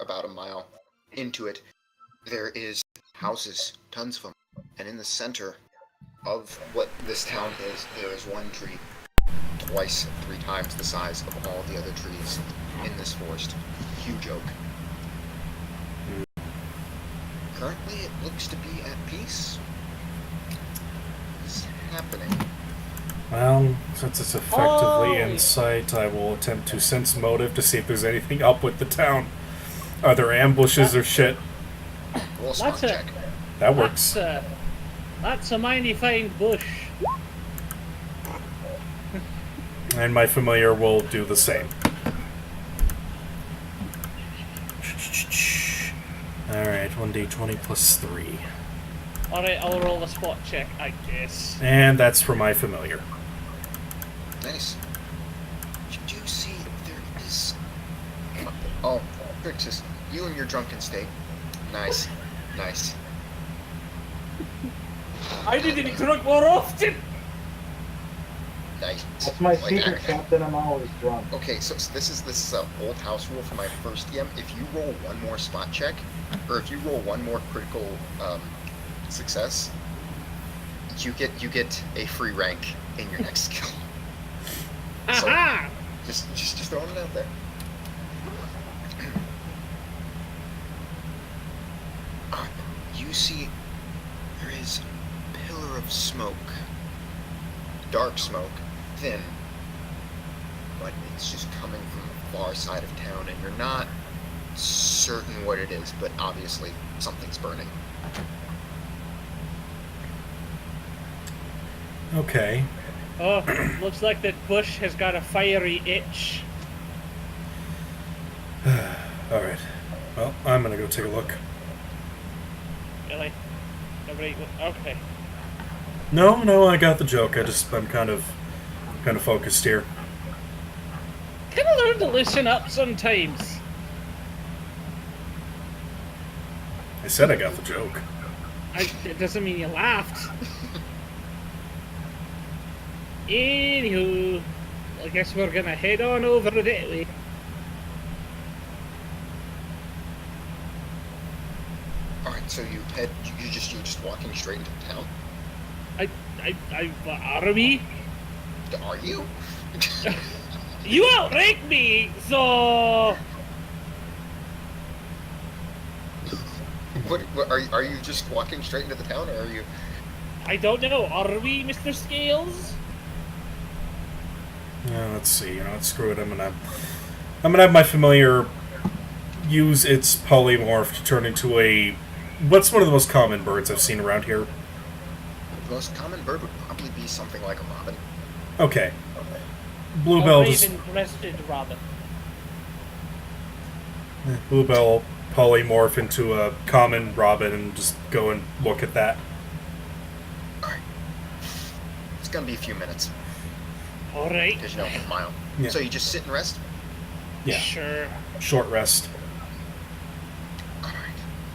about a mile into it, there is houses, tons of them, and in the center of what this town is, there is one tree, twice, 3 times the size of all the other trees in this forest. Huge oak. Currently, it looks to be at peace. What's happening? Well, since it's effectively in sight, I will attempt to sense motive to see if there's anything up with the town. Are there ambushes or shit? Roll a spot check. That works. That's a mighty fine bush. And my familiar will do the same. Alright, 1d20 plus 3. Alright, I'll roll a spot check, I guess. And that's for my familiar. Nice. Did you see if there is... Oh, Regius, you in your drunken state. Nice. Nice. I need to be drunk more often! Nice. That's my secret, Captain. I'm always drunk. Okay, so this is an old house rule for my first DM. If you roll one more spot check, or if you roll one more critical success, you get a free rank in your next skill. Aha! So, just throwing it out there. You see, there is a pillar of smoke, dark smoke, thin, but it's just coming from the far side of town, and you're not certain what it is, but obviously something's burning. Okay. Oh, looks like that bush has got a fiery itch. Alright. Well, I'm gonna go take a look. Really? Nobody... Okay. No, I got the joke. I'm kind of focused here. Can I learn to listen up sometimes? I said I got the joke. It doesn't mean you laughed. Anywho, I guess we're gonna head on over that way. Alright, so you're just walking straight into town? Are we? Are you? You outranked me, so... What are you just walking straight into the town, or are you... I don't know, are we, Mr. Scales? Let's see, screw it. I'm gonna have my familiar use its polymorph to turn into a... What's one of the most common birds I've seen around here? The most common bird would probably be something like a robin. Okay. Bluebell just... raven-breasted robin. Bluebell polymorph into a common robin and just go and look at that. Alright. It's gonna be a few minutes. Alright. Because you know, a mile. Yeah. So you just sit and rest? Yeah. Sure. Short rest. Alright.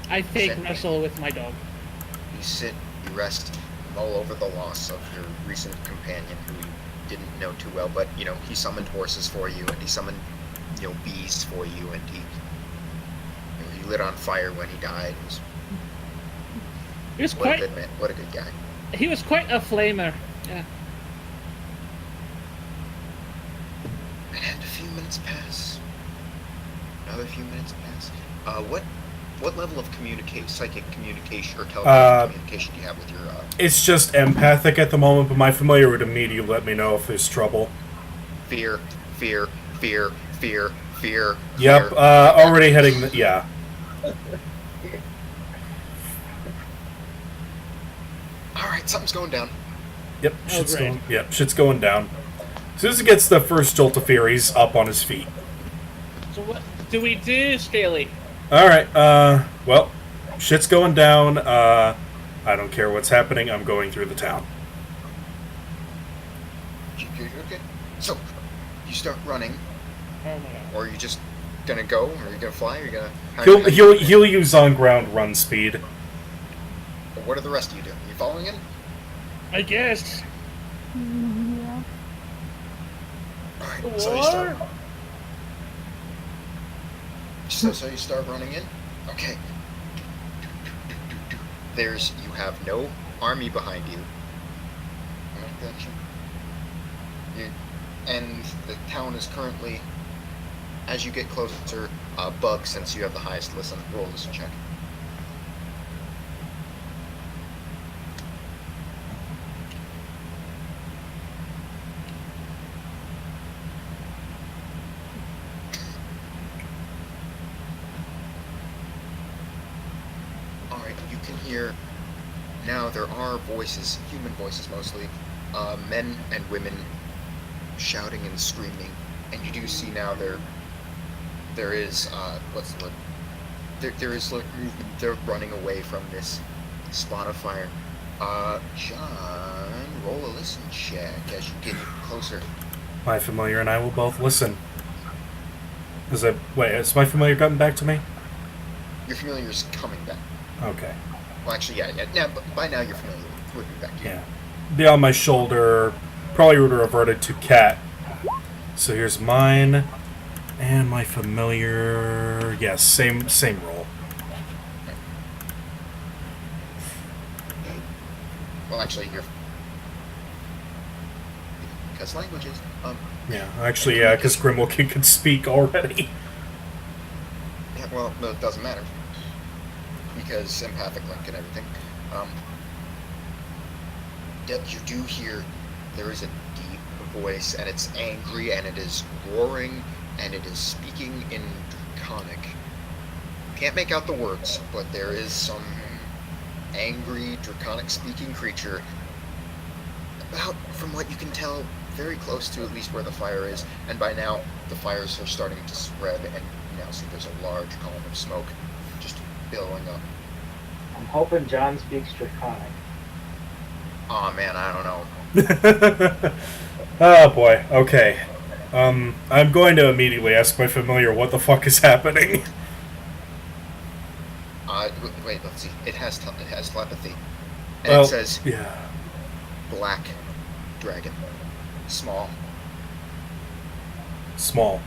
I take wrestle with my dog. You sit, you rest, mull over the loss of your recent companion who you didn't know too well, but, he summoned horses for you, and he summoned, bees for you, and he lit on fire when he died. He was What a good man. What a good guy. He was quite a flamer. Yeah. And a few minutes pass. Another few minutes pass. What level of psychic communication or telepathic communication do you have with your... It's just empathic at the moment, but my familiar would immediately let me know if there's trouble. Fear, fear, fear, fear, fear. Yep, fear. already heading... Yeah. Alright, something's going down. Yep, shit's going down. As soon as he gets the first jolt of fear, he's up on his feet. So what do we do, Staley? Alright, well, shit's going down. I don't care what's happening, I'm going through the town. Okay. So, you start running, Oh my god. or are you just gonna go, or are you gonna fly, or are you gonna... He'll use on-ground run speed. What are the rest of you doing? You following him? I guess. Yeah. Alright, so you start So you start running in? Okay. You have no army behind you. And the town is currently, as you get closer, Bug, since you have the highest listen, roll this check. Alright, you can hear, now there are voices, human voices mostly, men and women shouting and screaming, and you do see now there is what's the word? There is like movement. They're running away from this spawn of fire. John, roll a listen check as you get closer. My familiar and I will both listen. Has my familiar gotten back to me? Your familiar is coming back. Okay. Well, actually, yeah. Now, by now, your familiar would be back. Yeah. Be on my shoulder. Probably would have reverted to cat. So here's mine and my familiar. Yes, same roll. Well, actually, because languages. Yeah, actually, yeah, because Grimwell can speak already. Yeah, well, no, it doesn't matter because empathic link and everything. Yet you do hear there is a deep voice, and it's angry, and it is roaring, and it is speaking in Draconic. Can't make out the words, but there is some angry Draconic speaking creature about, from what you can tell, very close to at least where the fire is, and by now the fires are starting to spread, and you now see there's a large column of smoke just billowing up. I'm hoping John speaks Draconic. Aw, man, I don't know. Oh boy, okay. I'm going to immediately ask my familiar what the fuck is happening. Wait, let's see. It has telepathy. And Well, it says, yeah. black dragon. Small. Small.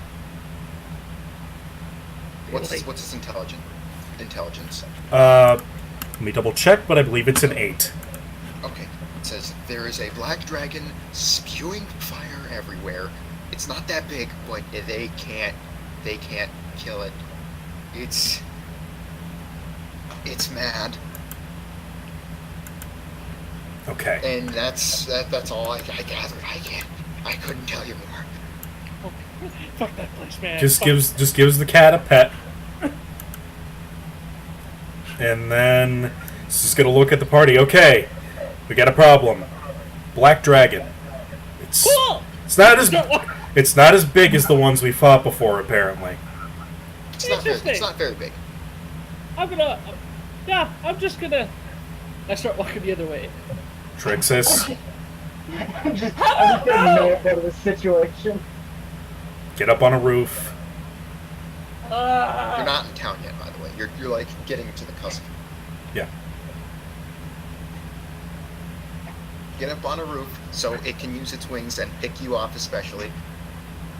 What's its intelligence? Let me double check, but I believe it's an 8. Okay. It says, there is a black dragon spewing fire everywhere. It's not that big, but they can't kill it. It's mad. Okay. And that's all I gathered. I couldn't tell you more. Fuck that place, man. Just Fuck. gives the cat a pet. And then he's just gonna look at the party. Okay, we got a problem. Black dragon. Cool! It's not as big as the ones we fought before, apparently. It's not very big. I'm just gonna... I start walking the other way. Trixis, I'm just getting mad out of the situation. get up on a roof. You're not in town yet, by the way. You're like getting to the cusp. Yeah. Get up on a roof so it can use its wings and pick you off especially.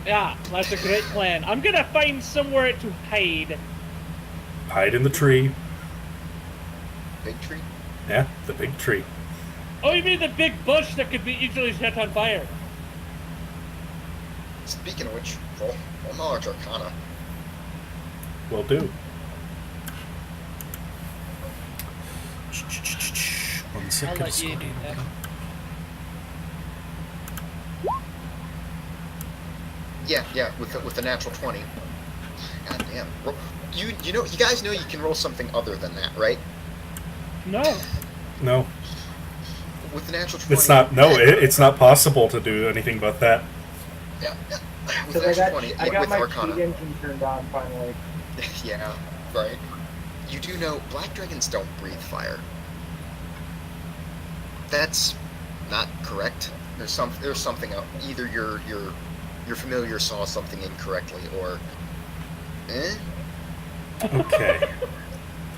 Yeah, that's a great plan. I'm gonna find somewhere to hide. Hide in the tree. Big tree? Yeah, the big tree. Oh, you mean the big bush that could be easily set on fire? Speaking of which, roll knowledge arcana. Will do. 1 I'll second. let you do that. Yeah, with the natural 20. God damn. You guys know you can roll something other than that, right? No. No, With the natural 20. it's not. No, it's not possible to do anything but that. Yeah. With So the natural 20, I got with my arcana. cheat engine turned on finally. Yeah, right. You do know black dragons don't breathe fire. That's not correct. There's something else. Either your familiar saw something incorrectly, or Okay.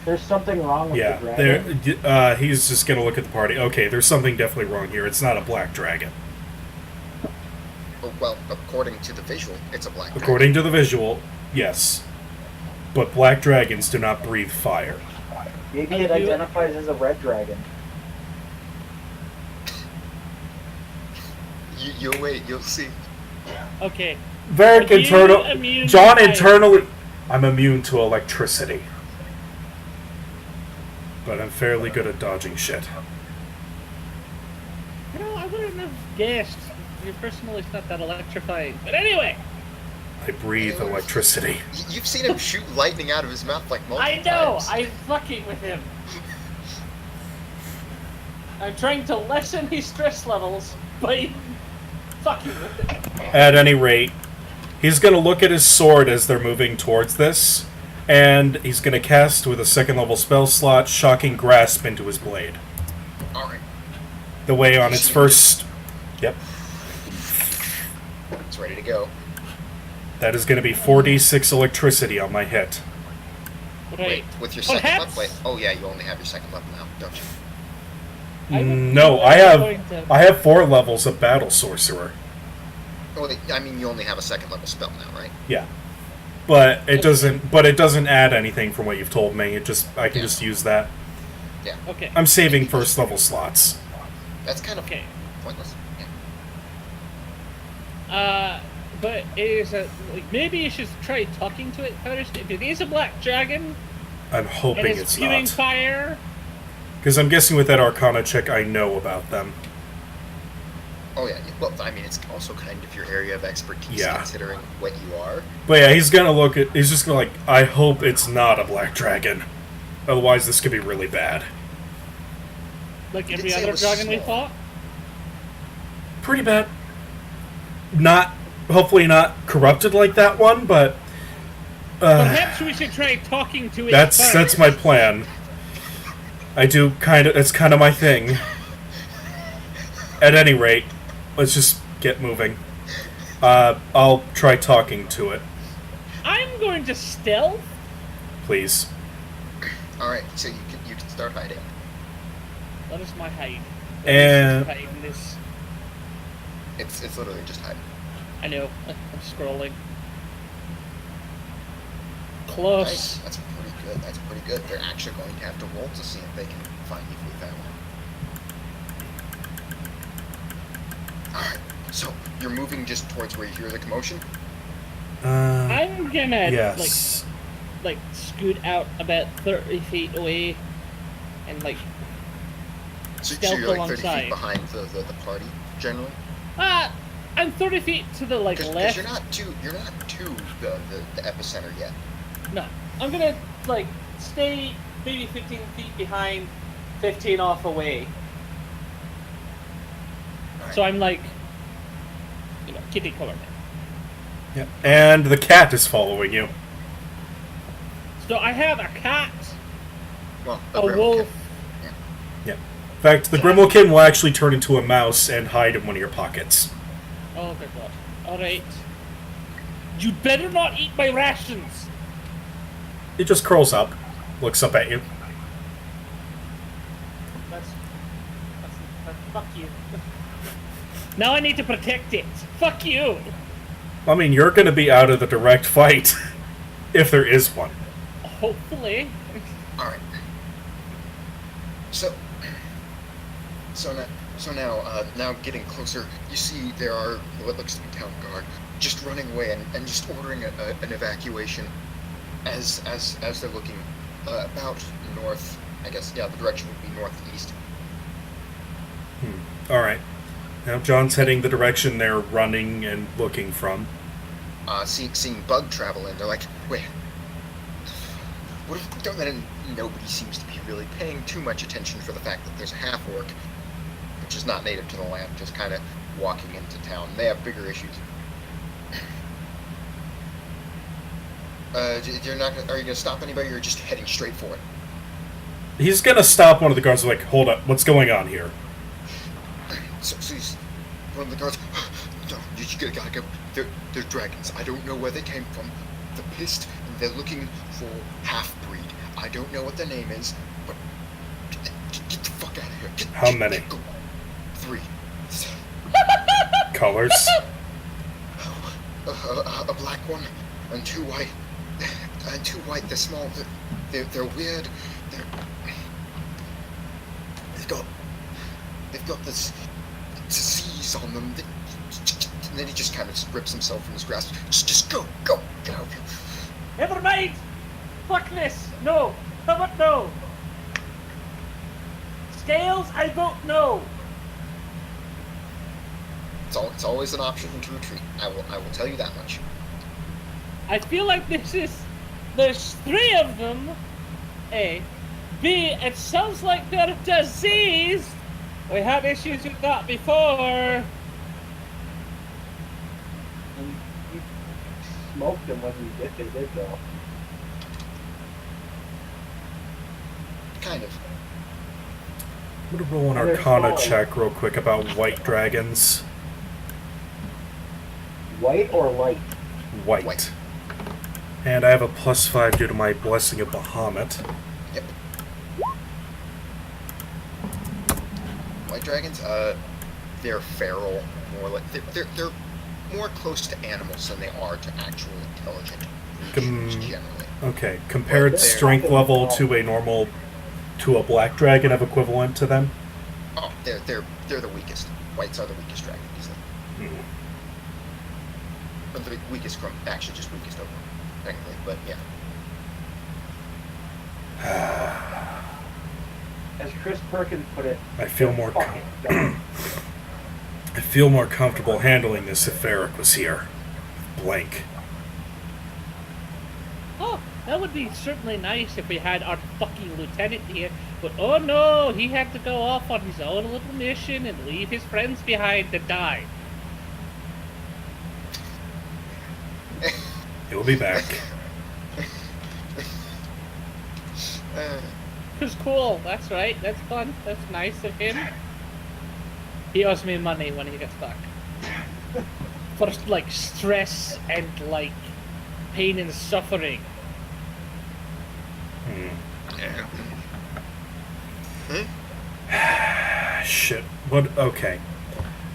There's something wrong with Yeah, the dragon. he's just gonna look at the party. Okay, there's something definitely wrong here. It's not a black dragon. well, according to the visual, it's a black dragon. According to the visual, yes. but black dragons do not breathe fire. Maybe it identifies as a red dragon. You'll wait. You'll see. Okay. Varric Are you immune to John fire? internally... I'm immune to electricity. But I'm fairly good at dodging shit. You know, I wouldn't have guessed. Your personality's not that electrifying. But anyway, I breathe electricity. You've seen him shoot lightning out of his mouth like multiple I know. times. I'm fucking with him. I'm trying to lessen his stress levels by fucking with him. At any rate, he's going to look at his sword as they're moving towards this, and he's going to cast with a second level spell slot Shocking Grasp into his blade. Alright. The way on its first... Yep. It's ready to go. That is going to be 4d6 electricity on my hit. Right. Wait, with your second Perhaps- level? Wait. Oh yeah, you only have your second level now, don't you? I would No, be I going to- have 4 levels of Battle Sorcerer. Oh, I mean, you only have a second level spell now, right? Yeah. But it doesn't add anything from what you've told me. I can just use that. Yeah. Okay. I'm saving first level slots. That's kind of Okay. pointless. Yeah. But it is maybe you should try talking to it first. If it is a black dragon I'm and hoping it's it's spewing not. fire, Because I'm guessing with that Arcana check, I know about them. Oh yeah. Well, I mean, it's also kind of your area of expertise, Yeah. considering what you are. But yeah, he's just gonna like, I hope it's not a black dragon. Otherwise, this could be really bad. like You every did say it other was dragon we small. fought. Pretty bad. Hopefully not corrupted like that one, but... Perhaps we should try talking to it first. That's my plan. It's kind of my thing. At any rate, let's just get moving. I'll try talking to it, I'm going to stealth. please. All right. So you can start hiding. That is my hide. And- That is hiding this. It's literally just hiding. I know. I'm scrolling. Close. Nice. That's pretty good. That's pretty good. They're actually going to have to roll to see if they can find you with that one. Alright, so you're moving just towards where you hear the commotion? I'm gonna Yes. like scoot out about 30 feet away and like So Stealth you're like 30 alongside. feet behind the party, generally? I'm 30 feet to the like Because left. you're not to the epicenter yet. No. I'm gonna like stay maybe 15 feet behind, 15 off away. Alright. So I'm like kitty corner. Yeah. And the cat is following you. So I have a cat, Well, a Grimble wolf. can- Yeah. In fact, the Grimmelkin will actually turn into a mouse and hide in one of your pockets. Oh good god. Alright. You better not eat my rations! It just curls up, looks up at you. That's fuck you. Now I need to protect it. Fuck you! I mean, you're going to be out of the direct fight, if there is one. Hopefully. Alright. So now getting closer, you see there are what looks to be town guard just running away and just ordering an evacuation as they're looking about north. I guess the direction would be northeast. Alright. Now John's heading the direction they're running and looking from. Seeing Bug travel in, they're like, wait, what if we don't let in? Nobody seems to be really paying too much attention for the fact that there's a half-orc, which is not native to the land, just kind of walking into town. They have bigger issues. Are you gonna stop anybody, or you're just heading straight for it? He's going to stop one of the guards like, hold up, what's going on here? So he's, one of the guards, no, you gotta go. They're dragons. I don't know where they came from. They're pissed, and they're looking for half-breed. I don't know what their name is, but get the fuck out of here. How many? Go. 3. Colors? A black one and 2 white. too white. They're small. They're weird. They're they've got this disease on them. And then he just kind of rips himself from his grasp. Just go, get out of here. Never mind! Fuck this! No! How about no? Scales, I vote no! It's always an option to retreat. I will tell you that much. I feel like there's 3 of them. A. B. It sounds like they're diseased. We had issues with that before. And you smoked them when they did though. Kind of. I'm gonna roll an And they're Arcana small. check real quick about white dragons. White or light? White. White. And I have a +5 due to my Blessing of Bahamut. Yep. White dragons, they're feral, more like they're more close to animals than they are to actual intelligent creatures generally. Okay, compared They're- strength level to a black dragon of equivalent to them. Oh, they're the weakest. Whites are the weakest dragon, easily. Or the weakest, actually just weakest over, technically, but yeah. As Chris Perkins put it, I feel more fucking dumb. I feel more comfortable handling this if Varric was here. Blank. Oh, that would be certainly nice if we had our fucking lieutenant here. But oh no, he had to go off on his own little mission and leave his friends behind to die. He'll be back. It was cool, that's right, that's fun, that's nice of him. He owes me money when he gets back. For, like, stress and, like, pain and suffering. Shit. What? Okay.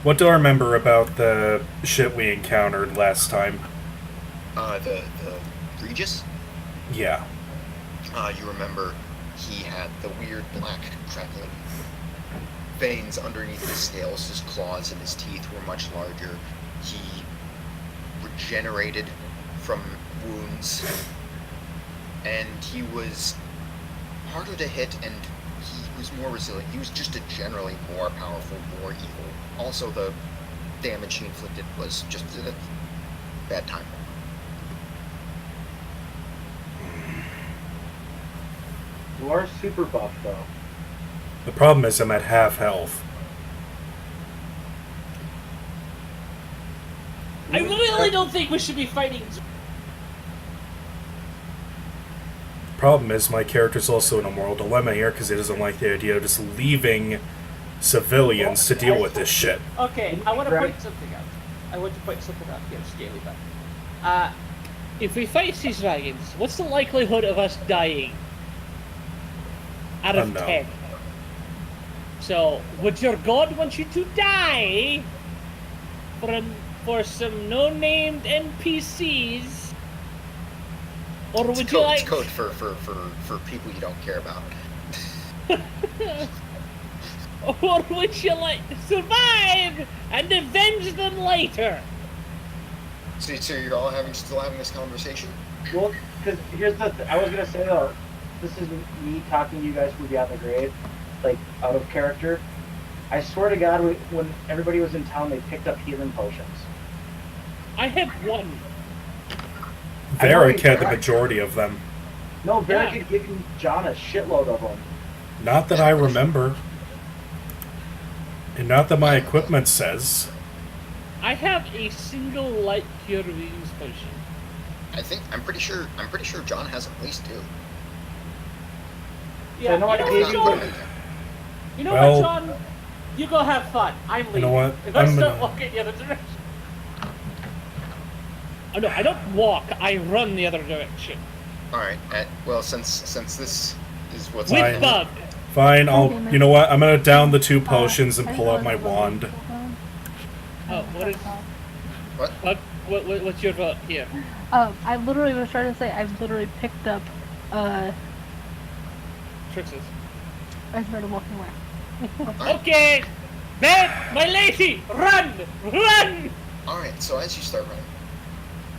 What do I remember about the shit we encountered last time? The Regius? Yeah. You remember he had the weird black crackling veins underneath his scales. His claws and his teeth were much larger. He regenerated from wounds, and he was harder to hit, and he was more resilient. He was just a generally more powerful, more evil. Also, the damage he inflicted was just a bad time. You are super buff though. The problem is I'm at half health. I really don't think we should be fighting. Problem is my character's also in a moral dilemma here because he doesn't like the idea of just leaving civilians to deal with this shit. Okay, I want to point something out. I want to point something out here, Scaly Butt. If we fight these dragons, what's the likelihood of us dying? Out of Unknown. 10. So, would your god want you to die for some no-named NPCs? Or would you like... It's code for people you don't care about. Or would you like to survive and avenge them later? So you're all still having this conversation? Well, because here's the I was gonna say though, this is me talking to you guys who beyond the grave, like out of character. I swear to God, when everybody was in town, they picked up healing potions. I have one. Varric had the majority of them. No, Barrett Yeah. had given John a shitload of them. Not that I remember. And not that my equipment says. I have a single light cure wounds potion. I'm pretty sure John has at least 2. Yeah, I know I you know gave what, you John? one. You know Well- what, John? You go have fun. I'm leaving. You know what? If I I'm start gonna- walking the other direction. Oh no, I don't walk. I run the other direction. All right. Well, since this is what's With Fine. Bug. Fine, you know what? I'm gonna down the 2 potions and pull out my wand. Oh, what is... What? Bug? What's your vote here? I literally was trying to say I've literally picked up. Trix's. I started walking away. Okay! Then, my lady, run! Run! Alright, so as you start running,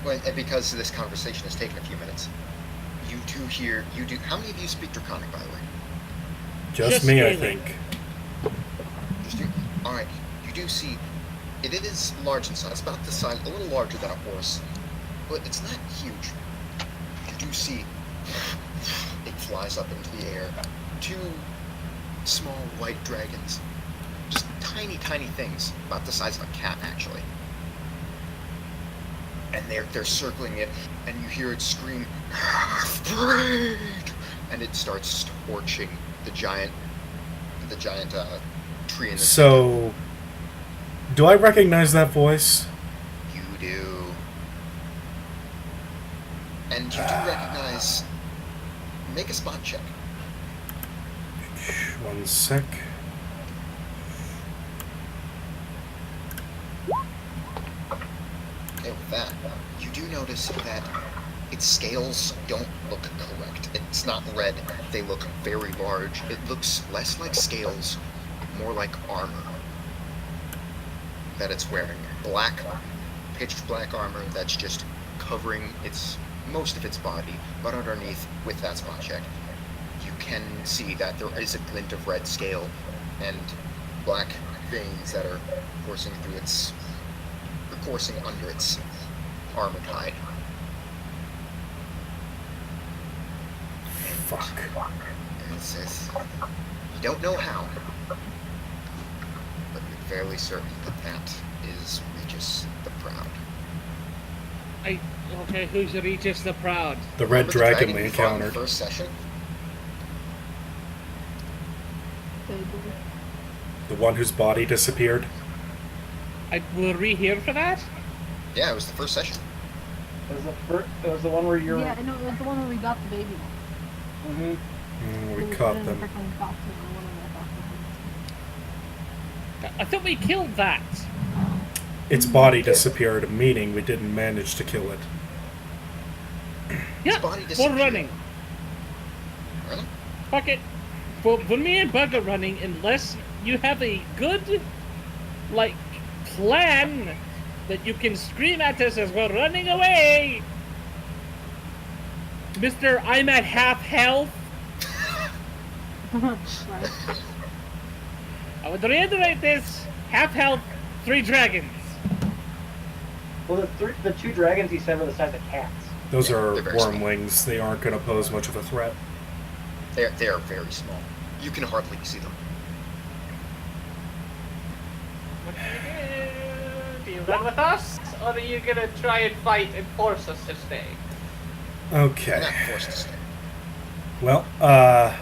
well, and because this conversation has taken a few minutes, you do, how many of you speak Draconic, by the way? Just me, I scaling. think. Just you? Alright, you do see, it is large in size, about the size, a little larger than a horse, but it's not huge. You do see, it flies up into the air, 2 small white dragons, just tiny, tiny things, about the size of a cat, actually. And they're circling it, and you hear it scream, "Half-breed!" And it starts torching the giant tree in the So, do I recognize that voice? You do. And you do recognize... Make a spot check. 1 sec. Okay, with that, you do notice that its scales don't look correct. It's not red. They look very large. It looks less like scales, more like armor that it's wearing. Black, pitch black armor that's just covering most of its body, but underneath, with that spot check, you can see that there is a glint of red scale and black veins that are coursing under its armored hide. Fuck. And it says, you don't know how, but you're fairly certain that is Regius the Proud. Okay, who's Regius the Proud? The red Remember dragon the we you fought in the encountered. first session? The one whose body disappeared. Were we here for that? Yeah, it was the first session. It was the one where you're. Yeah, I know it was the one where we got the baby. We caught them. I thought we killed that. Its body disappeared, meaning we didn't manage to kill it. Yeah, body we're disappeared. running. Really? Fuck it. For me and Bug are running, unless you have a good, plan that you can scream at us as we're running away. Mr. I'm at half health. Right. I would reiterate this. Half health, 3 dragons. Well, the 2 dragons he said were the size of cats. Those Yeah, are they're very small. wormlings. They aren't going to pose much of a threat. They are very small. You can hardly see them. What do you do? Do you run with us? Or are you gonna try and fight and force us to stay? You're Okay. not forced to stay. Well, at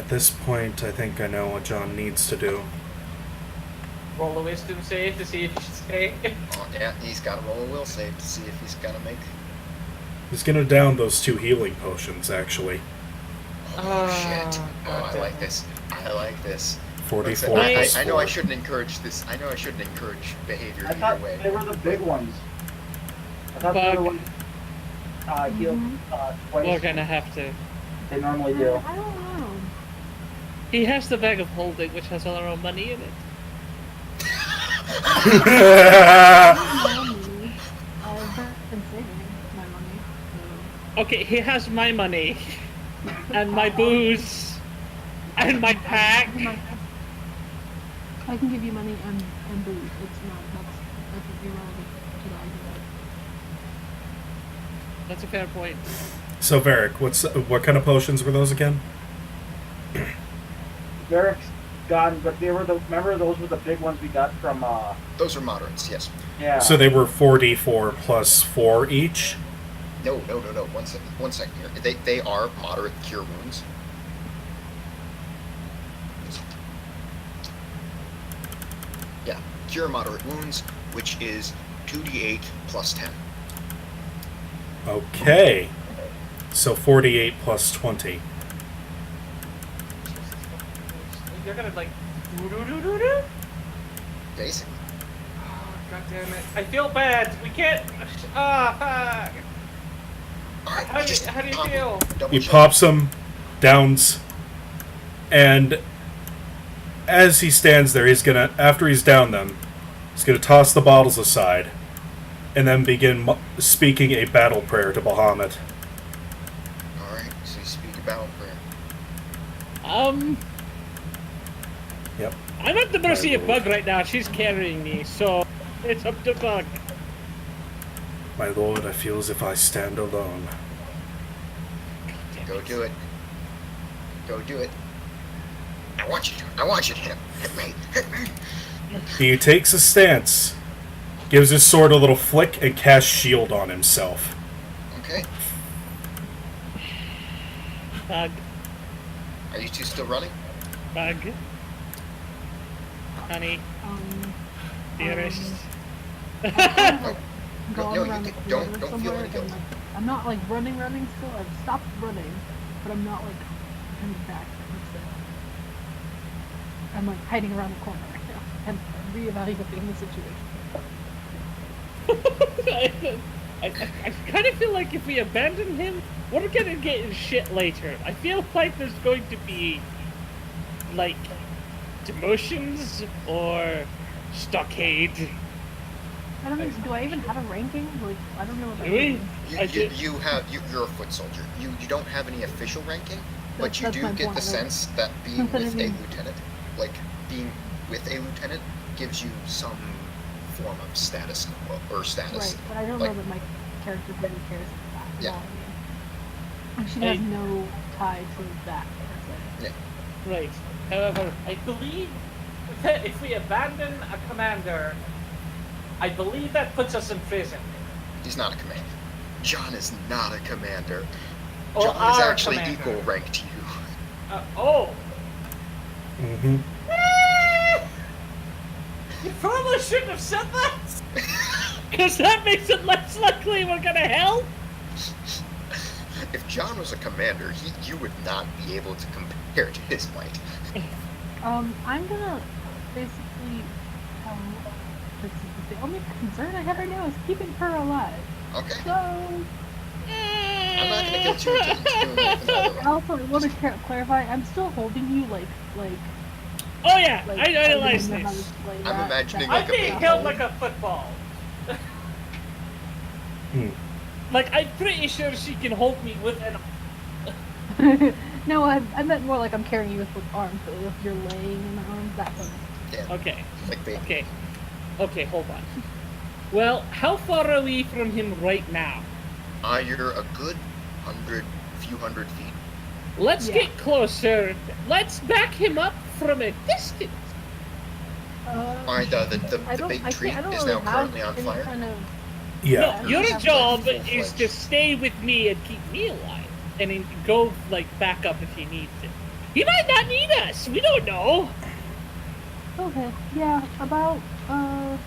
this point, I think I know what John needs to do. Roll a wisdom save to see if you should stay. Oh, yeah, he's got to roll a will save to see if he's gonna make. He's going to down those 2 healing potions, actually. Oh shit! Oh, I goddamn. like this. I like this. 44 I plus know I 4. shouldn't encourage this. I know I shouldn't encourage behavior I either thought way. they were the big ones. I thought they were the Bug. ones healed twice. We're gonna have to. They normally do. I don't know. He has the bag of holding, which has all our own money in it. Money. I've been saving my money. Okay, he has my money, and my booze, and my pack. I can give you money and booze. It's not. That's irrelevant to the argument. That's a fair point. So, Varric, what kind of potions were those again? Varric's gone, but they were remember those were the big ones we got from Those are moderates, yes. yeah. So they were 4d4 plus 4 each? No. 1 second here. They are moderate cure wounds. Yeah, cure moderate wounds, which is 2d8 plus 10. Okay. So 48 plus 20. You're gonna like. Doo-doo-doo-doo-doo? Basically. God damn it. I feel bad. We can't. Fuck. Alright, How do you feel? He pops him, downs, and as he stands there, he's gonna, after he's downed them, he's gonna toss the bottles aside, and then begin speaking a battle prayer to Bahamut. Alright, so you speak a battle prayer. Yep. I'm at the mercy of My Bug lord. right now. She's carrying me, so it's up to Bug. My lord, I feel as if I stand alone. Go do it. Go do it. I want you to. I want you to hit him. Hit me. Hit me. He takes a stance, gives his sword a little flick, and casts shield on himself. Okay. Bug. Are you two still running? Bug. Honey. Dearest. No. Going No, around you the can, corner don't feel somewhere, any and, guilt. like, I'm not like running still. I've stopped running, but I'm not like coming back. I'm like hiding around the corner right now and reevaluating the situation. I kind of feel like if we abandon him, we're gonna get in shit later. I feel like there's going to be, like, demotions or stockade. I don't know. Do I even have a ranking? Like, I don't know what that Do we? means. I did. You're a foot soldier. You don't have any official ranking, but you That's do my get point. the sense that being Since I with a didn't- lieutenant, like being with a lieutenant, gives you some form of status or status. Right, but I don't Like- know that my character really cares about that at Yeah. all. I mean, she has no tie to that. Per se. Right. However, I believe that if we abandon a commander, I believe that puts us in prison. He's not a commander. John is not a commander. Or John is our actually commander. equal rank to you. Oh. Mm-hmm. You probably shouldn't have said that! Because that makes it less likely we're gonna help! If John was a commander, you would not be able to compare to his might. I'm gonna basically tell this is the only concern I have right now is keeping her alive. Okay. So, I'm not gonna guilt you into doing another one. also, I want to clarify, I'm still holding you like, Oh yeah, like I realize don't know how to this. explain I'm that- imagining that I'm like a being big held hole. like a football. Hmm. Like, I'm pretty sure she can hold me with an... No, I meant more like I'm carrying you with arms, so if you're laying in the arms, that one. Yeah, Okay, like baby. okay, hold on. Well, how far are we from him right now? You're a good few hundred feet. Let's Yeah. get closer. Let's back him up from a distance. Alright, the I don't, big I tree can't, I don't is really now have currently on any fire. kind of, Yeah. No, your have job like is full-fledged. to stay with me and keep me alive, and then go like back up if he needs it. He might not need us. We don't know. okay, yeah, about, yeah,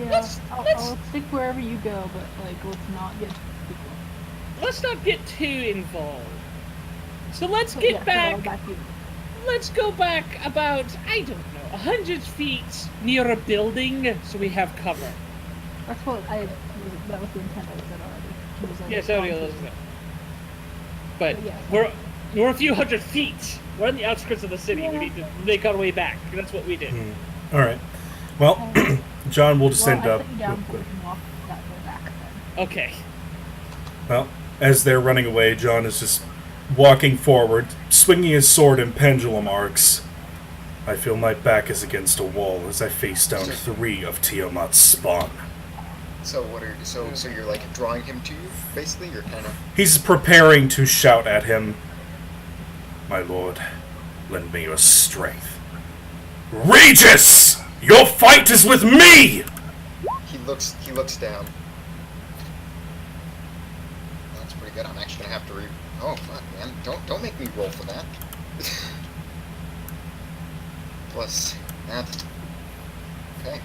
Let's- I'll stick wherever you go, but, like, let's not get too close. Let's not get too involved. So let's So, get yeah, so back. I'll back you. Let's go back about, I don't know, 100 feet near a building so we have cover. That's what that was the intent I said already. Was, like, Yes, already onto- listening. But Yeah. we're a few hundred feet. We're on the outskirts of the city. Yeah. We need to make our way back. That's what we did. Hmm. All right. Well, John will descend well, I up. set you down so we can walk that way back then. Okay. Well, as they're running away, John is just walking forward, swinging his sword in pendulum arcs. I feel my back is against a wall as I face down 3 of Tiamat's spawn. So so you're like drawing him to you, basically? You're kind of... He's preparing to shout at him. My lord, lend me your strength. Regius! Your fight is with me! He looks down. That's pretty good. I'm actually gonna have to Oh fuck, man! Don't make me roll for that. Plus that. Okay.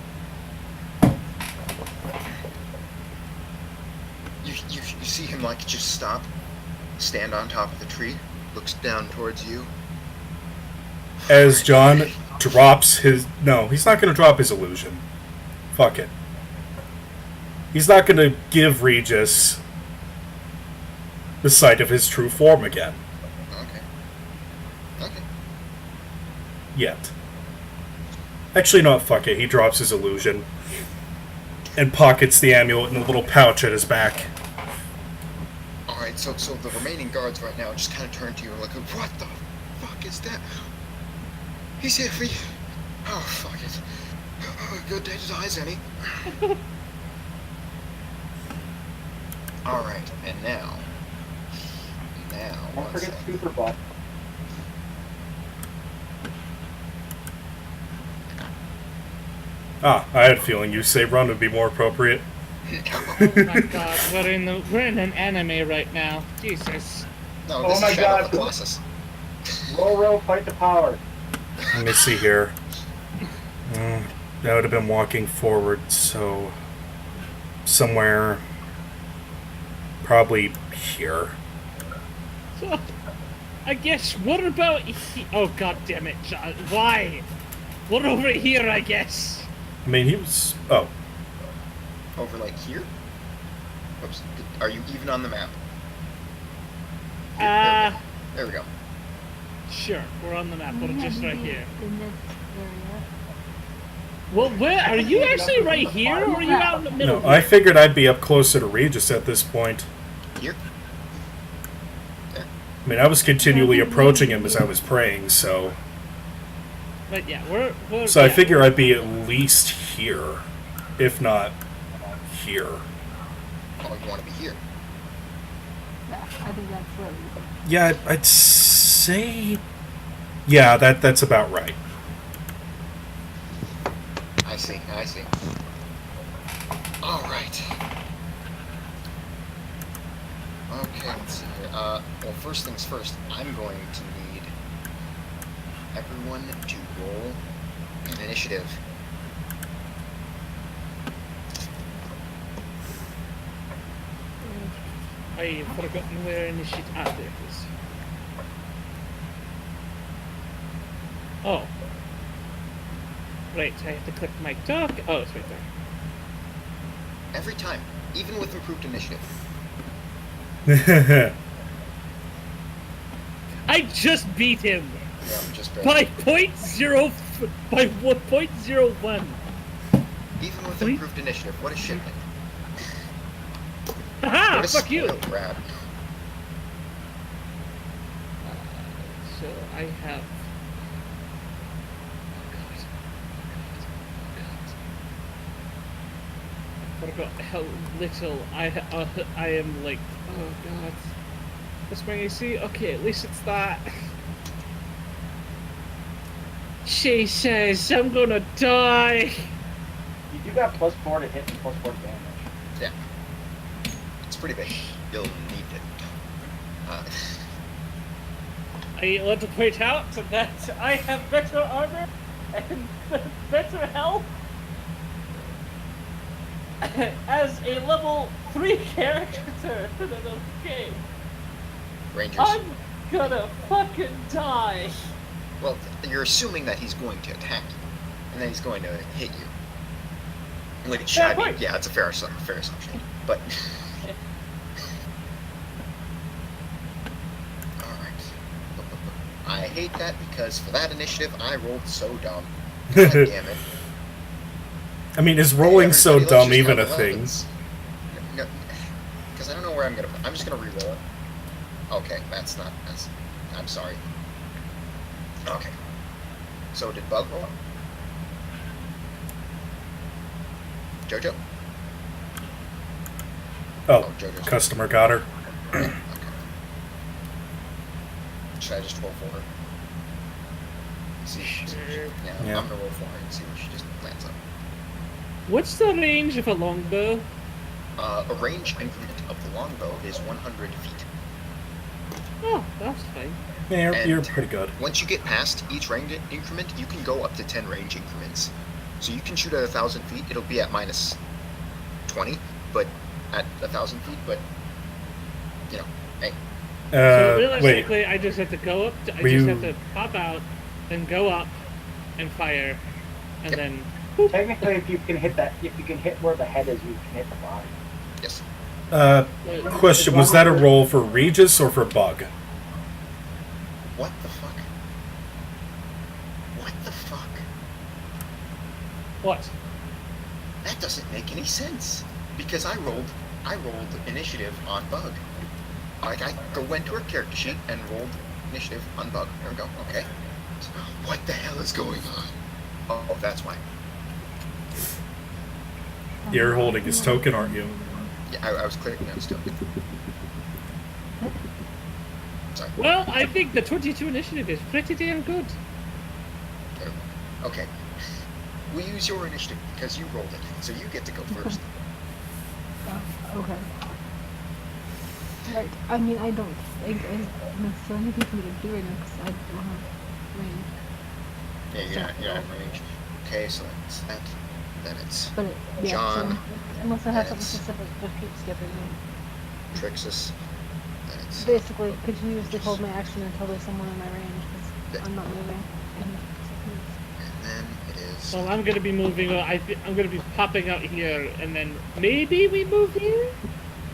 You see him like just stop, stand on top of the tree, looks down towards you. As John drops his... No, he's not going to drop his illusion. Fuck it. He's not going to give Regius the sight of his true form again. Okay. Yet. Actually, no, fuck it. He drops his illusion and pockets the amulet in a little pouch at his back. Alright, so the remaining guards right now just kind of turn to you and look, what the fuck is that? He's here for you. Oh, fuck it. Good day to die, Zenny. Alright, and now, Don't one forget second. Super Buff. Ah, I had a feeling you say run would be more appropriate. Oh my god, we're in an anime right now. Jesus. No, Oh this my is Shadow of God. the Colossus. Roll, fight the power. Let me see here. That would have been walking forward, so somewhere probably here. So, I guess, what about oh god damn it, John. Why? What over here, I guess? I mean, he was... Oh. Over like here? Oops. Are you even on the map? There we go. Sure, we're on the map, we're Yeah, just right maybe here. in this area. Well, where are you actually right here, or are you out in the middle? No, I figured I'd be up closer to Regis at this point. Here? I mean, I was continually approaching him as I was praying, so... But yeah, we're So I yeah. figure I'd be at least here, if not here. Oh, you want to be here? Yeah, I think that's where we Yeah, I'd say... Yeah, that's about right. I see. Alright. Okay, let's see here. Well, first things first, I'm going to need everyone to roll an initiative. I've forgotten where initiate. Ah, there it is. Oh. Right, I have to click my talk. Oh, it's right there. Every time, even with improved initiative. I just beat him Yeah, just barely. by by 1.01. Even with Please? improved initiative, what a shipment. Haha! What a Fuck you! spoiled brat. So I have. I forgot how little I am like. Oh god. What's my AC? Okay, at least it's that. She says I'm gonna die. You do got +4 to hit and +4 to damage. Yeah. It's pretty big. You'll need it. I want to point out that I have better armor and better health as a level 3 character. Okay. Rangers. I'm gonna fucking die. Well, you're assuming that he's going to attack you, and then he's going to hit you. Which, Fair I mean, point. yeah, it's a fair assumption. But... Alright. I hate that because for that initiative, I rolled so dumb. God damn it. I mean, is rolling so Everybody, let's dumb just even a count thing? 11s. No, because I don't know where I'm gonna... I'm just gonna re-roll it. Okay, that's... I'm sorry. Okay. So did Bug roll? Jojo? Oh, Jojo's customer got her. okay. Should I just roll for her? See, Sure. Yeah. I'm gonna roll for her and see where she just lands up. What's the range of a longbow? A range increment of the longbow is 100 feet. Oh, that's fine. Yeah, you're And- pretty good. Once you get past each range increment, you can go up to 10 range increments. So you can shoot at 1,000 feet, it'll be at minus 20, but at 1,000 feet, but, you know, hey. So Wait, realistically, I just have to go up. I Were just you- have to pop out, then go up, and fire, and Yep. then Technically, if you can hit where the head is, you can hit the body. Yes. Question, was that a roll for Regius or for Bug? What the fuck? What the fuck? What? That doesn't make any sense. Because I rolled initiative on Bug. Like I went to her character sheet and rolled initiative on Bug. There we go. Okay. What the hell is going on? Oh, that's why. You're holding his token, aren't you? Yeah, I was clicking on still. Sorry. Well, I think the 22 initiative is pretty damn good. Okay. We use your initiative because you rolled it, so you get to go first. Okay. Right. I mean, I don't think I necessarily think I'm gonna do it because I don't have range. Yeah, yeah, range. Okay, so that's that. Then it's But yeah, John. so unless I have and something it's specific, just keep skipping me. Trixus. Then it's Basically, continuously hold my action until there's someone in my range because I'm not moving. and then it is. Well, I'm gonna be moving. I'm gonna be popping out here, and then maybe we move here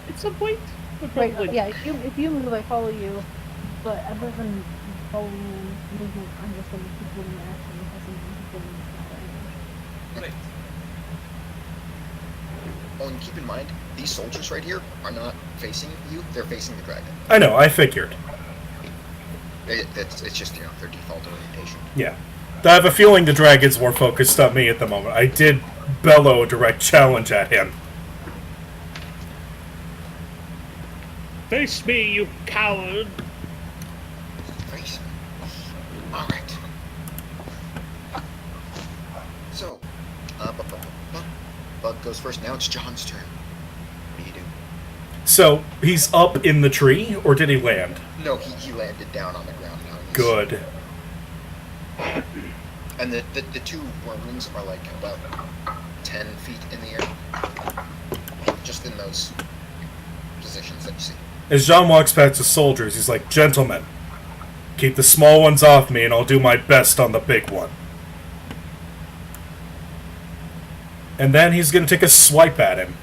at some point. But Right, probably. yeah, if you move, I follow you. But other than following and movement, I'm just going to keep holding my action because I'm holding this range. Right. Oh, and keep in mind, these soldiers right here are not facing you; they're facing the dragon. I know, I figured. It's just their default orientation. Yeah. I have a feeling the dragon's more focused on me at the moment. I did bellow a direct challenge at him. Face me, you coward! Face. All right. So, Bug goes first. Now it's John's turn. What do you do? So, he's up in the tree, or did he land? No, he landed down on the ground now. Good. And the two wormlings are like about 10 feet in the air. Just in those positions that you see. As John walks past the soldiers, he's like, "Gentlemen, keep the small ones off me and I'll do my best on the big one." And then he's going to take a swipe at him.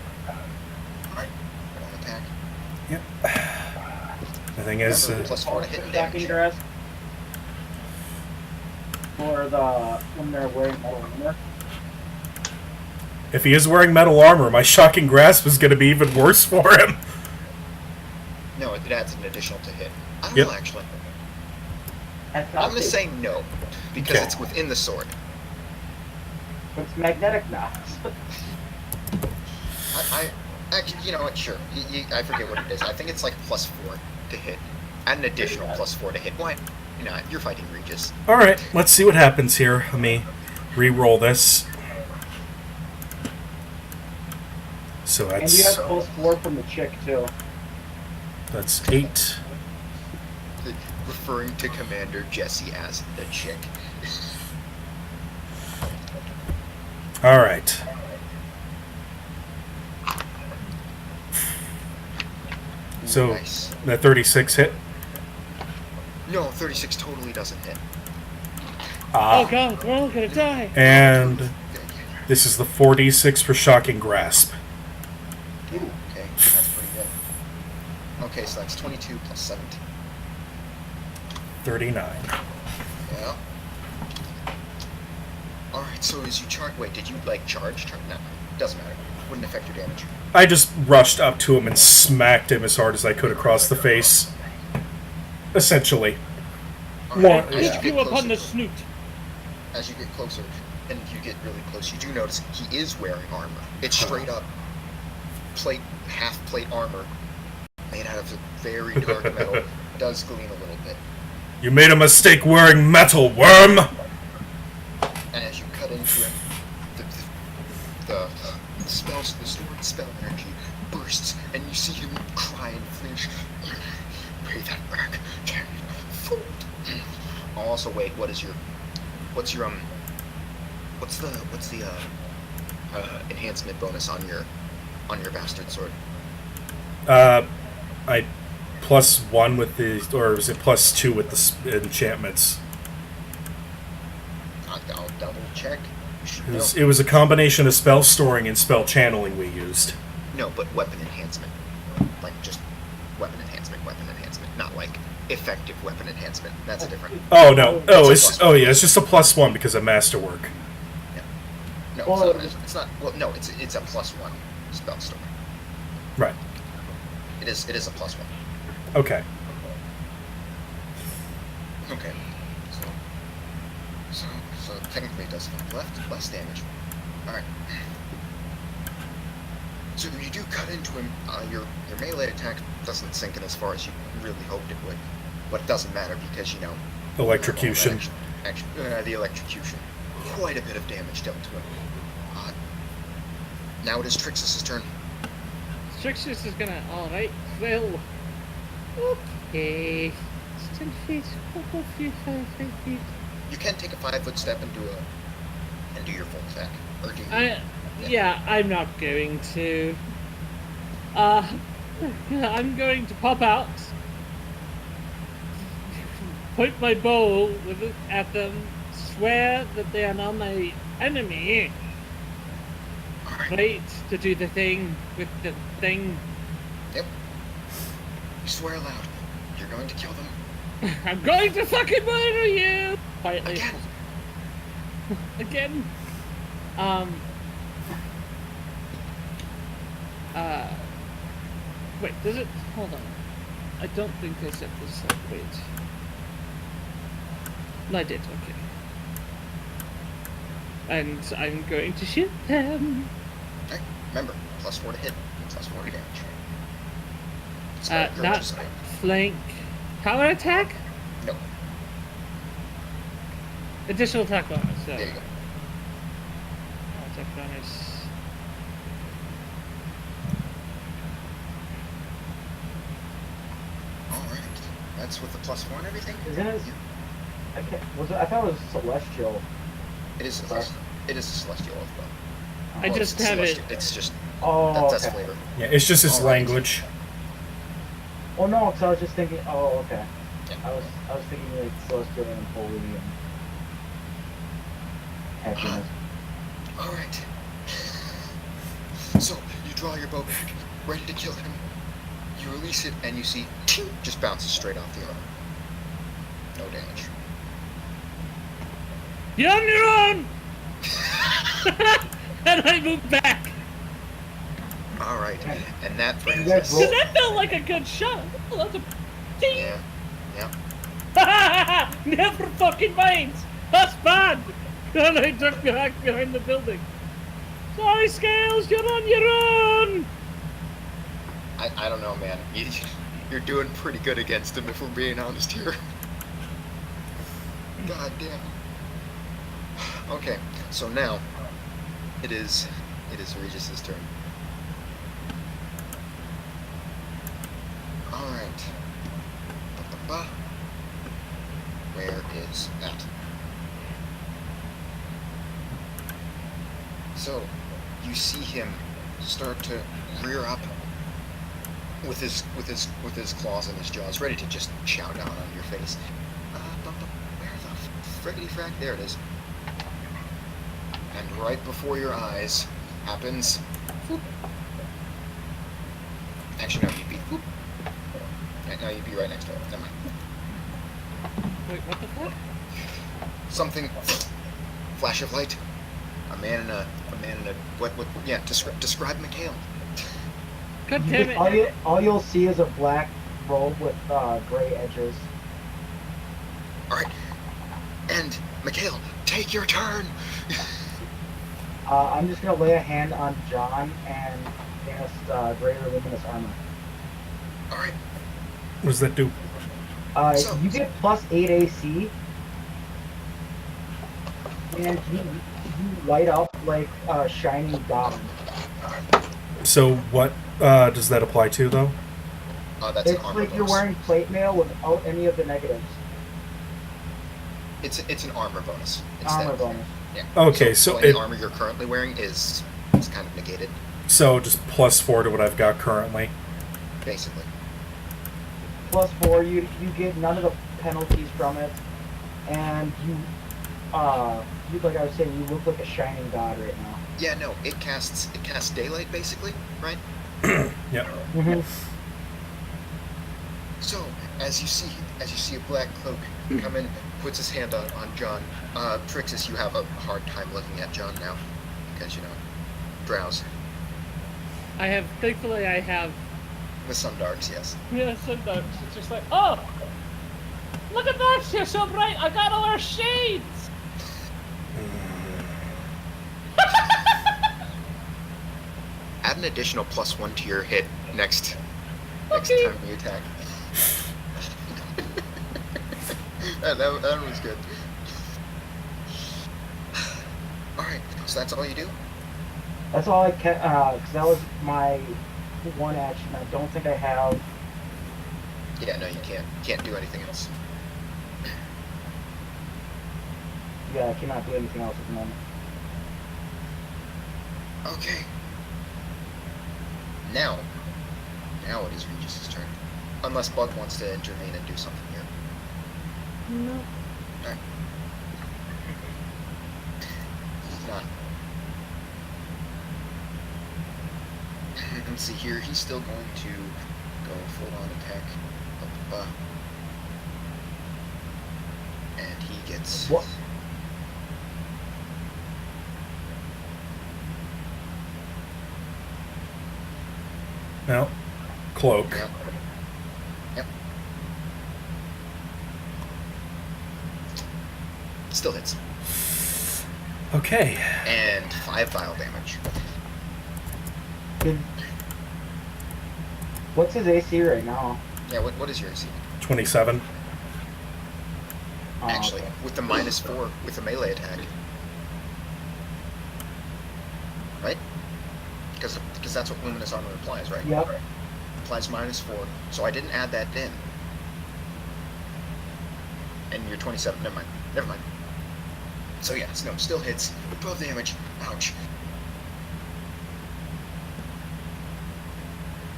Alright, one attack. Yep. The thing is, Remember, +4 to hit and Attacking damage. dress. For when they're wearing metal armor. if he is wearing metal armor, my shocking grasp is going to be even worse for him. No, it adds an additional to hit. I don't Yep. know, actually. I I'm thought going to say no, because Okay. it's within the sword. it's magnetic now. I actually, you know what, sure. I forget what it is. I think it's like +4 to hit. Add an additional +4 to hit. Why not? You're fighting Regius. Alright, let's see what happens here. Let me re-roll this. So And you have that's +4 from the chick too. 8. Referring to Commander Jesse as the chick. Alright. So Nice. that 36 hit. No, 36 totally doesn't hit. Ah. Oh god, we're all gonna die! And this is the 4d6 for shocking grasp. Ooh, okay, that's pretty good. Okay, so that's 22 plus 17. 39. Yeah. Alright, so as you charge... Wait, did you, like, charge? No, doesn't matter. Wouldn't affect your damage. I just rushed up to him and smacked him as hard as I could across the face. Essentially. Alright, One- as Hit you you get upon the closer, snoot! as you get closer, and you get really close, you do notice he is wearing armor. It's straight up plate, half plate armor, made out of very dark metal. Does gleam a little bit. You made a mistake wearing metal, worm! And as you cut into him, the spells, the sword spell energy bursts, and you see him cry and flinch. Pay that back. Fool. Also, wait. What's the enhancement bonus on your bastard sword? I +1 with the, or is it +2 with the enchantments? I'll double check. It was a combination of spell storing and spell channeling we used. No, but weapon enhancement. Like, just weapon enhancement, not like effective weapon enhancement. That's a different... Oh, no. It's a It's just a +1 because of Masterwork. Yeah. No, Well, it's not... Well, no, it's a +1 spell story. Right. It is a +1. Okay. Okay. So technically it does 5 less damage. Alright. So you do cut into him. Your melee attack doesn't sink in as far as you really hoped it would. But it doesn't matter because, you know... Electrocution. The electrocution. Quite a bit of damage dealt to him. Now it is Trixus' turn. Strixus is gonna. Alright, well. Okay. 10 feet, 4 feet, 5 feet. You can take a 5-foot step and do your full attack. Or do you... Yeah, I'm not going to. I'm going to pop out, point my bow with it at them, swear that they are not my enemy, Alright. right? To do the thing with the thing. Yep. You swear aloud. You're going to kill them. I'm going to fucking murder you! Quietly. Again. Again. Wait, does it? Hold on. I don't think I set this up. Wait. No, I did, okay. And I'm going to shoot them. Okay. Remember, +4 to hit, +4 to damage. Not flank. Counter attack? No. Additional attack bonus. So. There you go. Attack bonus. Alright. That's with the +4 and everything? Isn't it? I thought it was celestial. It is a celestial oath, though. I just it's have celestial. it. It's just... Oh, That's okay. flavor. Yeah, it's just his Alright. language. Oh no, because I was just thinking. Oh, okay. Yeah. I was thinking like celestial and holy and happiness. Alright. So, you draw your bow back, ready to kill him. You release it, and you see... ting, just bounces straight off the armor. No damage. You're on your own! And I move back. Alright. And that brings guys us... roll- Cause that felt like a good shot. Oh, that's a ding. Yeah. Never fucking mind. That's bad. And I duck back behind the building. Sorry, Scales, you're on your own. I don't know, man. You're doing pretty good against him, if we're being honest here. God damn. Okay, so now it is Regius's turn. Alright. Ba-ba-ba. Where is that? So, you see him start to rear up with his claws and his jaws, ready to just chow down on your face. Where the frickety frack? There it is. And right before your eyes happens. Whoop. Actually, no, you'd be. Whoop. No, you'd be right next to it. Never mind. Wait, what the fuck? Something. Flash of light. A man in a. What? Yeah. Describe Mikhail. God damn All, it. all you'll see is a black robe with gray edges. All right. And Mikhail, take your turn. I'm just gonna lay a hand on John and cast greater luminous armor. All right. What does that do? So- You get +8 AC, and you light up like a shining god. So what does that apply to, though? That's It's an armor like you're bonus. wearing plate mail without any of the negatives. It's an armor bonus. Armor bonus. Yeah. Okay, so any it- armor you're currently wearing is kind of negated, So just +4 to what I've got currently. basically. +4, you get none of the penalties from it, and like I was saying, you look like a shining god right now. Yeah, no, it casts daylight basically, right? Yep. Mm-hmm. So as you see a black cloak come in, puts his hand on John. Trixis, you have a hard time looking at John now because drowse. Thankfully I have, With some darks, yes. yeah, sometimes it's just like, oh, look at that, you're so bright, I gotta wear shades! Add an additional +1 to your hit next Okay. time you attack. that one was good. Alright, so that's all you do? That's all I can, because that was my one action. I don't think I have. Yeah, no, you can't do anything else. Yeah, I cannot do anything else at the moment. Okay. Now it is Regius's turn. Unless Bug wants to intervene and do something here. No. Alright. Not. Let's see here, he's still going to go full on attack. And he gets... What? Now, cloak. Yep. Yep. Still hits. Okay. And 5 vile damage. What's his AC right now? Yeah, what is your AC? 27. Actually, with the -4 with the melee attack. Right? Because that's what luminous armor applies, right? Yep. Applies -4. So I didn't add that in. And you're 27. Never mind. So yeah, no, still hits. 12 damage. Ouch.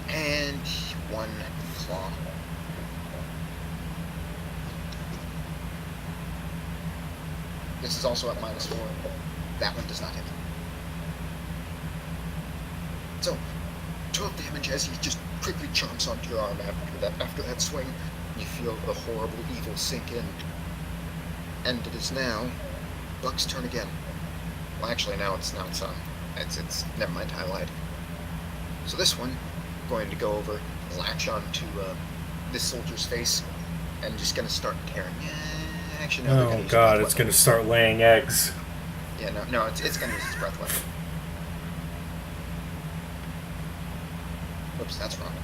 And 1 claw. This is also at -4. That one does not hit. So, 12 damage as he just quickly chomps onto your arm after that swing. You feel the horrible evil sink in. And it is now Buck's turn again. Well, actually, now it's it's never mind, I lied. So this one, going to go over, latch onto this soldier's face, and just gonna start tearing. Actually, no. they're gonna Oh use god, breath it's weapon. gonna start laying eggs. Yeah, no, it's gonna use its breath weapon. Whoops, that's wrong.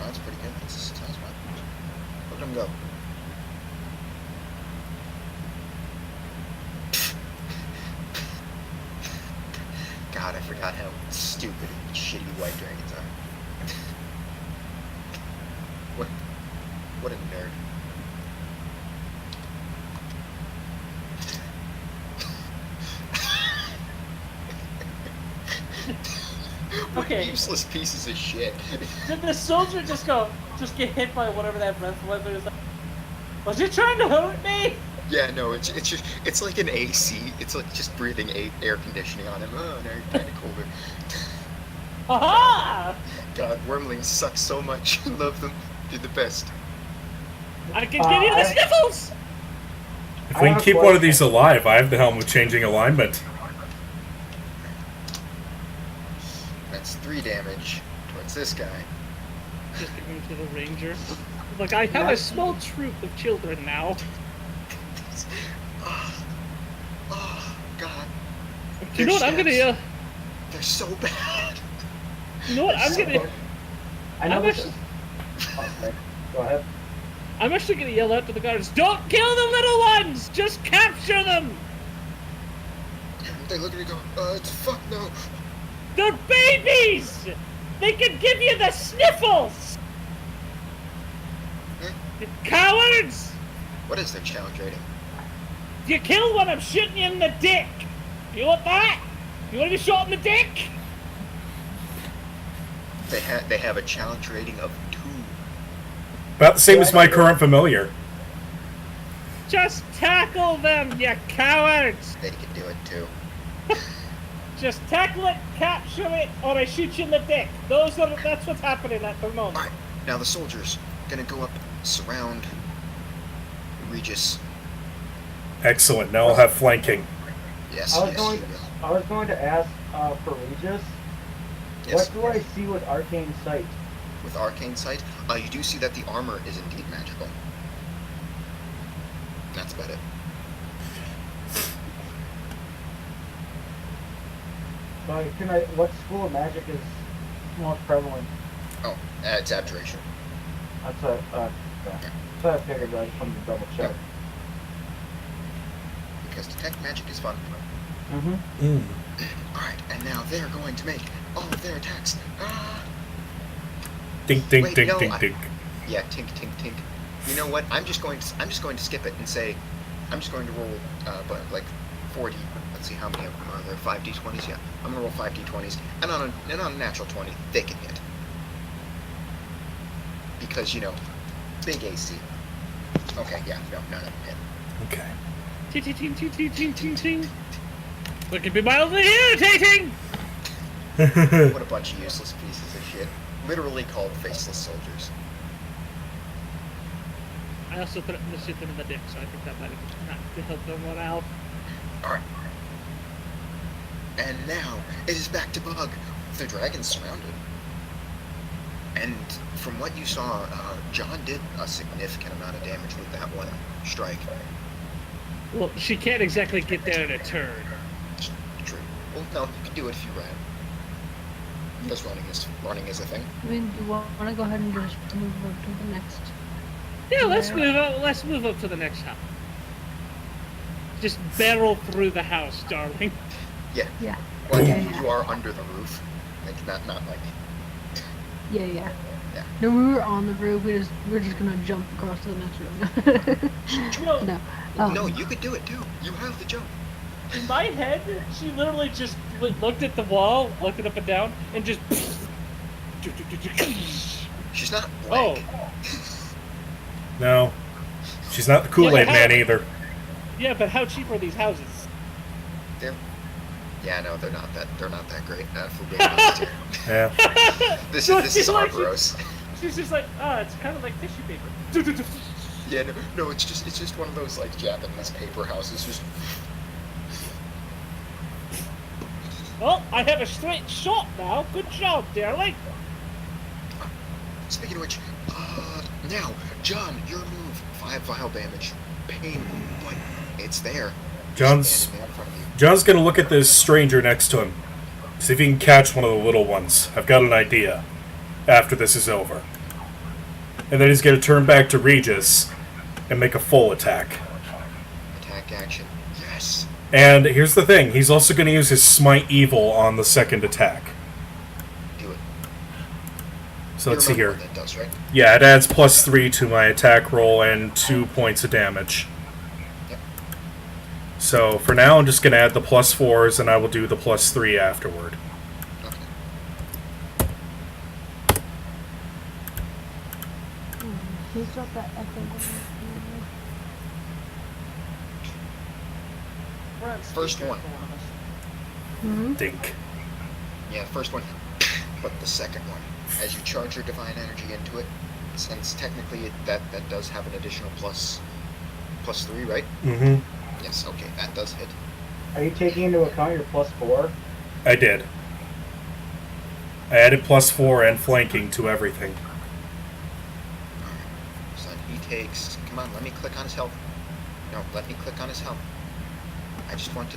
Oh, that's pretty good. That's a success weapon. Look at him go. God, I forgot how stupid and shitty white dragons are. What a nerd. What Okay. useless pieces of shit. Did the soldier just get hit by whatever that breath weapon is? Was he trying to hurt me? Yeah, no, it's like an AC. It's like just breathing air conditioning on him. Oh, now you're kind of colder. Aha! God, wormlings suck so much. Love them. They're the best. I can give you the sniffles! If I we have can a keep one of question. these alive, I have the helm with changing alignment. That's 3 damage towards this guy. Just give him to the ranger. Look, I have a small troop of children now. Oh, God. You know what I'm gonna They're so bad. You know what I'm gonna I know I'm this actually, is... Okay, go ahead. I'm actually gonna yell out to the guards, don't kill the little ones! Just capture them! They look at me and go, fuck no. They're babies! They can give you the sniffles! You cowards! What is their challenge rating? If you kill one, I'm shooting you in the dick! You want that? You want to be shot in the dick? They have a challenge rating of 2. About the same as my current familiar. Just tackle them, you cowards! They can do it too. Just tackle it, capture it, or I shoot you in the dick. That's what's happening at the moment. Alright, now the soldiers gonna go up, surround Regius. Excellent. Now I'll have flanking. Yes, I was yes, going. you will. I was going to ask for Regis. Yes. What do I see with arcane sight? With arcane sight, you do see that the armor is indeed magical. That's about it. What school of magic is most prevalent? Oh, it's abjuration. That's what I figured. But I just wanted to double check. Because detect magic is fun. Mm-hmm. Alright, and now they're going to make all of their attacks. Dink, dink, Wait, dink, no, dink, dink. Yeah, tink, tink, tink. You know what? I'm just going to skip it and say, I'm just going to roll, like 40. Let's see how many of them are there. 5d20s. Yeah, I'm gonna roll 5d20s, and on a natural 20, they can hit. Because big AC. Okay, yeah, no, none of them hit. Okay. Ting, ting, ting, ting, ting, ting, ting, ting. What could be mildly irritating? What a bunch of useless pieces of shit. Literally called faceless soldiers. I also put it in the shoot them in the dick, so I think that might have not to help them one out. Alright. And now, it is back to Bug. The dragon's surrounded. And from what you saw, John did a significant amount of damage with that one strike. Well, she can't exactly get there in a turn. True. Well, no, you can do it if you ran. Because running is a thing. I mean, do you want to go ahead and just move on to the next? Yeah, let's move up. Let's move up to the next house. Just barrel through the house, darling. Yeah. Yeah. Well, Yeah. you are under the roof. Like, not like... Yeah. Yeah. No, we were on the roof. We're just gonna jump across to the next room. No, No. No, you could do it too. You have the jump. in my head, she literally just looked at the wall, looked it up and down, and just. She's not Oh, blank. No. She's not the Kool-Aid Yeah, man either. yeah, but how cheap are these houses? Yeah, no, they're not that great. For being honest here. Yeah. This No, is she's like- gross. She's just like, it's kind of like tissue paper. Yeah, no, it's just one of those like Japanese paper houses. Just Well, I have a straight shot now. Good job, darling. speaking of which, now John, your move, 5 vial damage, pain, but it's there. John's Standing there in front of you. John's gonna look at this stranger next to him. See if he can catch one of the little ones. I've got an idea. After this is over. And then he's gonna turn back to Regis and make a full attack. Attack action. Yes. And here's the thing, he's also gonna use his Smite Evil on the second attack. Do it. So You let's see remember here. what that does, right? Yeah, it adds +3 to my attack roll and 2 points of damage. Yep. So for now, I'm just going to add the +4s, and I will do the +3 afterward. Okay. He's got that echo. First one. Hmm. Dink. Yeah, first one. But the second one, as you charge your divine energy into it, since technically that does have an additional +3, right? Mm-hmm. Yes. Okay, that does hit. Are you taking into account your +4? I did. I added +4 and flanking to everything. So he takes. Come on, let me click on his health. No, let me click on his health. I just want to.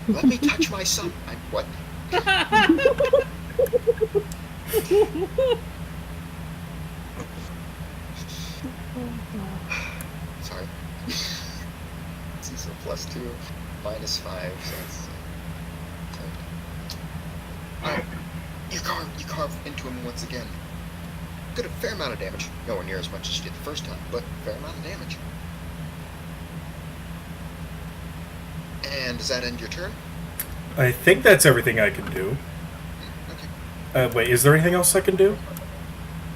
No, let me touch my son. What? Sorry. So +2, -5. So it's. Alright. You carve into him once again. Did a fair amount of damage. Nowhere near as much as you did the first time, but a fair amount of damage. And does that end your turn? I think that's everything I can do. Okay. Wait, is there anything else I can do?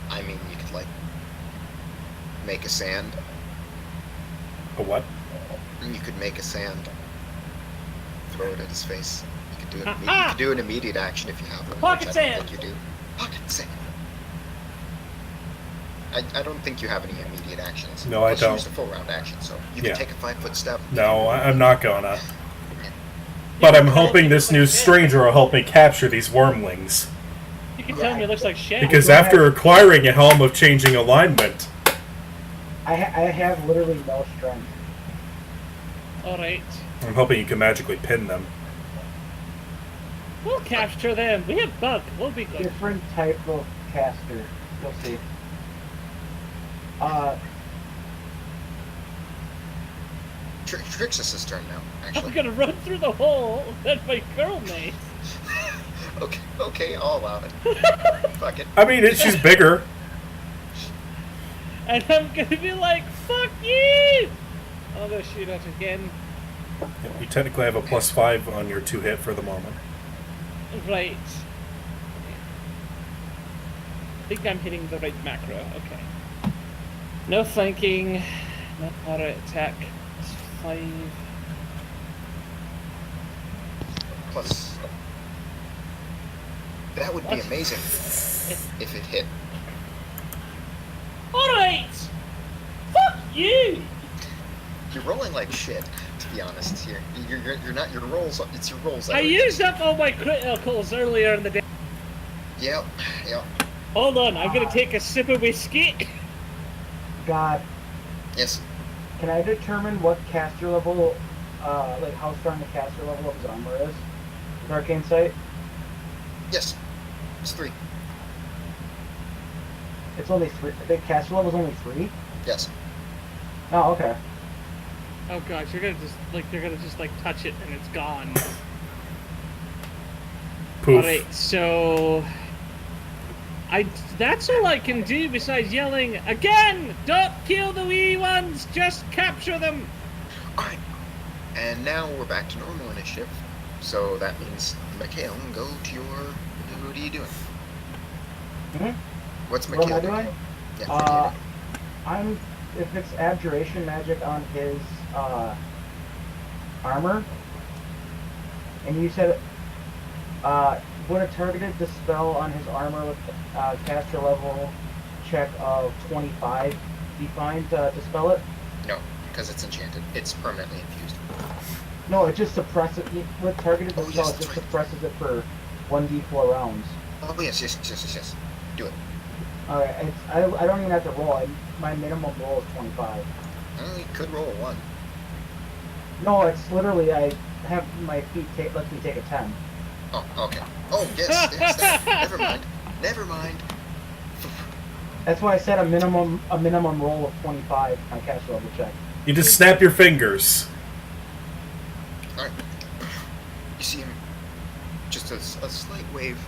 I mean, you could, like, make a sand. A what? You could make a sand. Throw it at his face. You could do it. You Ha-ha! could do an immediate action if you have one. Pocket which I don't sand! think you do. Pocket sand. I don't think you have any immediate actions. No, I Plus you don't. used a full round action, so you Yeah. can take a 5-foot step. No, I'm not gonna. But I'm hoping this new stranger will help me capture these wormlings. You can tell me it looks like shit. Because after acquiring a helm of changing alignment, I have literally no strength. Alright. I'm hoping you can magically pin them. We'll capture them. We have bug. We'll be good. Different type of caster. You'll see. Trixus' turn now, I'm actually. gonna run through the hole that my girl made. Okay, I'll allow it. Fuck it. I mean, she's bigger. And I'm gonna be like, fuck you! I'm gonna shoot at again. You technically have a +5 on your 2 hit for the moment. Right. I think I'm hitting the right macro. Okay. No flanking. No auto attack. It's 5. Plus, that would be What? amazing if it hit. Alright! Fuck you! You're rolling like shit, to be honest. Here, you're not your rolls. It's your rolls. I used up all my criticals earlier in the day. Yep. Hold on, I'm gonna take a sip of whiskey. God, Yes. can I determine what caster level, like how strong the caster level of his armor is? With Arcane Sight? Yes. It's 3. It's only 3. The caster level is only 3? Yes. Oh, okay. Oh gosh, you're gonna just like touch it and it's gone. Poof. Alright, so that's all I can do besides yelling again! Don't kill the wee ones, just capture them! Alright. And now we're back to normal initiative. So that means, Mikhail, go to your... What are you doing? Hmm? What's What am Mikhail I doing? Yeah, If it's abjuration magic on his armor, and you said would a targeted dispel on his armor with caster level check of 25 be fine to dispel it? No, because it's enchanted. It's permanently infused. No, it just suppresses with targeted Oh, dispel. yes, It that's just right. suppresses it for 1d4 rounds. Oh, yes. Do it. All right, I don't even have to roll. My minimum roll is 25. Well, you could roll a 1. No, it's literally I have my feet lets me take a 10. Oh, okay. Oh, yes, that. Never mind. That's why I said a minimum roll of 25 my caster level check. You just snap your fingers. Alright. You see him, just a slight wave.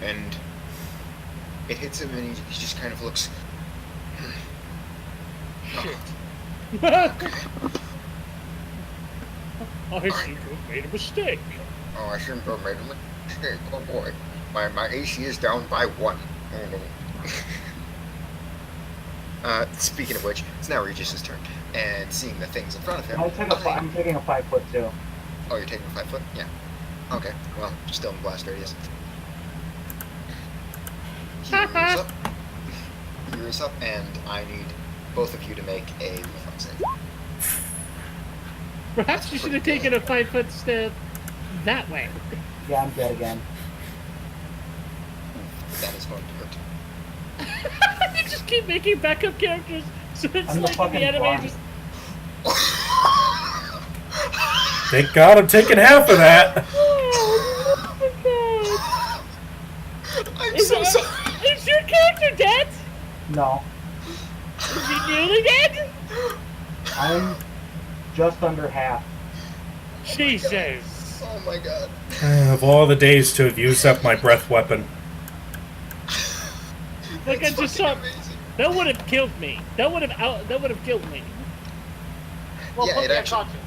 And it hits him and he just kind of looks... Shit. I seem to have made a mistake. Oh, I shouldn't have made a mistake. Oh boy. My AC is down by 1. Oh no. Speaking of which, it's now Regius' turn. And seeing the things in front of him... I'm taking a 5 foot too. Oh, you're taking a 5 foot? Yeah. Okay, well, still in blast radius. Here is up, and I need both of you to make a reflex save. Perhaps you should have taken a 5-foot step that way. Yeah, I'm dead again. That is going to hurt. You just keep making backup characters, so it's I'm the like fucking the enemy blind. just... Thank God I'm taking half of that. Oh my god. I'm so sorry. Is your character dead? No, Is he nearly dead? I'm just under half. Jesus. Oh my god. Of all the days to have used up my breath weapon. Like I It's just fucking saw... amazing. That would have killed me. That would have killed me. Well, Yeah, put it me actually- unconscious.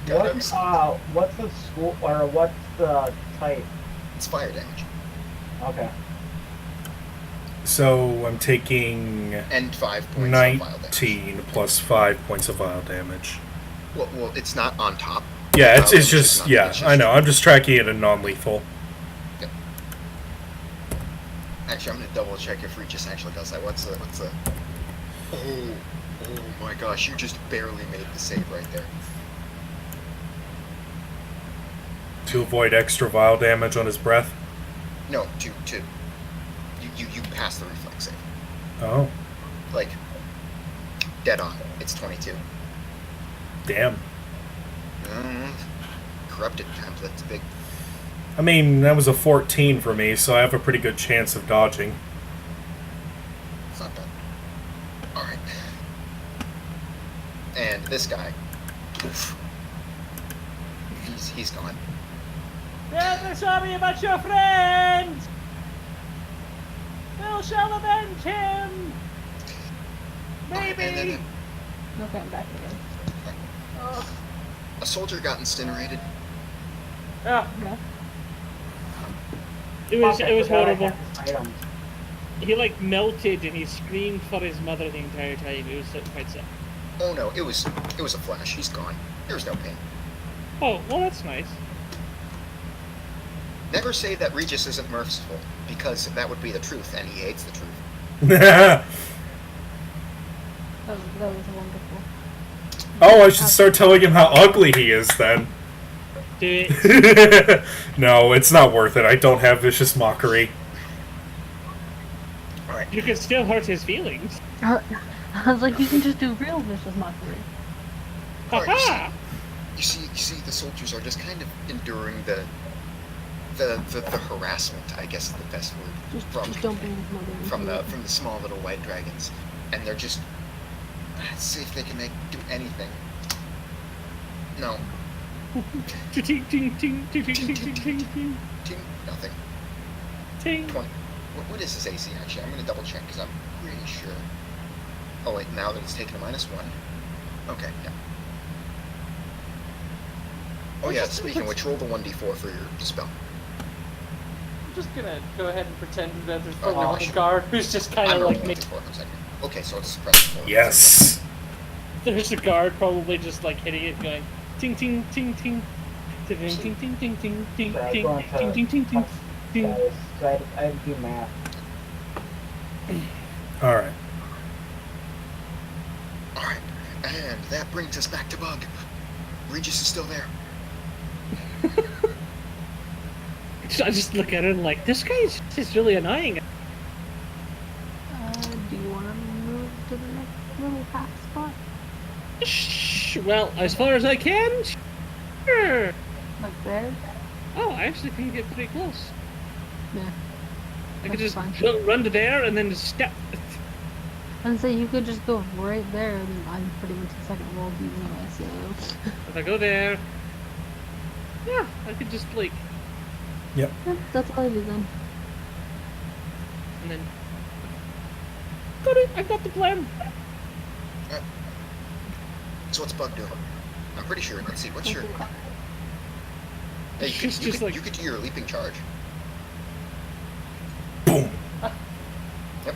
God, I'm so- What's the school or what's the type? It's fire damage. Okay. So I'm taking And 5 points of vile damage. 19 plus 5 points of vile damage. Well, it's not on top. Yeah, Vile it's damage is just, not- yeah, it's I know. I'm just tracking it in non-lethal. Actually, I'm gonna double check if Regius actually does that. What's the? Oh my gosh! You just barely made the save right there. To avoid extra vile damage on his breath. No, two. You passed the reflex save. Oh, Like, dead on. It's 22. damn. Corrupted template's big. I mean, that was a 14 for me, so I have a pretty good chance of dodging. It's not bad. Alright. And this guy. Oof. He's gone. Tell me about your friend! Who shall avenge him? And then Okay, I'm back again. a soldier got incinerated. Ah, Okay. it was Fuck, I forgot I horrible. had this item. He like melted and he screamed for his mother the entire time. It was quite sad. Oh no, it was a flash. He's gone. There's no pain. Oh, well that's nice. Never say that Regius isn't merciful, because that would be the truth, and he hates the truth. That was wonderful. Oh, I should start telling him how ugly he is then. Do it. No, it's not worth it. I don't have vicious mockery. Alright. You can still hurt his feelings. I was like, you can just do real vicious mockery. Alright, Haha! you see, the soldiers are just kind of enduring the harassment, I guess is the best word, Just don't bring his mother into from the small little white dragons, and they're just, let's see if they can do anything. No, Ting ting ting ting ting ting ting ting ting ting, nothing. ting. 20. What is his AC actually? I'm gonna double check because I'm pretty sure. Oh wait, now that it's taken a -1. Okay, yeah. Oh yeah, speaking of which, roll the 1d4 for your spell. I'm just gonna go ahead and pretend that there's Oh, probably no, I one should- guard who's just kind I'm of rolling like me. 1d4 for a second. Okay, so it's suppressed. Yes. There's a guard probably just like hitting it, going ting ting ting ting. Ting ting ting ting ting ting So I ting go into ting ting ting ting ting. guys, so I had to do math. Alright. Alright, and that brings us back to Bug. Regius is still there. I just look at him like, this guy's just really annoying. Do you want to move to the next little half spot? Shh, well, as far as I can, sure. Like there? Oh, I actually can get pretty close. Yeah. I could That's just fine. run to there and then just step. And so you could just go right there, and I'm pretty much the second wall beat anyway, so... If I go there, yeah, I could just like, Yeah, that's all I do then. and then got it. I got the plan. So what's Bug doing? I'm pretty sure. Let's see. What's your? Hey, She's just like- you could do your leaping charge. Boom. Yep.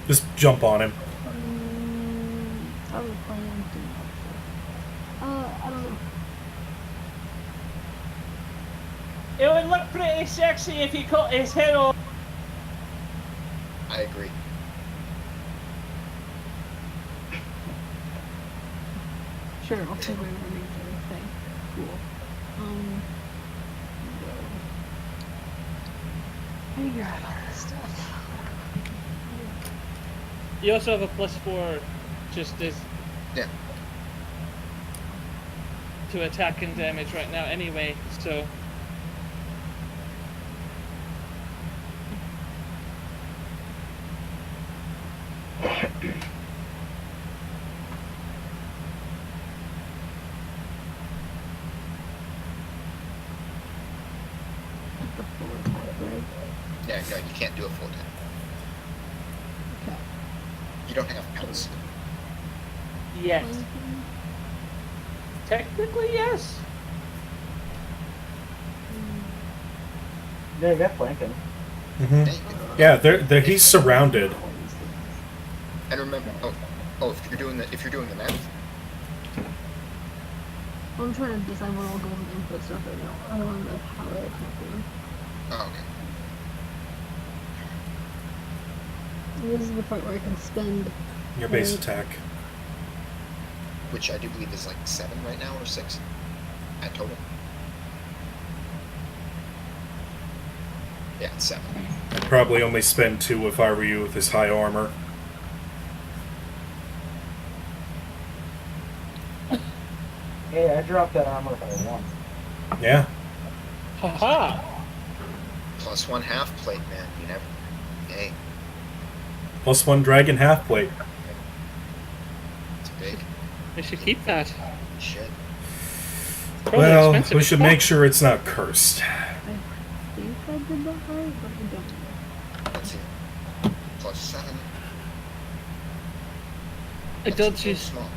Just jump on him. I was playing too much. I don't know. It would look pretty sexy if he cut his head off. I agree. Sure, I'll figure out the thing. Cool. Figure out all this stuff. You also have a +4, just as Yeah. to attack and damage right now, anyway. So. The full attack, right? Yeah. No, you can't do a full attack. Okay. You don't have pelts. Yes. Technically, yes. Yeah, you got flanking. Mm-hmm. Yeah, you can. Yeah, he's surrounded. And remember, if you're doing the math, I'm trying to decide what all goes in input stuff right now. I don't want to how it properly. oh, okay. This is the part where I can spend. Your base attack. Which I do believe is like 7 right now, or 6 at total. Yeah, it's 7. I'd probably only spend 2 if I were you with his high armor. Hey, I dropped that armor by 1. Yeah. Haha. +1 half plate, man. You never. Hey, +1 dragon half plate. it's big. I should keep that. Shit. Probably Well, expensive we as should fuck. make sure it's not cursed. I think I did that right, but I don't know. Let's see. +7. It That does seems just. small.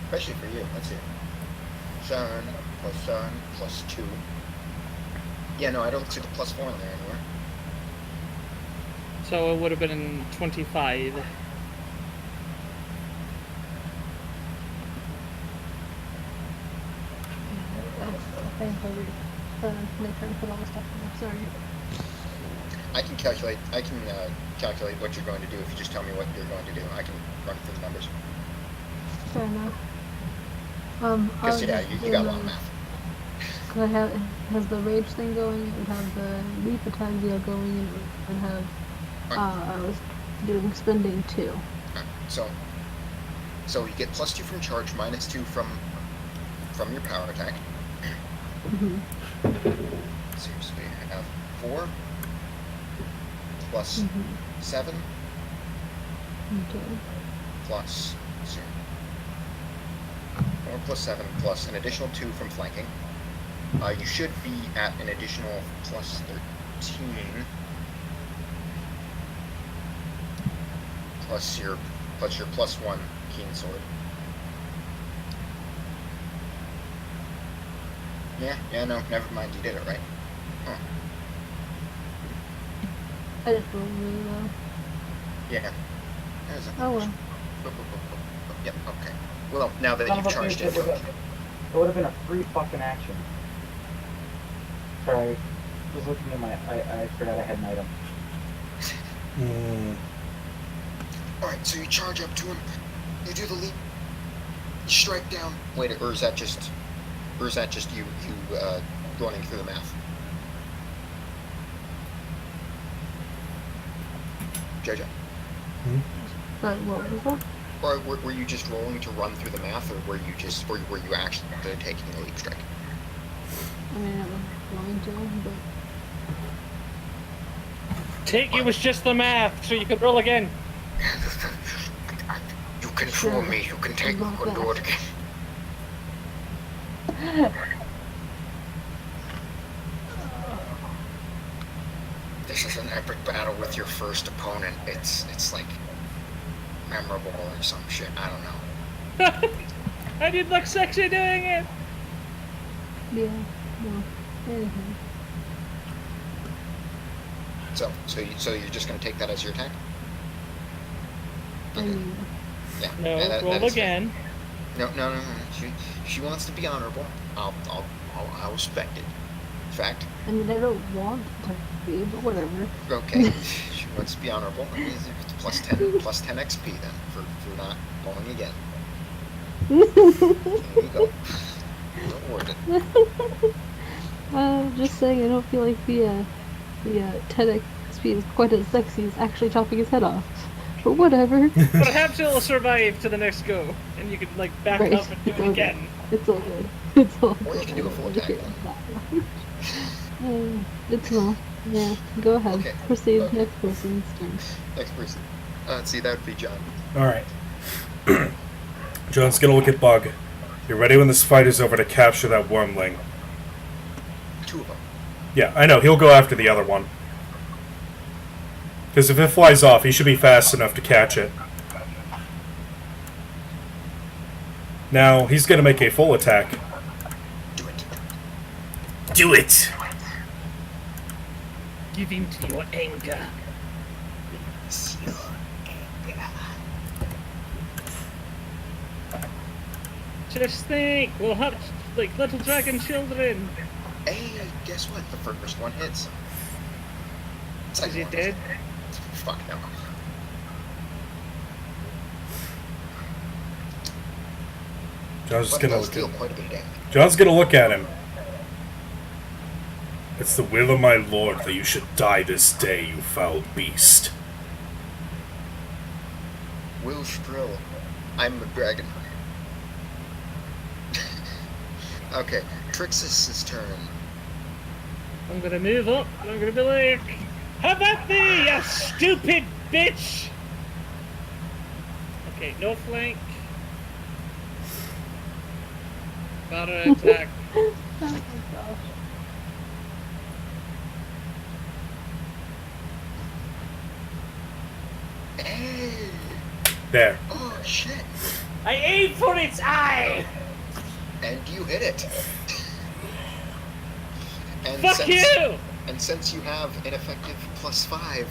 Especially for you. Let's see. 7 +7 +2. Yeah, no, I don't see the +4 in there anywhere. So it would have been 25. I think I make sure to put all the stuff in there. Sorry. I can calculate. Calculate what you're going to do if you just tell me what you're going to do. I can run through the numbers. Fair enough. Because yeah, you got a lot of math. Cause it has the rage thing going, it would have the leap attack deal going, and it would have, I was doing spending 2. Alright, so you get +2 from charge, -2 from your power attack. Mm-hmm. Seriously, I have 4 plus Mm-hmm. 7 Okay. plus 0. 4 plus 7 plus an additional 2 from flanking. You should be at an additional +13 plus your +1 keen sword. Yeah, no, never mind, you did it right. Huh. I just rolled really low. Yeah. There's a- Oh well. Yep, okay. Well, now that Son you've of a charged bitch, it. it would have been a free fucking action. Sorry, I was looking at I forgot I had an item. Alright, so you charge up to him, you do the leap, you strike down. Wait, or is that just you running through the math? JJ? But what was that? Or were you just rolling to run through the math, or were you actually taking a leap strike? I mean, I was going to, but It was just the math, so you could roll again. You control me, you can take me, you can do it again. This is an epic battle with your first opponent. It's like memorable or some shit. I don't know. I did look sexy doing it. yeah, no. Anything. So you're just gonna take that as your attack? I mean, Yeah. No, yeah, that roll is fair. again. No. She wants to be honorable. I'll respect it. In fact, I mean, I don't want to be, but whatever. okay. She wants to be honorable. It's plus 10 XP then for not rolling again. There you go. Reward it. Just saying, I don't feel like the 10 XP is quite as sexy as actually chopping his head off. But whatever. Perhaps it'll survive to the next go, and you can like back Right, up and do it's it all again. It's all good. It's all Or you can do a full good. attack then. It's not. Yeah, go ahead. Okay, Proceed. okay. Next person's turn. Next person. See, that would be John. Alright. John's gonna look at Bug. You're ready when this fight is over to capture that wormling. 2 of them. Yeah, I know. He'll go after the other one. Because if it flies off, he should be fast enough to catch it. Now he's gonna make a full attack. Do it. Do it! Give in to your anger. Just think, we'll hurt like little dragon children. Hey, guess what? The first one hits. Is Second he one dead? Fuck no. John's But gonna does look deal at quite a bit of damage. John's gonna look at him. It's the will of my lord that you should die this day, you foul beast. Will Shrill. I'm a dragon. Okay, Trixis's turn. I'm gonna move up, and I'm gonna be like, have at thee, you stupid bitch! Okay, no flank. Battle attack. Oh my gosh. Hey! There. Oh shit! I aim for its eye! And you hit it. And Fuck you! And since you have an effective +5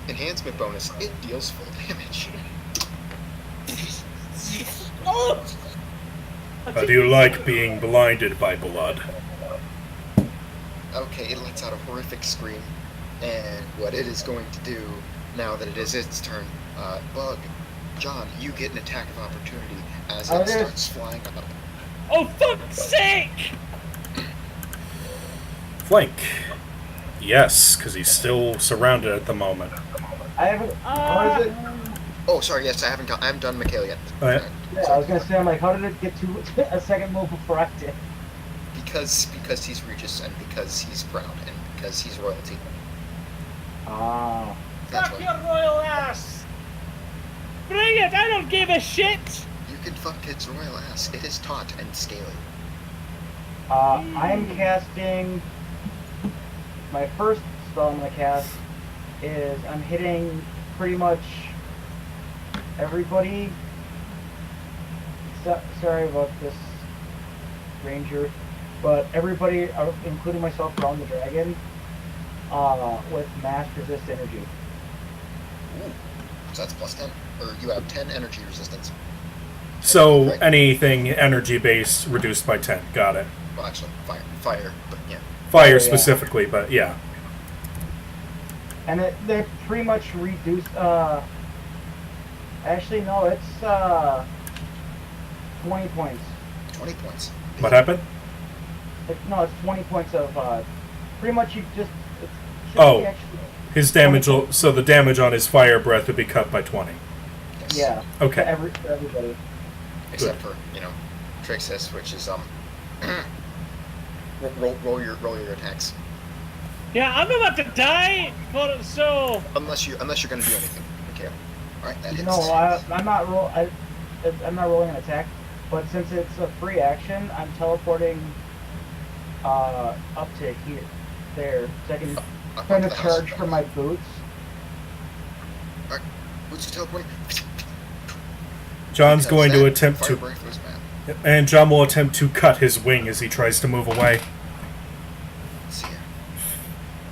enhancement bonus, it deals full damage. Oh! How do you like being blinded by blood? Okay, it lets out a horrific scream, and what it is going to do now that it is its turn, Bug, John, you get an attack of opportunity as it starts flying up. Oh, fuck's sake! Flank. Yes, because he's still surrounded at the moment. I haven't. How is it? Oh, sorry, yes, I haven't done Mikhail yet. Oh, yeah. Yeah, I was gonna say, I'm like, how did it get to a second move before I did? Because he's Regius and because he's crowned and because he's royalty. Ah. That's Fuck why. your royal ass! Bring it! I don't give a shit! You can fuck its royal ass. It is taut and scaly. I'm casting. My first spell I'm gonna cast is I'm hitting pretty much everybody. Sorry about this, Ranger, but everybody, including myself, around the dragon, with mass resist energy. Ooh. So that's +10. Or you have 10 energy resistance. So Right. anything energy based reduced by 10. Got it. Well, actually, fire, but yeah. Fire yeah. specifically, but yeah. And they pretty much reduce. Actually, no, it's 20 points. 20 points. What happened? No, it's 20 points of. Pretty much you just. It should Oh. be actually, His damage will, so the damage on his fire breath would be cut by 20. Yes. yeah. Okay. For everybody. Except for, Trixis, which is, roll your attacks. Yeah, I'm about to die, but so... Unless you're gonna do anything. Okay. Alright, that hits. No, I'm not I'm not rolling an attack, but since it's a free action, I'm teleporting up to here, there, so I can Up kind onto of the house. charge from my boots. Alright, who's teleporting? John's Because going to that attempt fire to, breath was bad. and John will attempt to cut his wing as he tries to move away. Let's see here.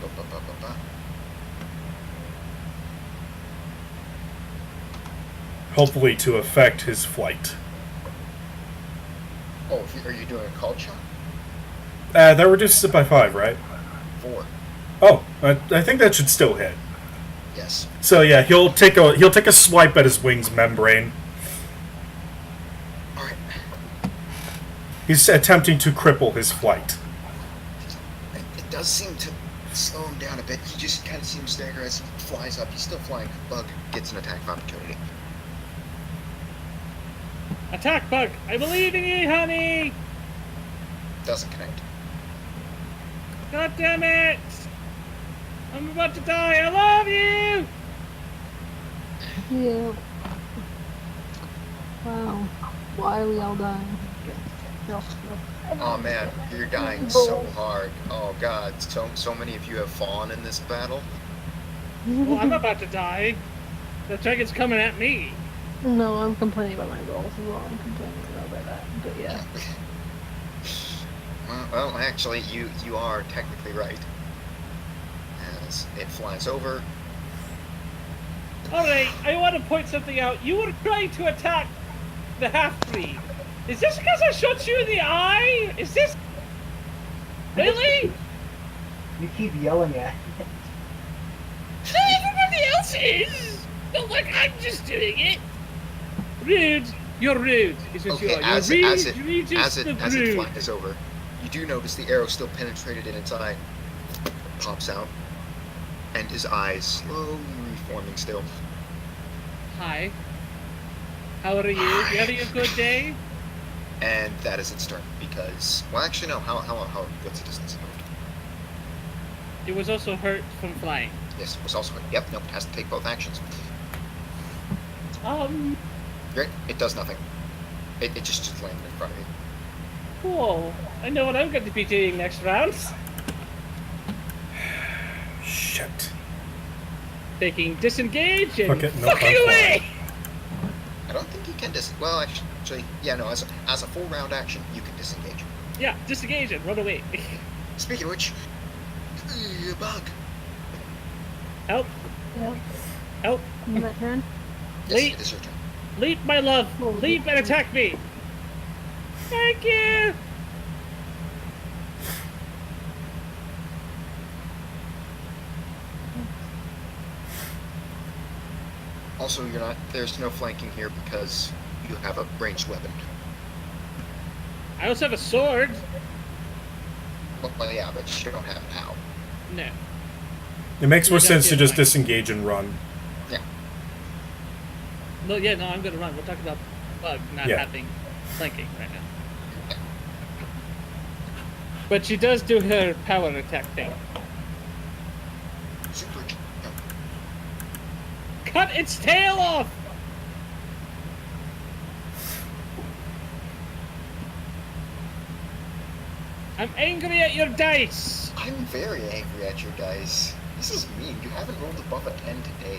Ba-ba-ba-ba-ba. Hopefully to affect his flight. Oh, are you doing a called shot? That reduces it by 5, right? 4. Oh, I think that should still hit. Yes. So yeah, he'll take a swipe at his wing's membrane. Alright. He's attempting to cripple his flight. It does seem to slow him down a bit. He just kind of seems stagger as he flies up. He's still flying. Bug gets an attack of opportunity. Attack, Bug! I believe in you, honey! Doesn't connect. God damn it! I'm about to die, I love you! Yeah. Wow. Why are we all dying? No. Oh man, you're dying so hard. Oh god, so many of you have fallen in this battle. Well, I'm about to die. The dragon's coming at me. No, I'm complaining about my rolls as well. I'm complaining about that. But yeah. Well, actually, you are technically right. As it flies over. Alright, I want to point something out. You were trying to attack the half-breed. Is this because I shot you in the eye? Is this... Really? You keep yelling at it. Everybody else is! Not like I'm just doing it! Rude. You're rude, is what you Okay, are. as You're it Regis the as it rude. flies over, you do notice the arrow still penetrated in its eye. Pops out, and his eyes slowly reforming still. Hi. How are you? You having a good day? And that is its turn because, well, actually no. What's the distance it moved? It was also hurt from flying. Yes, it was also. Yep, nope. It has to take both actions. Great. It does nothing. It just landed in front of you. Cool. I know what I'm going to be doing next round. Shit. Taking disengage and Fuck it, no fucking fun away! I don't think you can well, actually, yeah, no. As a full round action, you can disengage. Yeah, disengage and run away. Speaking of which, bug. Help, Yeah. help. My turn. Yes, Leap. it is your turn. Leap, my love. Leap and attack me. Thank you. Also, there's no flanking here because you have a ranged weapon. I also have a sword. Well, yeah, but you don't have it out. No. It makes more You don't sense to get just flanked. disengage and run. Yeah. No, yeah, no, I'm gonna run. We're talking about Bug not Yeah. having flanking right now. But she does do her power attack thing. Super. No. Cut its tail off! I'm angry at your dice! I'm very angry at your dice. This is mean. You haven't rolled above a 10 today.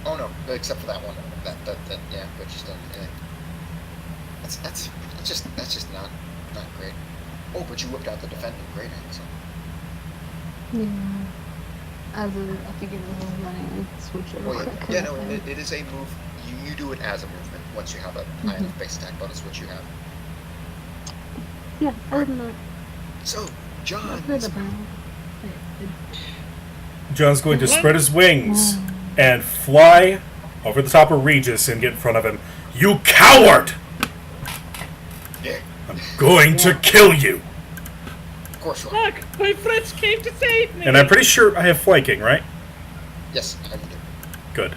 Oh no, except for that one. That yeah, but just that's just not great. Oh, but you whipped out the defending great so. Yeah. As a, I think it was running and switch over. Well, quick, yeah, no, kinda thing. it is a move. You do it as a movement once you have a high enough base attack bonus, which you have. Yeah, other than that, So, John. not good about it. John's going to spread his wings and fly over the top of Regis and get in front of him. You coward! Yeah, I'm going to kill you! of course you are. Look! My friends came to save me! And I'm pretty sure I have flanking, right? Yes, I do. Good.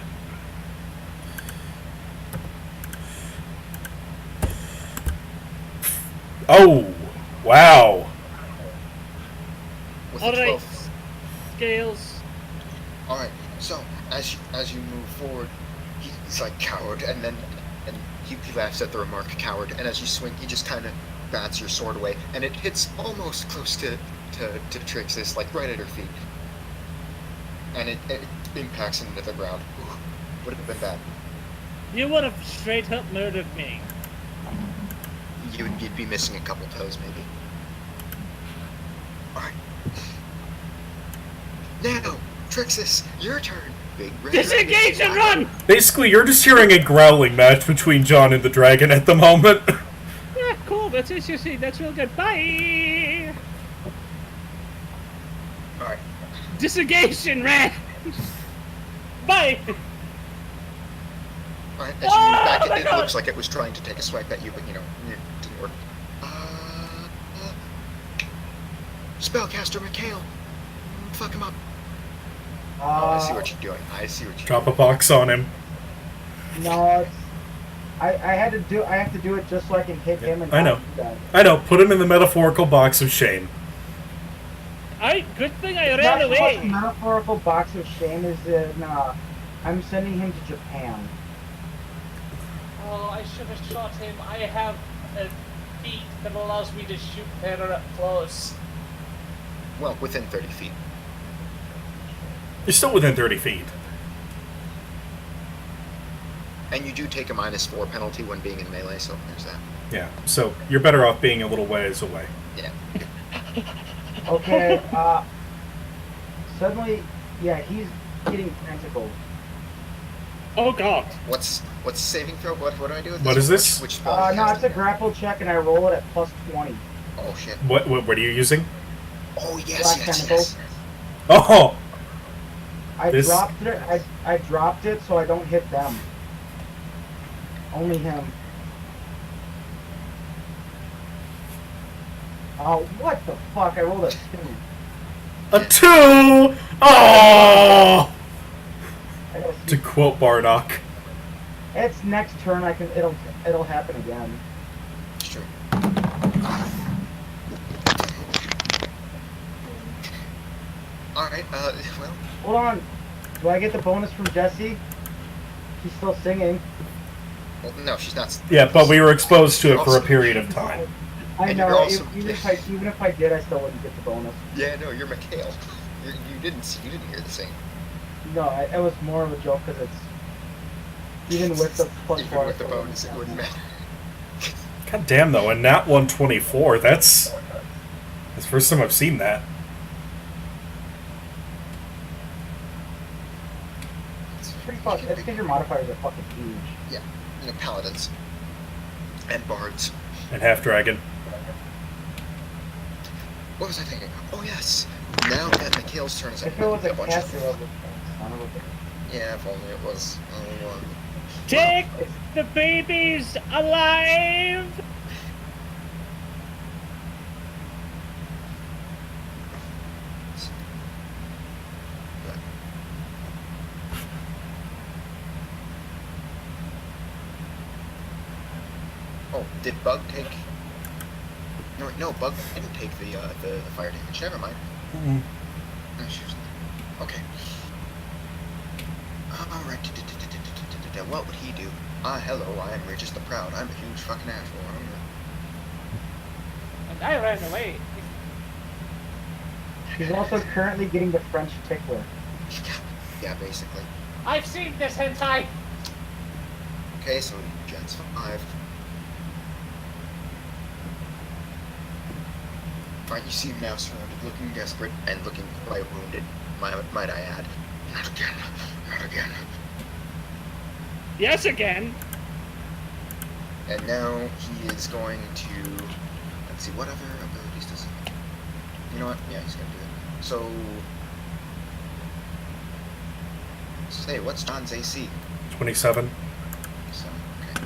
Oh! Wow! With All the right. 12. Scales. All right. So as you move forward, he's like coward, and he laughs at the remark coward. And as you swing, he just kind of bats your sword away, and it hits almost close to Trixis, like right at her feet, and it impacts into the ground. Ooh, would have been bad. You would have straight up murdered me. You'd be missing a couple toes, maybe. All right. Now, Trixis, your turn. Big red Disengage and dragon. run! Basically, you're just hearing a growling match between John and the dragon at the moment. Yeah, cool. That's interesting. That's real good. Bye! All right. Disengage and ran! Bye! All right. As you move back, my it God! looks like it was trying to take a swipe at you, but it didn't work. Spellcaster Mikhail. Fuck him up. Oh, I see what you're doing. I see what you're Drop a box on him. No, I have to do it just so I can hit him and I know. not you guys. I know, put him in the metaphorical box of shame. Good thing I It's ran not so much a away! metaphorical box of shame is in, I'm sending him to Japan. Oh, I should have shot him. I have a feat that allows me to shoot better up close. Well, within 30 feet. You're still within 30 feet. And you do take a -4 penalty when being in melee, so there's that. Yeah, so you're better off being a little ways away. Yeah. Okay, suddenly, yeah, he's getting tentacles. Oh god. What's saving throw? What do I do with this? What is this? Which spell? No, it's a grapple check, and I roll it at +20. Oh shit. What are you using? Oh yes, Black yes, tentacles. yes. Oh! I This- dropped it. I dropped it so I don't hit them. Only him. Oh, what the fuck? I rolled a 2. A 2! Oh! I gotta To see. quote Bardock. It's next turn. It'll happen again. It's true. All right. Well. Hold on. Do I get the bonus from Jesse? She's still singing. Well, no, she's not. Yeah, but we were exposed to it for a period of time. I And know. you're also- Even if I did, I still wouldn't get the bonus. Yeah, no, you're Mikhail. You didn't hear the same. No, it was more of a joke because it's even with the plus Even four. with the bonus, it wouldn't matter. God damn, though, and nat 124, that's the first time I've seen that. It's Pretty fucking. It's because your modifiers are fucking huge. Yeah, paladins and bards. And Half Dragon. What was I thinking? Oh yes. Now that Mikhail's turn is If it was a bunch cat, of. son of a bitch. Yeah, if only it was only one. Take the babies alive! Oh, did Bug take? No, Bug didn't take the fire damage. Never mind. Mm. Oh, she was- Okay. All right. What would he do? Hello, I am Regius the Proud. I'm a huge fucking asshole. And I ran away. He's also currently getting the French tickler. Yeah, basically. I've seen this hentai! Okay, so Jet's 5. Alright, you see him now surrounded, looking desperate and looking quite wounded, might I add. Not again. Not again. Yes, again! And now he is going to... Let's see, what other abilities does he... You know what? Yeah, he's going to do it. So... Say, what's John's AC? 27. So, okay.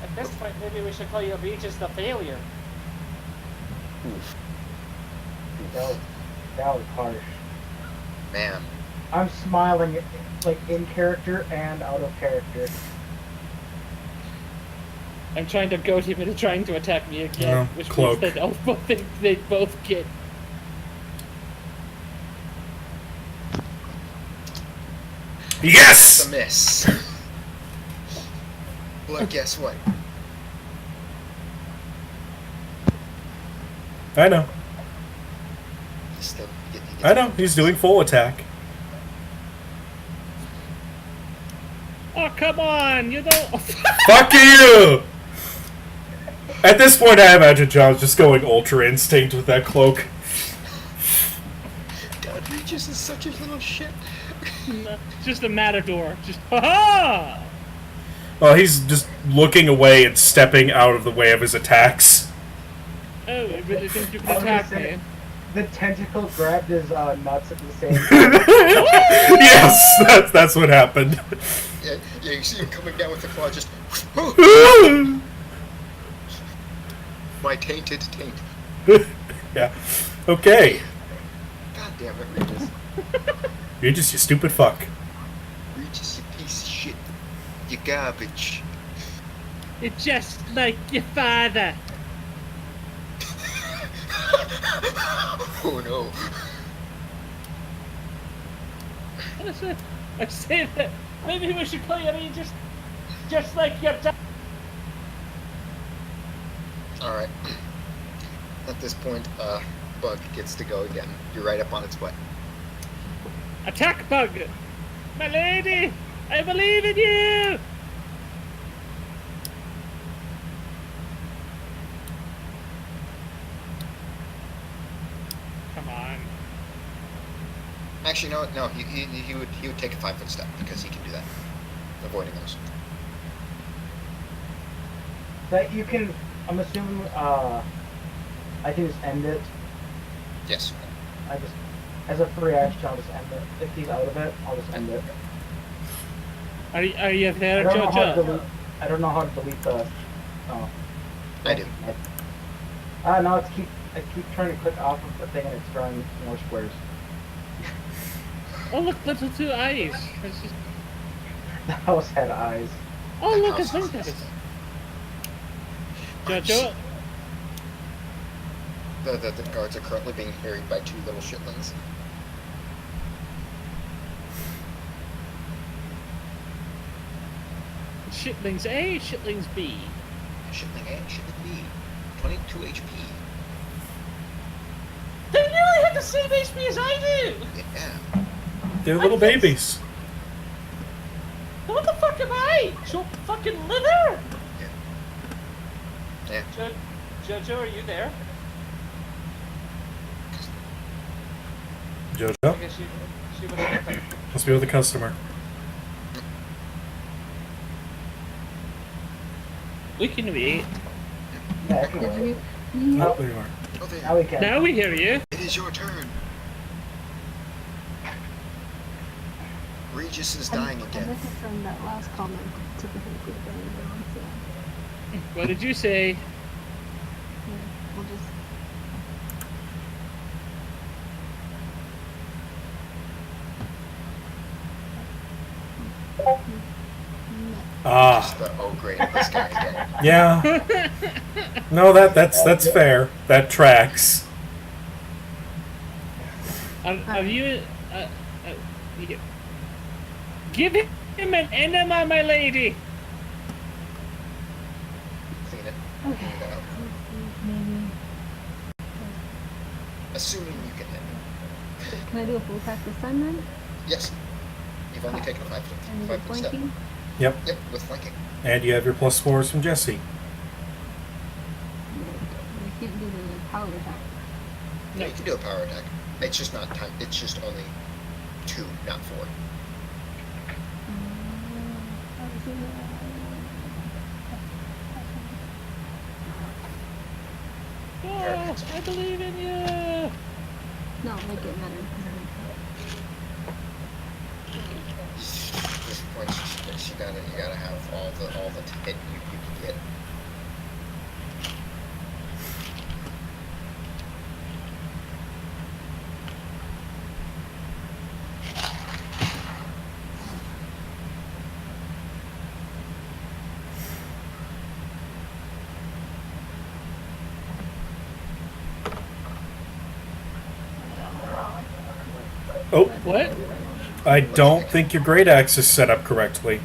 At this point, maybe we should call you Regis the Failure. Oof. That was harsh. Man. I'm smiling, like in character and out of character. I'm trying to goad him into trying to attack me again, Yeah, which cloak. means they both get. It's Yes! a miss. Well, guess what? I know. He's still getting. I know. He's doing full attack. Oh, come on! You don't. Fuck you! At this point, I imagine John's just going Ultra Instinct with that cloak. God, Regis is such a little shit. Just a matador. Just ha Well, he's just looking away and stepping out of the way of his attacks. Oh, I really think you I can was gonna attack say- me. The tentacle grabbed his nuts at the same time. Yes, that's what happened. Yeah, you see him coming down with the claw, just. My tainted taint. Yeah. Okay. God damn it, Regis. You're just you stupid fuck. Regis, you piece of shit. You garbage. It's just like your father. Oh no. I say that maybe we should call you Regis. just like your dad. Alright. At this point, Bug gets to go again. You're right up on its butt. Attack, Bug! My lady! I believe in you! Come on. Actually, no, he would take a 5-foot step because he can do that. Avoiding those. That you can, I'm assuming, I can just end it. Yes. I just, as a free action, I'll just end it. If he's out of it, I'll just end it. Are you I there, don't know how to Jojo? delete, I don't know how to delete the, oh. I do. No, I keep trying to click off of the thing and it's drawing more squares. Oh, look, little two eyes. It's just... The house had eyes. Oh, look, it's Princess. Jojo? The guards are currently being harried by 2 little shitlings. Shitlings A, shitlings B. Shitling A, shitling B. 22 HP. They nearly had the same HP as I do! Yeah. They're little babies. What the fuck am I? So fucking liver? Yeah. Jojo, are you there? I Jojo? guess she was there. Must be with the customer. We can wait. Yeah, I can Did wait. you? Oh, there you are. Oh, there. Now we can. Now we hear you. It is your turn. Regis is dying I again. missed from that last comment to the whole group anyway, so What did you say? yeah, we'll just. Ah, Just the, oh great, this guy again. yeah. No, that's fair. That tracks. Have you? You- Give him an enema, my lady. Clean it. Okay. Clean it out. Maybe. Assuming you can hit him. Can I do a full attack this time then? Yes. You've only taken a And is 5-foot it step. flanking? Yep. Yep, with flanking. And you have your +4s from Jesse. No, I can't do the power attack. No, you can do a power attack. It's just not time. It's just only 2, not 4. Oh, I believe in you. No, make it matter. At this point, you gotta have all the hit you can get. Oh, What? I don't think your great axe is set up correctly.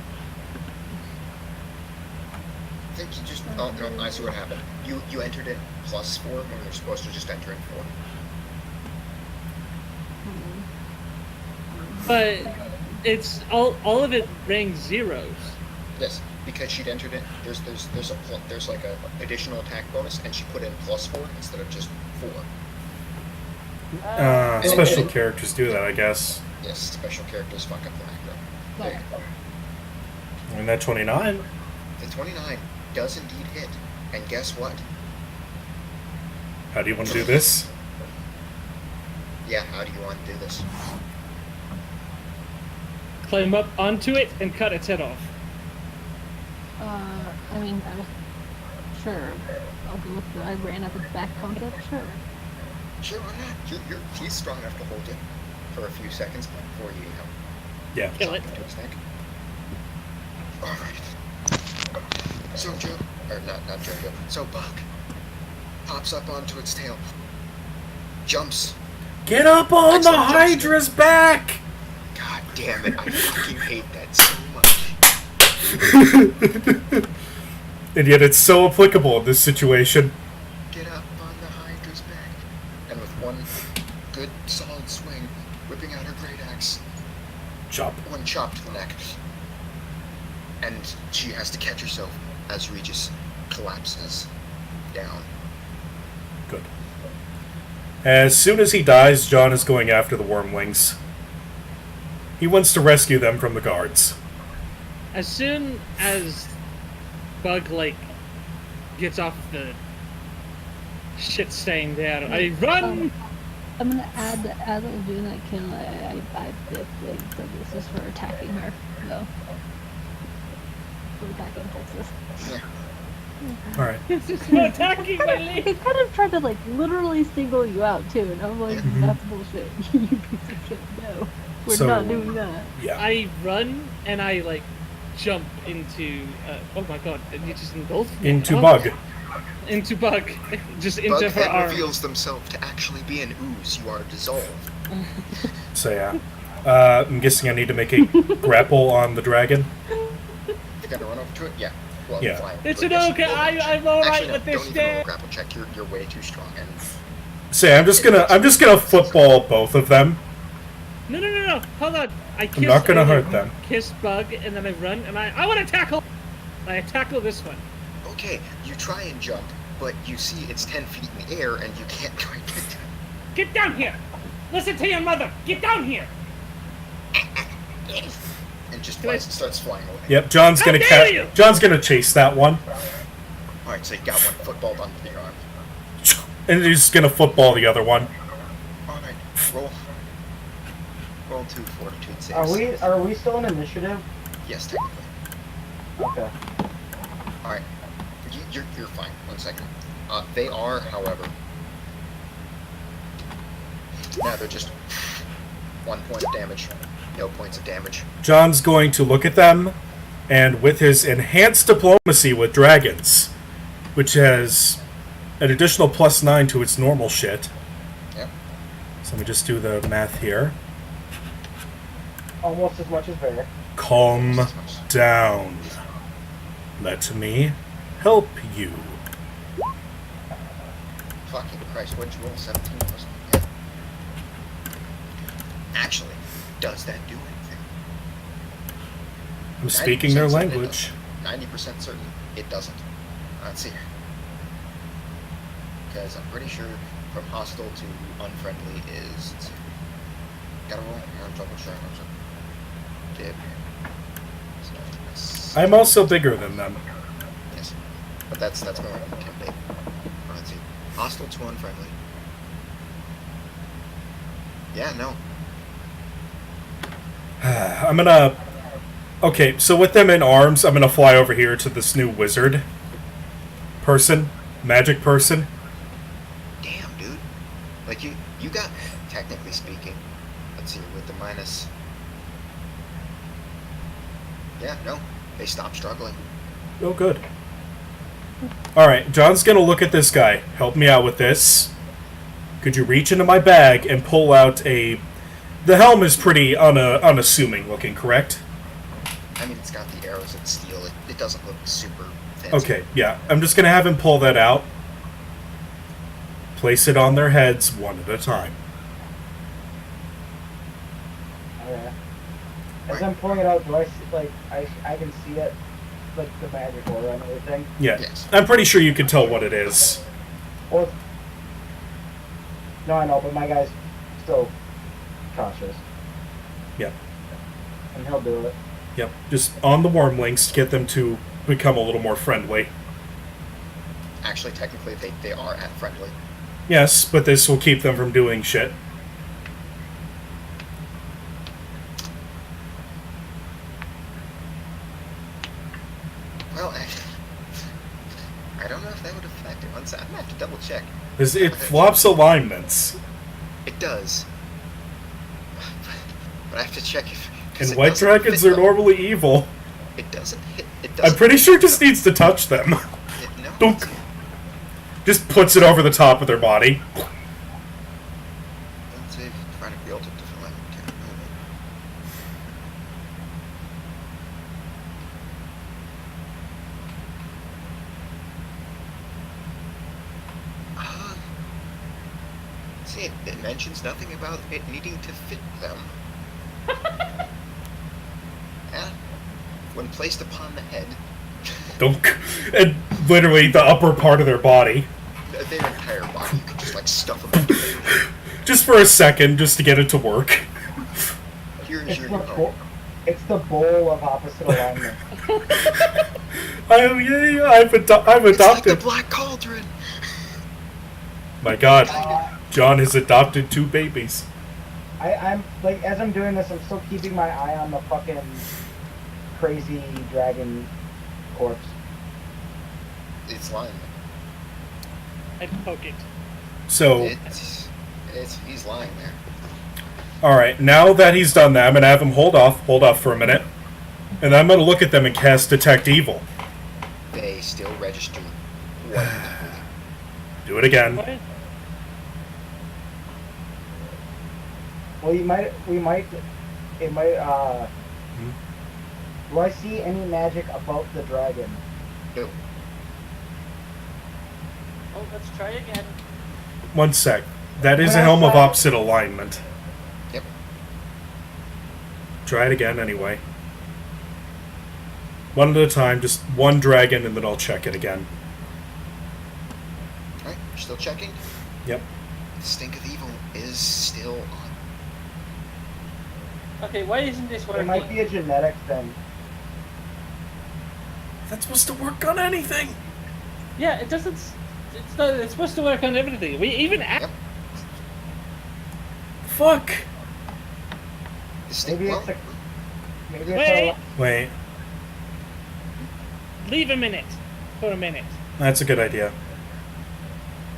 I think you just. Oh no, I see what happened. You entered in +4 when you're supposed to just enter in 4. But it's all of it rang zeros. Yes, because she'd entered in. There's like a additional attack bonus, and she put in +4 instead of just 4. Special characters do that, I guess. Yes, special characters fuck up the macro. There you go. I mean, that 29. The 29 does indeed hit, and guess what? How do you want to do this? Yeah, how do you want to do this? Climb up onto it and cut its head off. I mean, sure. I'll go with the I ran up its back concept, sure. Sure, why not? He's strong enough to hold you for a few seconds before you Yeah. Kill it. chop into his neck. Alright. So Joe, or not Jojo, so Buck pops up onto its tail, jumps. Get up on the Excellent jump scare. Hydra's back! God damn it, I fucking hate that so much. And yet it's so applicable in this situation. Get up on the Hydra's back. And with one good solid swing, whipping out her great axe, Chop. one chop to the neck. And she has to catch herself as Regius collapses down. Good. As soon as he dies, John is going after the wormlings. He wants to rescue them from the guards. As soon as Bug, like, gets off the shit stain there, I run! I'm gonna add that as I'm doing that kill, I dip like, so this is for attacking her, though. For attacking Texas. Yeah. Alright. This is for attacking my He leg! kind of tried to like literally single you out too, and I'm like, Mhm. that's bullshit. You piece of shit. No, we're So- not doing that. Yeah. I run and I, like, jump into. Oh my god, you just engulfed me. Into Oh. Bug. Into Bug. Just into Bug her head arm. reveals themselves to actually be an ooze. You are dissolved. So yeah. I'm guessing I need to make a grapple on the dragon. You gotta run over to it? Yeah. Well, Yeah. fly over It's to it, an yes. okay, I'm alright Actually, no, with this don't even roll a day. grapple check. You're way too strong. And So yeah, I'm just gonna football both of them. No. Hold on. I kiss, not gonna I, like, hurt them. Kiss Bug, and then I run, and I want to tackle. I tackle this one. okay, you try and jump, but you see it's 10 feet in the air, and you can't quite get to it. Get down here. Listen to your mother. Get down here. And just Can I- starts flying away. Yep, John's gonna How dare you! John's gonna chase that one, Alright, so you got one football under the arm. and he's gonna football the other one. Alright, roll. Roll 2 fortitude saves. Are we still in initiative? Yes, technically. Okay. Alright. You're fine. 1 second. They are, however. Now they're just 1 point of damage. No points of damage. John's going to look at them, and with his enhanced diplomacy with dragons, which has an additional +9 to its normal shit. Yep. So let me just do the math here. Almost as much as Bear. Calm down. Let me help you. Fucking Christ, what'd you roll? 17 plus 1? Yeah. Actually, does that do anything? I'm speaking their 90% certain it language. doesn't. 90% certain it doesn't. Let's see here. Because I'm pretty sure from hostile to unfriendly is... let's see. Gotta roll. I'm double sure. Dib. So that's... I'm also bigger than them. Yes. But that's more intimidating. Let's see. Hostile to unfriendly. Yeah, no. I'm gonna... Okay, so with them in arms, I'm gonna fly over here to this new wizard person, magic person. Damn, dude. Like, you got, technically speaking, let's see, with the minus... Yeah, no. They stopped struggling. Oh, good. Alright, John's gonna look at this guy. Help me out with this. Could you reach into my bag and pull out a... The helm is pretty unassuming looking, correct? I mean, it's got the arrows of steel. It doesn't look super fancy. Okay, yeah. I'm just gonna have him pull that out. Place it on their heads one at a time. Okay. As I'm pulling it out, do I see, like, I can see it, like, the magic aura and everything? Yeah. Yes. I'm pretty sure you can tell what it is. Well, no, I know, but my guy's still cautious, Yeah. and he'll do it. Yep. Just on the wormlings to get them to become a little more friendly. Actually, technically, they are at friendly. Yes, but this will keep them from doing shit. Well, I don't know if that would affect it. I'm gonna have to double check. It flops alignments. It does. But I have to check if... 'cause And it white doesn't dragons fit are them. normally evil. It doesn't hit... It doesn't... I'm pretty sure it just needs to touch them. No. Dunk. Just puts it over the top of their body. Let's see. Trying to build it to fill out. See, it mentions nothing about it needing to fit them. Yeah. When placed upon the head, Dunk. And literally the upper part of their body. their entire body, you can just like stuff them into it. Just for a second, just to get it to work. Here's It's your the, new home. it's the bowl of opposite alignment. I've It's like the adopted. Black Cauldron. My God, John has adopted 2 babies. I'm like, as I'm doing this, I'm still keeping my eye on the fucking crazy dragon corpse. It's lying. I poke it. So, He's lying there. alright, now that he's done that, I'm going to have him hold off for a minute. And then I'm going to look at them and cast Detect Evil. They still register wonderfully. Do it again. What? Well, it might, do I see any magic about the dragon? No. Oh, let's try again. One sec. That is When a I helm of saw- opposite alignment. Yep. Try it again anyway. One at a time, just one dragon, and then I'll check it again. Alright, you're still checking? Yep. The stink of evil is still on. Okay, why isn't this It working? might be a genetic thing. That's supposed to work on anything. Yeah, it doesn't. It's not. It's supposed to work on everything. We even. Yep. Fuck. The stink, Maybe well, it's a, maybe it's Wait. Wait, Leave a minute. For a minute. that's a good idea.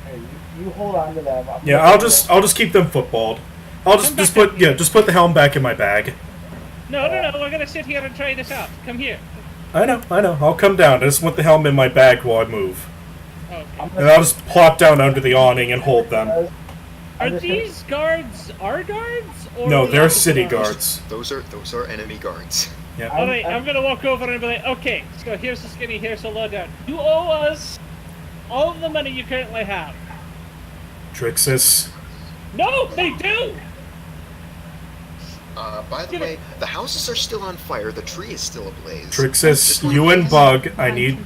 Hey, you hold on to them. Yeah, I'll just keep them footballed. I'll just put the helm back in my bag. No, we're gonna sit here and try this out. Come here. I know. I'll come down. I just want the helm in my bag while I move. Okay. And I'll just plop down under the awning and hold them. Are these guards our guards? Or No, the they're opposite city guards? guards. those are enemy guards. Yep. Alright, I'm gonna walk over and be like, okay, so here's the skinny, here's the lowdown. You owe us all of the money you currently have. Trixus. No, they do! By the Give it- way, the houses are still on fire. The tree is still ablaze. Trixus, you and Bug, I need...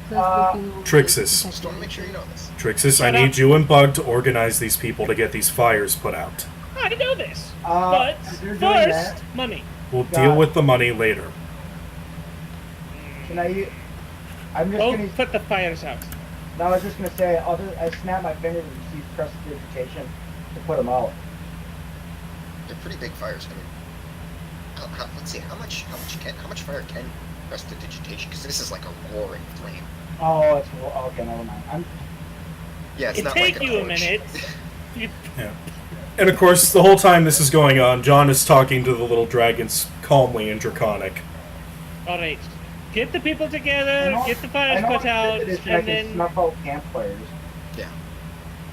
Trixus. Just want to make sure you know this. Trixus, I Shut need up. you and Bug to organize these people to get these fires put out. I know this. If But you're doing first, that, money. We'll Got deal it. with the money later. can I? I'm just Oh, gonna. put the fires out. No, I was just gonna say. I snap my fingers and use prestidigitation to put them out. They're pretty big fires. I mean, let's see how much fire can prestidigitation? Because this is like a roaring flame. Oh, it's okay. Never mind. Yeah, it's It'd not take like a you a torch. minute. You, Yeah. And of course, the whole time this is going on, John is talking to the little dragons calmly and draconic. Alright. Get the people together, get the fires put out, I and can then... snuff out campfires. Yeah.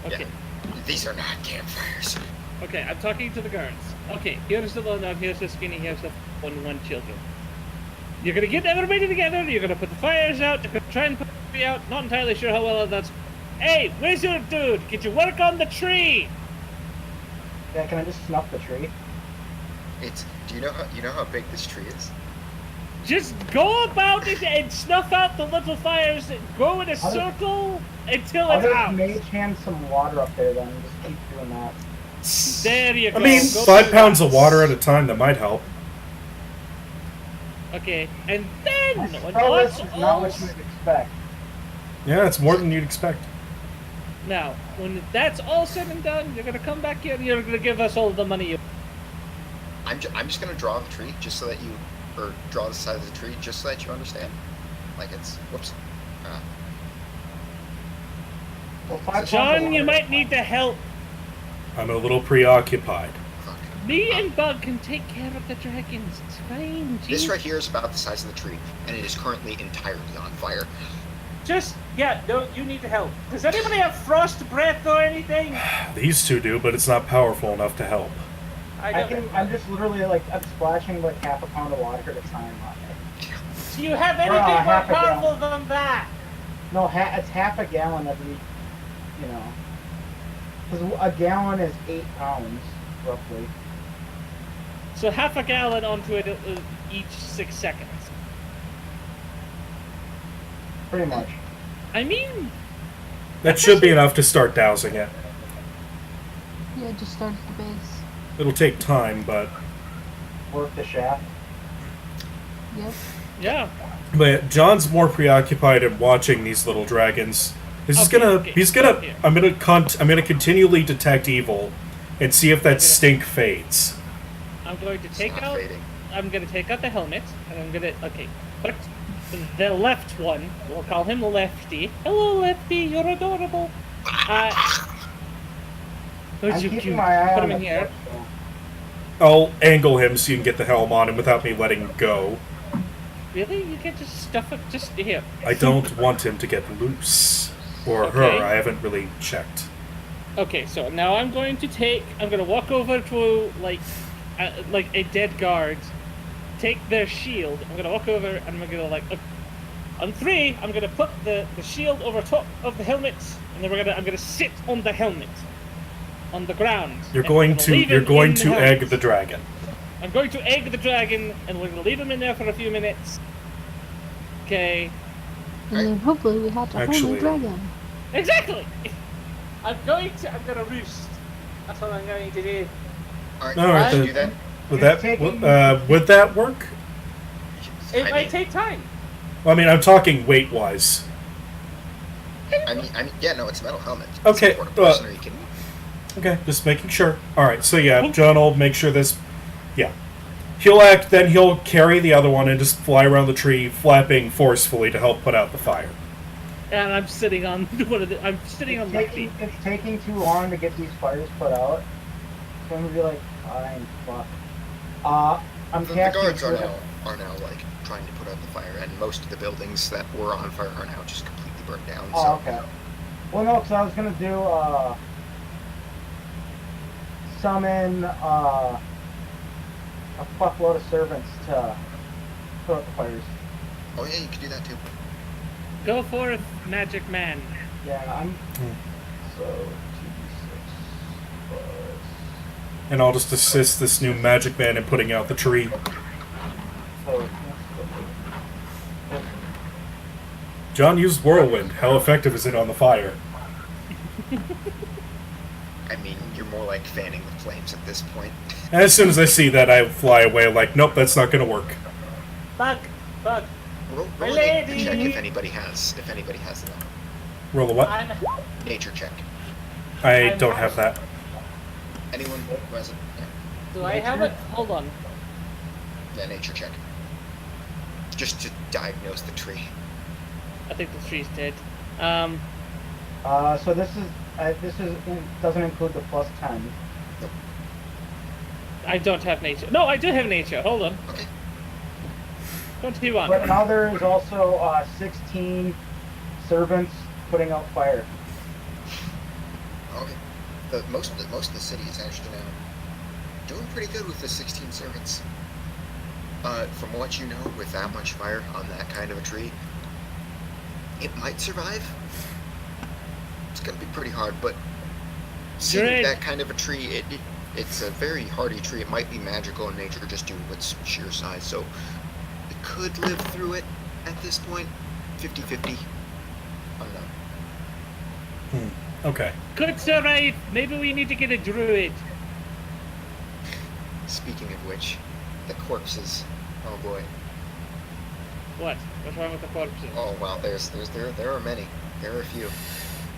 Okay. Yeah. These are not campfires. Okay, I'm talking to the guards. Okay, here's the lowdown, here's the skinny, here's the one children. You're gonna get everybody together, you're gonna put the fires out, you're gonna try and put the tree out, not entirely sure how well that's... Hey, wizard dude, get your work on the tree! Yeah, can I just snuff the tree? Do you know how big this tree is? Just go about it and snuff out the little fires that go in a I'll just- circle until I'll it's just out. mage hand some water up there then and just keep doing that. There you go. I mean, Go 5 do pounds that. of water at a time, that might help. Okay, and then My when spell that's list is all not what you would expect. Yeah, it's more than you'd expect. now, when that's all said and done, you're gonna come back here and you're gonna give us all the money you. I'm just gonna draw the tree just so that you, or draw the side of the tree just so that you understand. Like it's whoops. Well, 5 pounds of John, you water- might need to help. I'm a little preoccupied. Fuck. Me and Bug can take care of the dragons. It's fine. This Jeez. right here is about the size of the tree, and it is currently entirely on fire. Just no, you need to help. Does anybody have frost breath or anything? These 2 do, but it's not powerful enough to help. I'm just literally like, I'm splashing like half a pound of water at a time on it. Do you have anything anything more more half a gallon. powerful than that? No, it's half a gallon every, you know. Because a gallon is 8 pounds, roughly. So half a gallon onto it each 6 seconds. Pretty much. I mean, That should be enough to start dousing it. Yeah, just start at the base. It'll take time, but Work the shaft. Yep. yeah. but John's more preoccupied in watching these little dragons. Okay. I'm gonna continually detect evil and see if that stink fades. I'm going to It's take not out. fading. I'm going to take out the helmet, and I'm going to. Okay, but the left one, we'll call him Lefty. Hello, Lefty. You're adorable. Who's I'm you keeping cute? my eye Put on him in the here. foot, I'll angle him so you can get the helm on him without me letting go. Really? You can't just stuff it. Just here. I don't want him to get loose. Or Okay. her, I haven't really checked. Okay, so now I'm going to walk over to like a dead guard, take their shield. I'm gonna walk over and I'm gonna on 3. I'm gonna put the shield over top of the helmet, and then I'm gonna sit on the helmet, on the ground. You're and going I'm gonna leave to him in the egg helmet. the dragon. I'm going to egg the dragon, and we're gonna leave him in there for a few minutes. Okay. And then hopefully we have to hold Actually- the dragon. Exactly. I'm gonna roost. That's what I'm going to do. Alright, All right, you then. do that. Would that work? It I might mean, take time. Well, I mean, I'm talking weight-wise. yeah, no, it's a metal helmet. Okay, It's a person, or you can. Okay, just making sure. Alright, so yeah, John will make sure this... Yeah. He'll carry the other one and just fly around the tree, flapping forcefully to help put out the fire. And I'm sitting on I'm sitting on my feet. It's taking too long to get these fires put out. So I'm gonna be like, fine, fuck. I'm The casting guards are Drill. now like trying to put out the fire, and most of the buildings that were on fire are now just completely burned down. Oh, So okay. Well, no, because I was gonna do summon a fuckload of servants to put out the fires. oh yeah, you can do that too. Go forth, magic man. Yeah, I'm. Hmm. So 2d6 plus. And I'll just assist this new magic man in putting out the tree. So. John used whirlwind. How effective is it on the fire? I mean, you're more like fanning the flames at this point. And as soon as I see that, I fly away like, nope, that's not going to work. Bug. Roll My a nature lady! check if anybody has it. Roll a what? I'm Nature check. I don't have that. Anyone who has it? Yeah. Do I have it? Hold on. Yeah, nature check. Just to diagnose the tree. I think the tree's dead. So this doesn't include the plus 10. I don't have nature. No, I do have nature. Hold on. Okay. 21. But now there is also 16 servants putting out fire. Okay. Most of the city is actually now doing pretty good with the 16 servants. From what you know, with that much fire on that kind of a tree, it might survive. It's gonna be pretty hard, but seeing Great. that kind of a tree, it's a very hardy tree. It might be magical in nature just due to its sheer size, so it could live through it at this point. 50-50. Unknown. Okay. Could survive. Maybe we need to get a druid. Speaking of which, the corpses. Oh boy. What? What's wrong with the corpses? Oh wow. There are many. There are a few.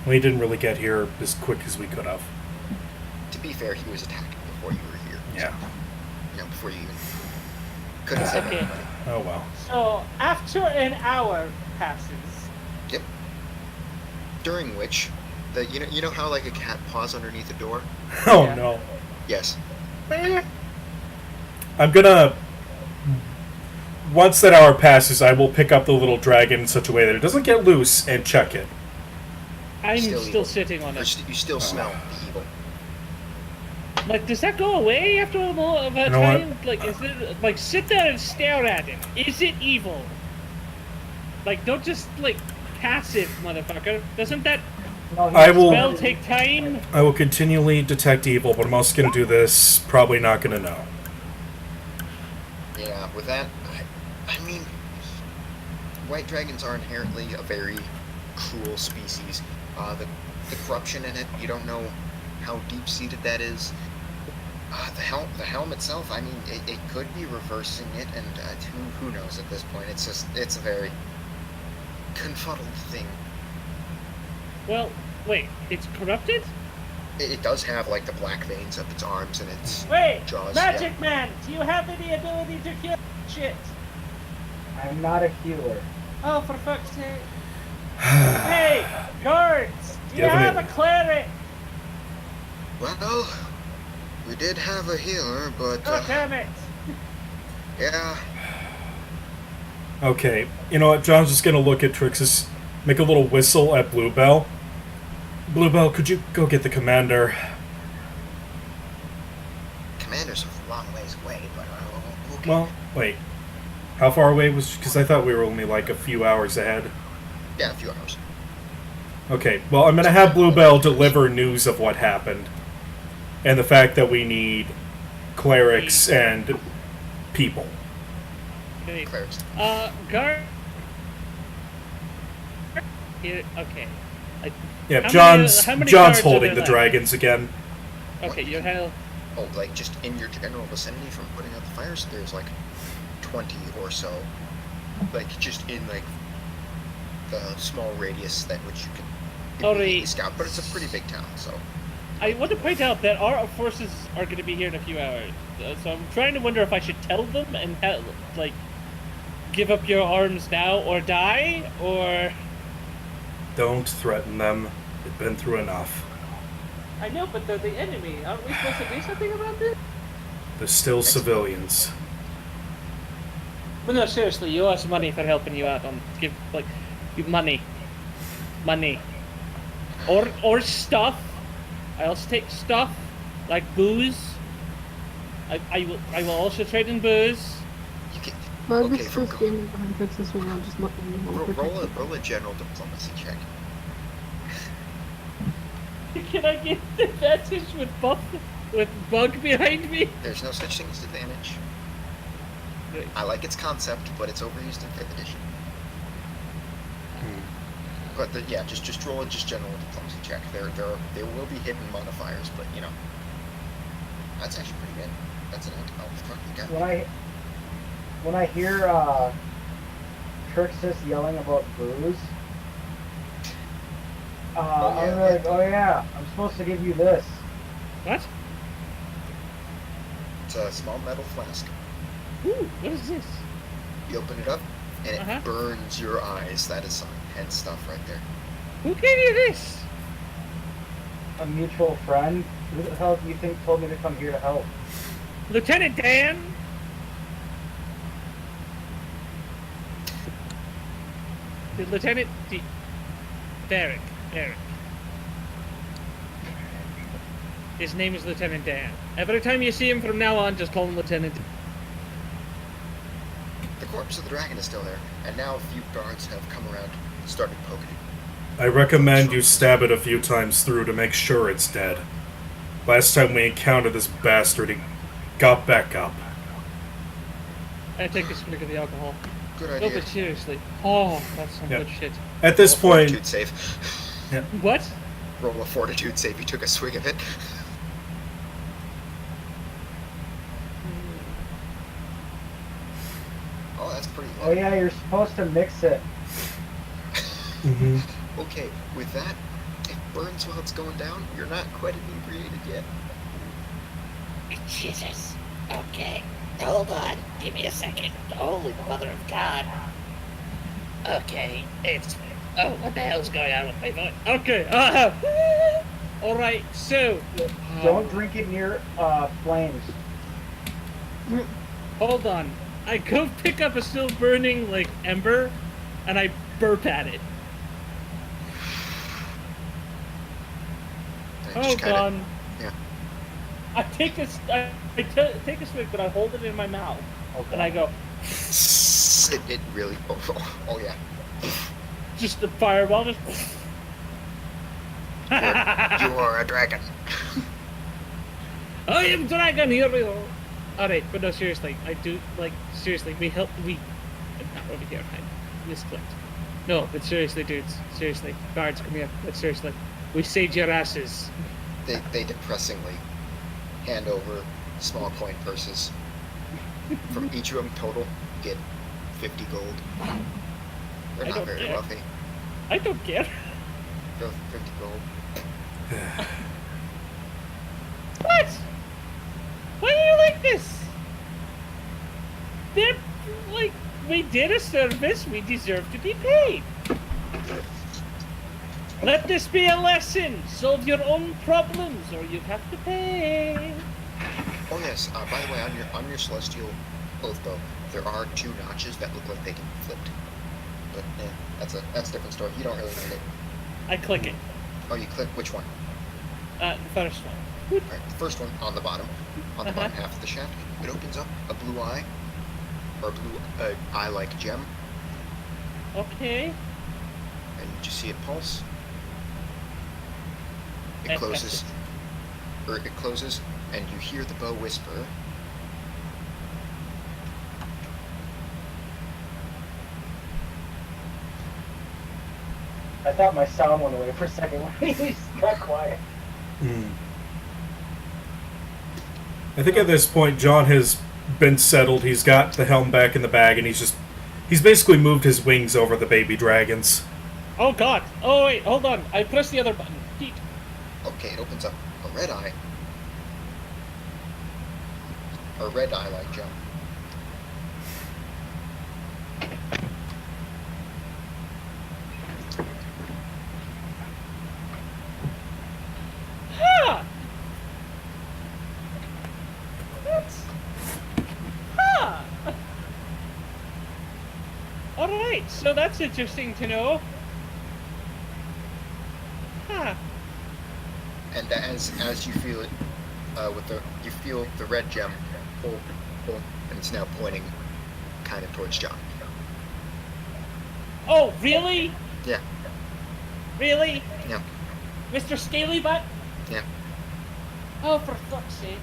We didn't really get here as quick as we could have. To be fair, he was attacking before you were here. Yeah. Before you even couldn't say Okay. anybody. Oh well. So after an hour passes. Yep. During which, you know how like a cat paws underneath a door? Oh Yeah. no. Yes. I'm gonna... Once that hour passes, I will pick up the little dragon in such a way that it doesn't get loose and check it. I'm Still still evil. sitting on You it. still smell the evil. Like, does that go away after a moment of a know what? time? Like, is it like sit there and stare at it? Is it evil? Like, don't just like passive, motherfucker. Doesn't that No, I will- Spell take time. I will continually detect evil, but I'm also going to do this. Probably not going to know. Yeah, with that, I mean, white dragons are inherently a very cruel species. The corruption in it, you don't know how deep-seated that is. The helm itself, I mean, it could be reversing it, and who knows at this point. It's a very confuddled thing. Well, wait, it's corrupted? It does have, like, the black veins up its arms and its Wait, jaws. Magic Man, do you have any ability to cure shit? I'm not a healer. Oh, for fuck's sake. Hey, guards, do you Yeah, have but a cleric? Well, we did have a healer, but, Oh, damn it. yeah. Okay, you know what? John's just going to look at Trix's, make a little whistle at Bluebell. Bluebell, could you go get the commander? Commander's a long ways away, but, okay. Well, wait. How far away was... Because I thought we were only like a few hours ahead. Yeah, a few hours. Okay, well, I'm going to have Bluebell deliver news of what happened. And the fact that we need clerics and people. Okay. Clerics. Guard. Here, okay. Yeah, How many John's guards are holding there the left? dragons again. Okay, you have. Oh, like, just in your general vicinity from putting out the fires, there's, like, 20 or so. Like, just in, like, the small radius that which you can immediately scout. But it's a pretty big town, so... I want to point out that our forces are going to be here in a few hours. So I'm trying to wonder if I should tell them and, like, give up your arms now or die, or... Don't threaten them. They've been through enough. I know, but they're the enemy. Aren't we supposed to do something about this? They're still civilians. But no, seriously, you owe us money for helping you out. Give, like, money. Money. Or stuff. I also take stuff, like booze. I will also trade in booze. You can... Well, Okay, just from so standing behind Trixis right now, just looking. Roll a general diplomacy check. Can I get advantage with bug behind me? There's no such thing as advantage. Great. I like its concept, but it's overused in 5th edition. But yeah, just roll a general diplomacy check. There will be hidden modifiers, but you know, that's actually pretty good. That's an fuck you got. When I hear Trixis yelling about booze, I'm like, oh yeah, I'm supposed to give you this. What? It's a small metal flask. Ooh, what is this? You open it up, and it Uh-huh. burns your eyes. That is some intense stuff right there. Who gave you this? A mutual friend. Who the hell do you think told me to come here to help? Lieutenant Dan? Lieutenant Derek. His name is Lieutenant Dan. Every time you see him from now on, just call him Lieutenant. The corpse of the dragon is still there, and now a few guards have come around and started poking it. I recommend you stab it a few times through to make sure it's dead. Last time we encountered this bastard, he got back up. I take a swig of the alcohol. Good No, idea. but seriously. Oh, that's some Yeah. good shit. At this Roll a point, fortitude save. What? Roll a fortitude save. You took a swig of it. Oh, that's pretty Oh good. yeah, you're supposed to mix it. Okay, with that, it burns while it's going down. You're not quite inebriated yet. Jesus. Okay. Hold on. Give me a second. Holy mother of God. Okay. It's... Oh, what the hell's going on with my voice? Okay. Alright, so. Don't drink it near flames. Hold on. I go pick up a still burning, like, ember, and I burp at it. And Hold just kinda- on. Yeah. I take a swig, but I hold it in my mouth, Okay. and I go, It really. Oh yeah. just the fireball, just. You are a dragon. I am dragon, here we go. Alright, but no, seriously, I do, like, seriously, not over here, I misclicked. No, but seriously, dudes, seriously, guards, come here, but seriously, we saved your asses. They depressingly hand over small coin purses. From each of them total, get 50 gold. They're I not don't very care. wealthy. I don't care. Go 50 gold. What? Why are you like this? They're, like, we did a service, we deserve to be paid. Let this be a lesson. Solve your own problems, or you have to pay. Oh yes. By the way, on your celestial oath bow, there are 2 notches that look like they can be flipped. But that's a different story. You don't really need it. I click it. Oh, you click which one? The first one. Alright, the first one on the bottom bottom half of the shaft. It opens up a blue eye, or a blue eye-like gem, Okay. and you just see it pulse. It And closes, and you hear the bow whisper. I thought my sound went away for a second when he got quiet. I think at this point, John has been settled. He's got the helm back in the bag, and he's basically moved his wings over the baby dragons. Oh god. Oh wait, hold on. I pressed the other button. Yeet. Okay, it opens up a red eye. A red eye-like gem. Ha! What? Ha! Alright, so that's interesting to know. Huh. And as you feel it, you feel the red gem pull, and it's now pointing kind of towards John. Oh, really? Yeah, Really? yeah, Mr. Scaly Butt? yeah. Oh, for fuck's sake.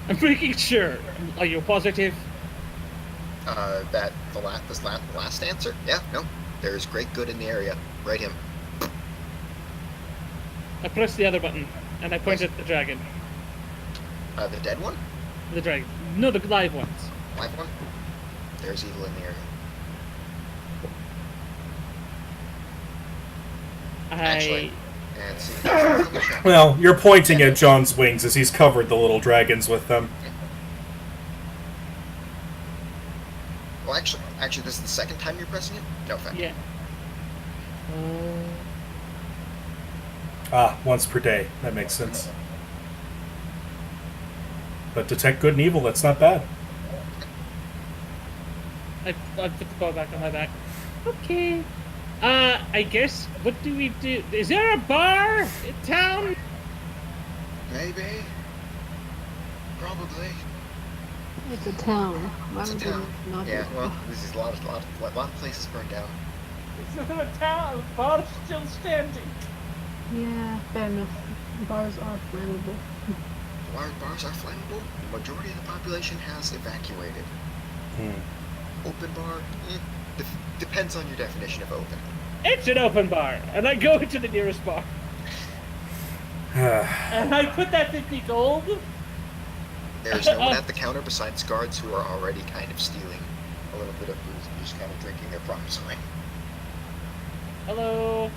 I'm making sure. Are you positive? That the last answer? Yeah, no. There is great good in the area. Right him. I pressed the other button, and I pointed at the dragon. The dead one? The dragon. No, the live ones. Live one? There's evil in the area. Actually, and see. Well, you're pointing at John's wings as he's covered the little dragons with them. Well, actually, this is the second time you're pressing it. No effect. Yeah. Once per day. That makes sense. But detect good and evil, that's not bad. I put the bow back on my back. Okay. I guess, what do we do? Is there a bar in town? Maybe. Probably. It's a town. Why It's a would they town. not Yeah. be- Well, this is a lot of places burned down. Is there a town? The bar's still standing. Yeah, fair enough. Bars are flammable. Bars are flammable. The majority of the population has evacuated. Open bar? Depends on your definition of open. It's an open bar, and I go to the nearest bar. And I put that 50 gold. There's no one at the counter besides guards who are already kind of stealing a little bit of booze and just kind of drinking their problems away. Hello.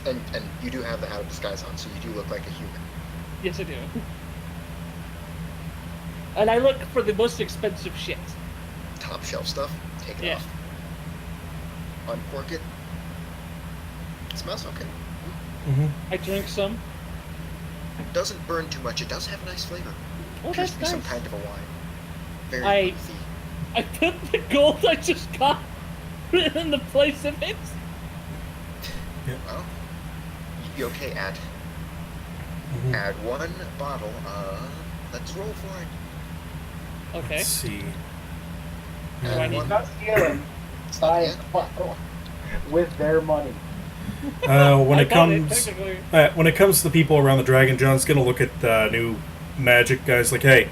And you do have the hat of disguise on, so you do look like a human. Yes, I do. And I look for the most expensive shit. Top shelf stuff, take it Yeah. off. Uncork it. It smells okay. I drink some. It doesn't burn too much. It does have a nice flavor. Oh, Appears that's to be some nice. kind of a wine. Very I- earthy. I put the gold I just got in the place of it. Well, you okay? Add 1 bottle of Let's roll for it. Okay. Let's see. Do I need- He's not stealing. It's not Buying yet. collateral with their money. When I it bought it, comes technically. when it comes to the people around the dragon, John's gonna look at the new magic guys like, hey,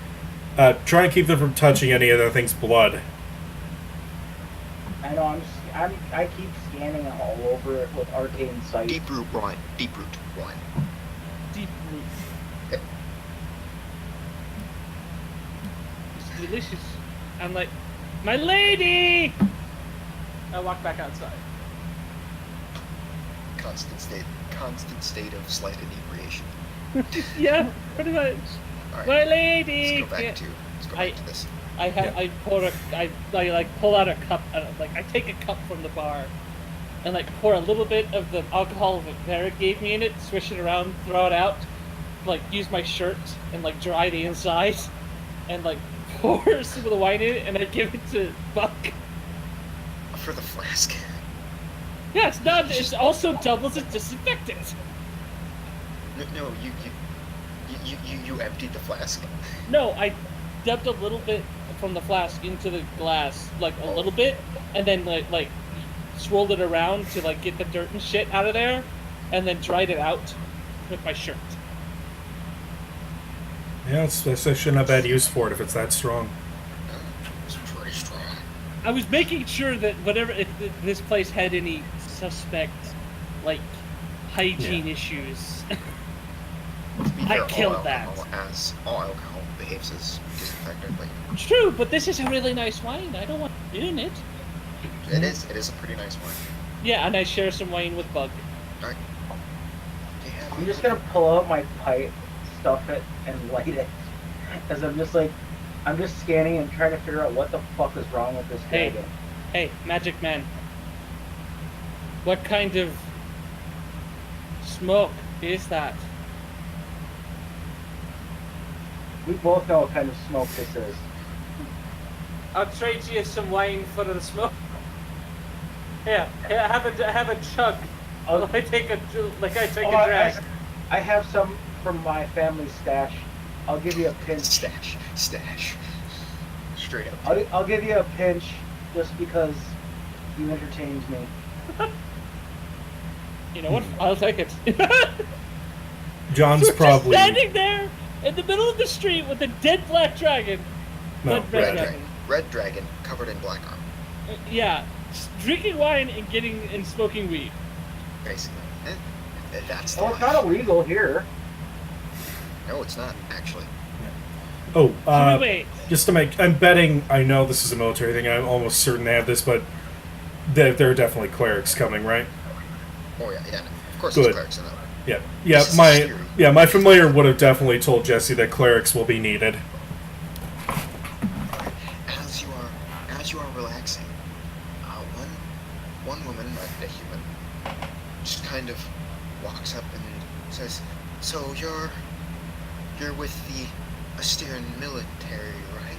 try and keep them from touching any of that thing's blood. I know. I keep scanning all over it with arcane sight. Deep root wine. Deep root wine. Deep root. Yep. It's delicious. I'm like, my lady! I walk back outside. Constant state of slight inebriation. Yeah, pretty much. All right. My lady! Let's go back Yeah. to this. I pull out a cup, like I take a cup from the bar, and like pour a little bit of the alcohol that Vera gave me in it, swish it around, throw it out, like use my shirt and like dry the inside, and like pour some of the wine in it, and I give it to Buck. For the flask. Yeah, it's not. It also doubles as disinfectant. No, you emptied the flask. No, I dumped a little bit from the flask into the glass, like a little bit, and then like swirled it around to like get the dirt and shit out of there, and then dried it out with my shirt. Yeah, that's actually not bad use for it if it's that strong. It's pretty strong. I was making sure that whatever if this place had any suspect like hygiene issues. To be I fair, killed all that. all alcohol behaves as disinfectant. Like, True, but this is a really nice wine. I don't want to in it. it is a pretty nice wine. Yeah, and I share some wine with Bug. All right. Yeah, I'm just gonna pull out my pipe, stuff it, and light it. Because I'm just scanning and trying to figure out what the fuck is wrong with this Hey. dragon. Hey, Magic Man. What kind of smoke is that? We both know what kind of smoke this is. I'll trade you some wine for the smoke. Yeah, have a chug. I'll- I take a Oh, drag. I have some from my family stash. I'll give you a pinch. Stash. Straight up. I'll give you a pinch just because you entertained me. You know what? I'll take it. John's We're probably just standing there in the middle of the street with a dead black dragon. no, Red Red dragon. dragon. Red dragon covered in black armor, Yeah, drinking wine and smoking weed. basically. That's the Oh, it's life. not illegal here. No, it's not actually. Oh, Wait. just to make, I'm betting, I know this is a military thing, I'm almost certain they have this, but there are definitely clerics coming, right? Oh yeah. Of course, Good. there's clerics in that. Yeah, This is scary. my familiar would have definitely told Jesse that clerics will be needed. As you are relaxing, one woman, a human, just kind of walks up and says, "So you're with the Asterian military, right?"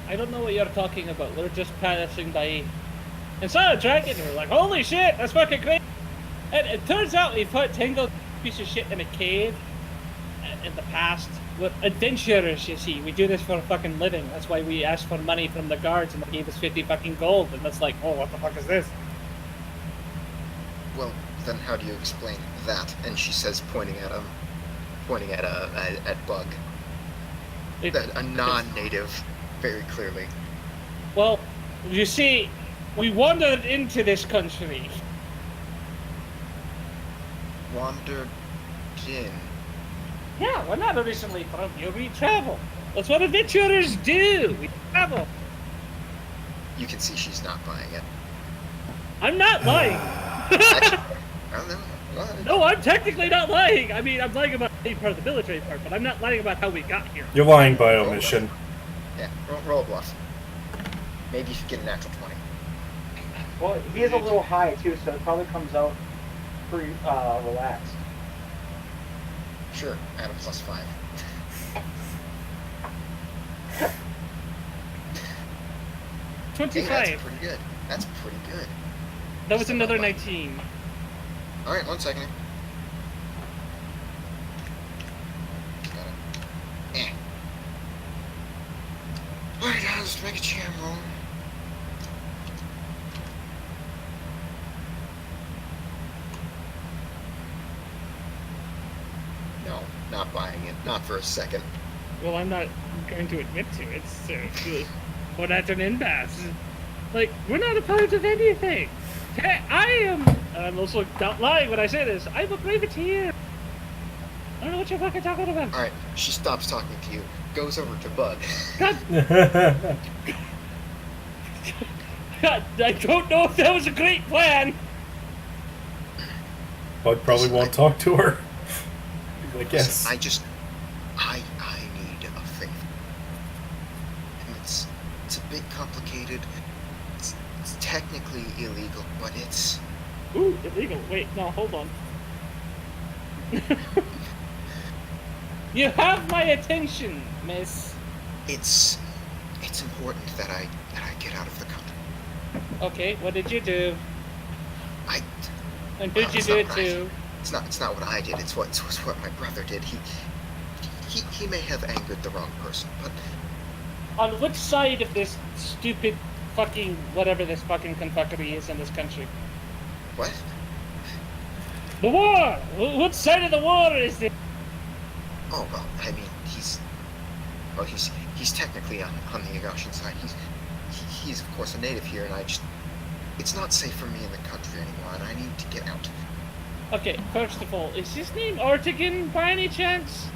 I don't know what you're talking about. We're just passing by and saw a dragon. And we're like, holy shit, that's fucking great. And it turns out we put Tangled piece of shit in a cave in the past. We're adventurers, you see. We do this for a fucking living. That's why we asked for money from the guards and they gave us 50 fucking gold. And that's like, oh, what the fuck is this? Well, then how do you explain that? And she says, pointing at Bug, It- a non-native, very clearly. Well, you see, we wandered into this country. Wandered in. Yeah, we're not originally from here. We travel. That's what adventurers do. We travel. You can see she's not buying it. I'm not lying. Actually, I don't know. Go ahead. No, I'm technically not lying. I mean, I'm lying about the part of the military part, but I'm not lying about how we got here. You're lying by omission. Yeah, roll a bluff. Maybe if you get a natural 20. Well, he is a little high too, so it probably comes out pretty relaxed. Sure, add a +5. Hey, 25. that's pretty good. That's pretty good. That was another 19. Alright, 1 second. Got it. Alright, let's make a jam roll. No, not buying it. Not for a second. Well, I'm not going to admit to it, so well, that's an impasse. Like, we're not a part of anything. I'm also not lying when I say this, I'm a privateer. I don't know what you're fucking talking about. Alright, she stops talking to you, goes over to Bud. God, God, I don't know if that was a great plan. Bud probably won't talk to her. I guess. Listen, I need a favor. And it's a bit complicated. It's technically illegal, but it's... Ooh, illegal. Wait, no, hold on. You have my attention, miss. It's important that I get out of the country. Okay, what did you do? And who'd you It's do not it to? right. It's not what I did. It's what my brother did. He may have angered the wrong person, but On which side of this stupid fucking whatever this fucking confeckery is in this country? what? The war! What side of the war is it? Oh well, I mean he's technically on the Agoshian side. He's of course a native here, and it's not safe for me in the country anymore, and I need to get out. Okay, first of all, is his name Artigan by any chance?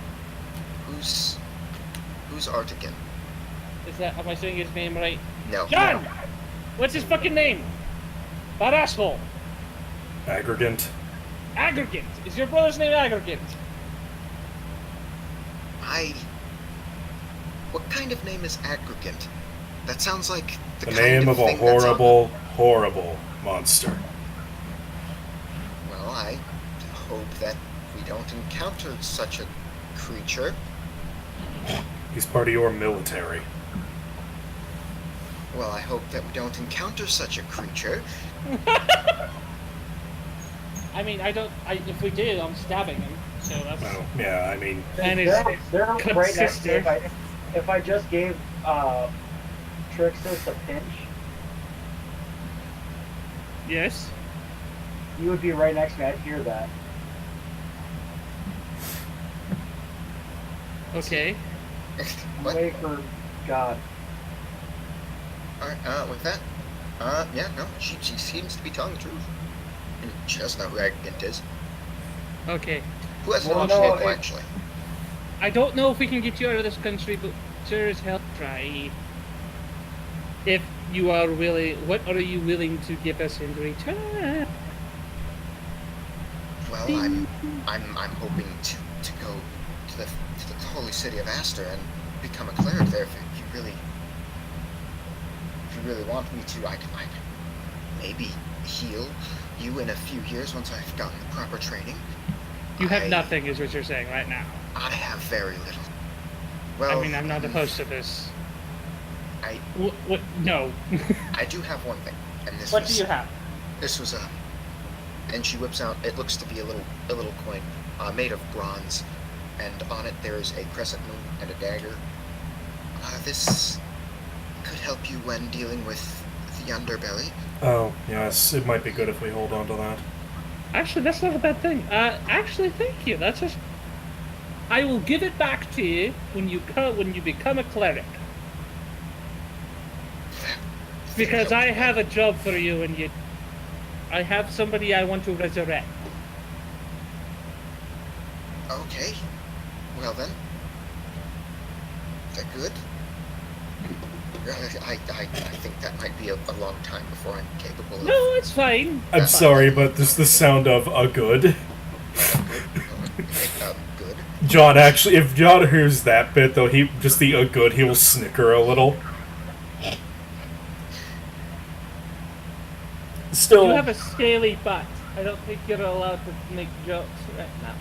Who's Artigan? Am I saying his name right? No. John! No. What's his fucking name? That asshole. Aggregant. Aggregant. Is your brother's name Aggregant? What kind of name is Aggregant? That sounds like The kind name of a thing that's on- horrible monster. Well, I hope that we don't encounter such a creature. He's part of your military. Well, I hope that we don't encounter such a creature. I mean, if we do, I'm stabbing him. So that's. Well, yeah, I mean, And his They're good right next to sister. me. If I just gave Trixus a pinch, Yes. you would be right next to me. I'd hear that. Okay. What? Wait for God. Alright, with that, yeah, no, she seems to be telling the truth. And she doesn't know who Aggregant is. Okay. Who has Well, launched no, vehicle, it- actually? I don't know if we can get you out of this country, but sure as hell try. If you are willing, what are you willing to give us in return? Well, I'm hoping to go to the holy city of Aster and become a cleric there. If you really want me to, I can maybe heal you in a few years once I've gotten the proper training. You have I- nothing, is what you're saying right now. I have very little. Well, I mean, I'm not opposed to this. I What? No. I do have one thing, and this What was do you have? this was and she whips out. It looks to be a little coin, made of bronze, and on it there is a crescent moon and a dagger. This could help you when dealing with the underbelly. oh, yes, it might be good if we hold on to that. Actually, that's not a bad thing. Actually, thank you. That's just. I will give it back to you when you become a cleric. Because I have a job for you, and I have somebody I want to resurrect. Okay. Well then. Is that good? I think that might be a long time before I'm capable of... No, it's fine. I'm sorry, but this is the sound of a good. Good. John actually, if John hears that bit though, he will snicker a little. Still, You have a scaly butt. I don't think you're allowed to make jokes right now.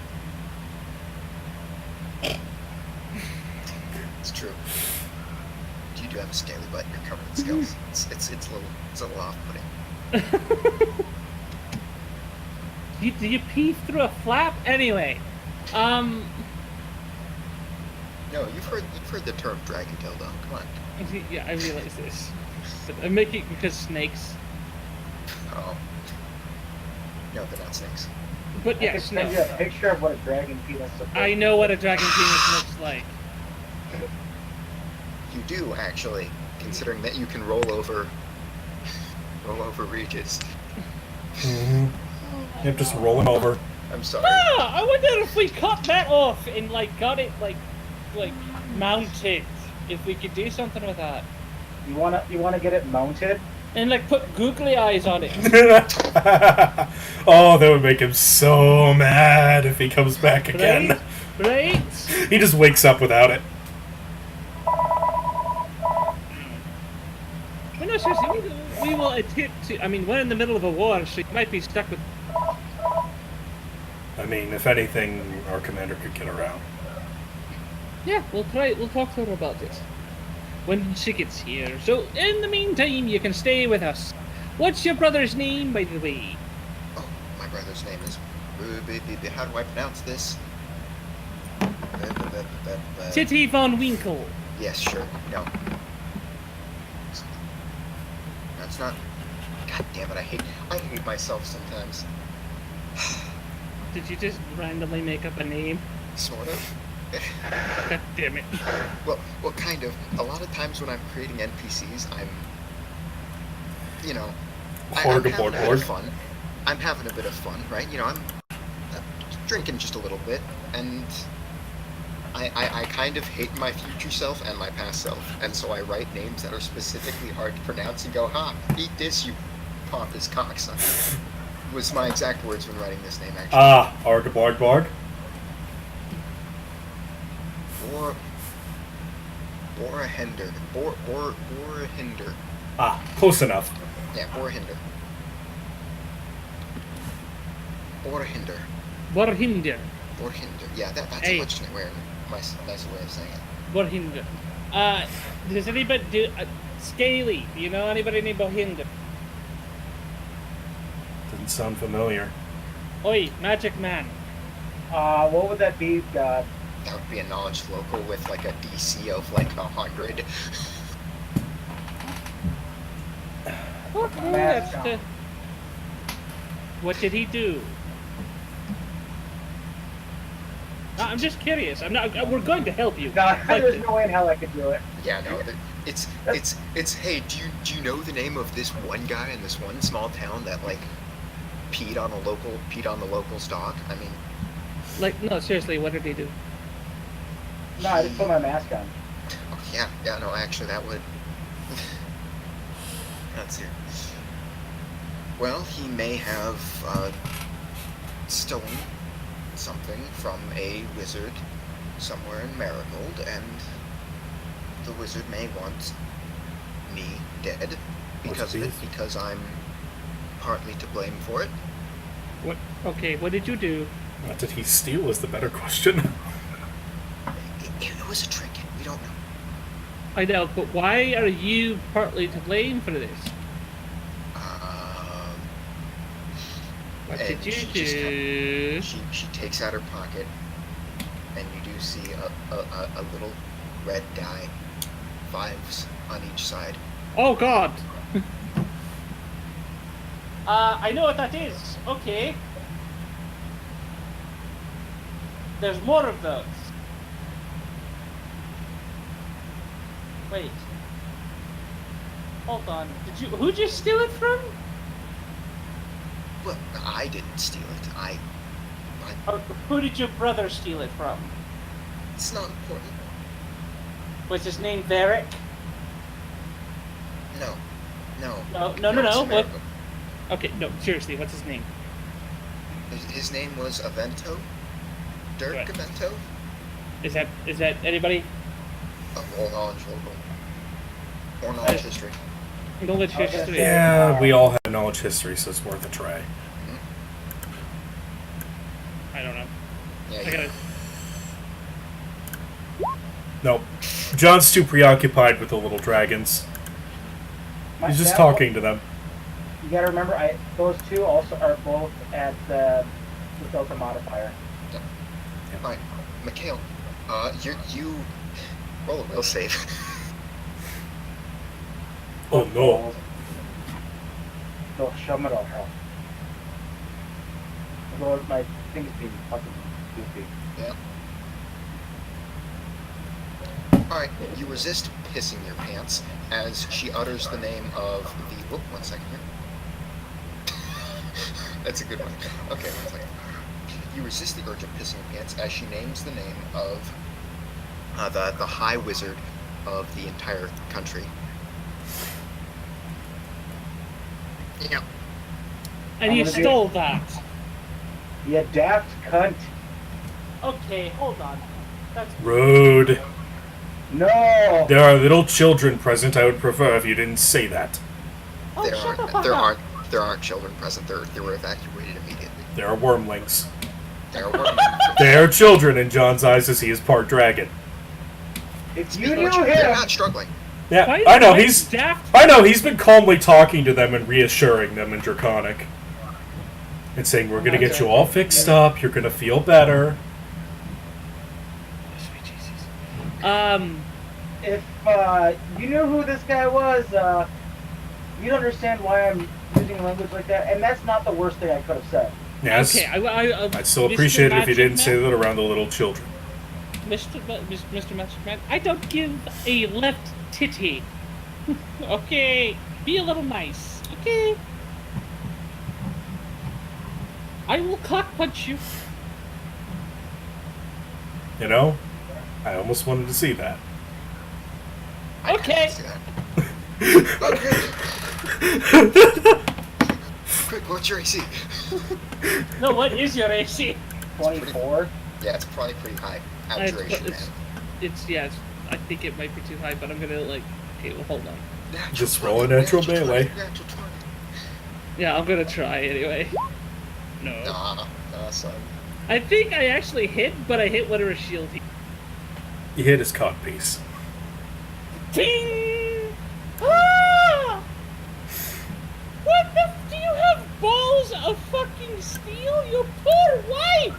It's true. You do have a scaly butt. You're covered in scales. It's a little off-putting. Do you pee through a flap? Anyway, No, No, you've heard the term dragon dildo. Come on. Yeah, I realize this. But I'm making it because snakes. Oh. No, they're not snakes. But I can yes, send you no. a picture of what a dragon penis is. I know what a dragon penis looks like. You do actually, considering that you can roll over Regius. Mhm. Yep, just roll him over. I'm sorry. Ah, I wonder if we cut that off and like got it like mounted. If we could do something with that. You wanna get it mounted? And like put googly eyes on it. Oh, that would make him so mad if he comes back again. Right? He just wakes up without it. Well, no, seriously, we will attempt to. I mean, we're in the middle of a war, so you might be stuck with. I mean, if anything, our commander could get around. Yeah, we'll try. We'll talk to her about this when she gets here. So, in the meantime, you can stay with us. What's your brother's name, by the way? Oh, my brother's name is. How do I pronounce this? Titty von Winkle. Yes, sure. No. That's not. God damn it! I hate myself sometimes. Did you just randomly make up a name? Sort of. God damn it. Well, kind of. A lot of times when I'm creating NPCs, I'm, I'm having a bit of fun. I'm having a bit of fun, right? I'm drinking just a little bit, and I kind of hate my future self and my past self, and so I write names that are specifically hard to pronounce and go, ha, eat this, you pompous cocksucker. Was my exact words when writing this name, actually. Ah, Argaborg. Borhinder. Borhinder. Ah, close enough. Yeah, Borhinder. Borhinder. Borhinder. Borhinder. Yeah, that's Hey. a much nicer way of saying it. Borhinder. Does anybody do Scaly? Do you know anybody named Borhinder? Doesn't sound familiar. Oi, Magic Man. What would that be, God? That would be a knowledge local with like a DC of like 100. Okay, Mask that's the. What did he do? I'm just curious. I'm not. We're going to help you. No, but- there's no way in hell I could do it. Yeah, no, it's hey, do you know the name of this one guy in this one small town that like peed on the local stock? I mean, Like, no, seriously, what did he do? No, I just put my mask on. oh, yeah, no, actually that would. Let's see. Well, he may have stolen something from a wizard somewhere in Marigold, and the wizard may want me dead because of it, because I'm partly to blame for it. What? Okay, what did you do? What did he steal is the better question. It was a trinket. We don't know. I know, but why are you partly to blame for this? What And did you she just do? She takes out her pocket, and you do see a little red die, 5s on each side. Oh God! I know what that is. Okay. There's more of those. Wait. Hold on. Who'd you steal it from? Well, I didn't steal it. Or who did your brother steal it from? It's not important. Was his name Varric? No. No. It's What? America. Okay, no, seriously, what's his name? His name was Avento. Dirk Right. Avento. Is that anybody? Or knowledge local. Or knowledge history. Knowledge Okay. history. Yeah, we all have knowledge history, so it's worth a try. I don't know. Yeah, I you gotta. Nope. John's too preoccupied with the little dragons. He's just talking to them. You gotta remember, those two also are both at the Delta modifier. Alright, Mikhail, you Roll a will save. Oh no. No, shove it all. Although my thing's being fucking goofy. Yeah. Alright, you resist pissing your pants as she utters the name of the... Whoop, 1 second here. That's a good one. Okay, 1 second. You resist the urge of pissing your pants as she names the name of the High Wizard of the entire country. Yeah. And I'm you gonna do- stole that. You daft cunt. Okay, hold on. That's Rude. No! There are little children present. I would prefer if you didn't say that. oh, shut the fuck up. There aren't children present. They were evacuated immediately. There are wormlings. There were They are children in John's eyes as he is part dragon. If you knew They're him, not struggling. Yeah, Why I know, is he's... daft. I know, he's been calmly talking to them and reassuring them in Draconic. And saying, we're gonna get you all fixed up, you're gonna feel better. if you knew who this guy was, you'd understand why I'm using language like that. And that's not the worst thing I could have said. Yes, Okay, I'd still Mr. appreciate it if you Magic didn't Man? say that around the little children. Mr. Magic Man, I don't give a left titty. Okay, be a little nice. Okay. I will cock punch you. You know? I almost wanted to see that. Okay. Okay. Quick, what's your AC? No, what is your AC? 24. Yeah, it's probably pretty high. It's, Abjuration, it's, man. I think it might be too high, but I'm gonna okay, well, hold on. Natural Just 20, roll a natural 20, melee. Natural 20. Yeah, I'm gonna try anyway. No. Nah, son. I think I actually hit, but I hit whatever shield he... You hit his cock piece. Ting! Ah! What the... Do you have balls of fucking steel? Your poor wife!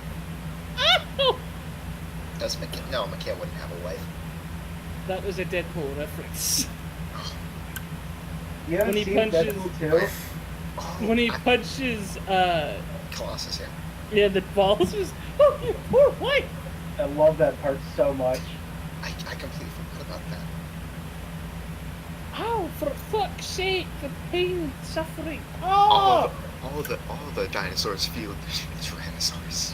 Ow! Does McKay... No, McKay wouldn't have a wife. That was a Deadpool reference. You haven't When he seen punches- Deadpool 2? Oh, When he punches, Colossus, yeah. yeah, the balls was... Oh, you poor wife! I love that part so much. I completely forgot about that. Ow, for fuck's sake, the pain and suffering. All Oh! the dinosaurs feel the Tyrannosaurus.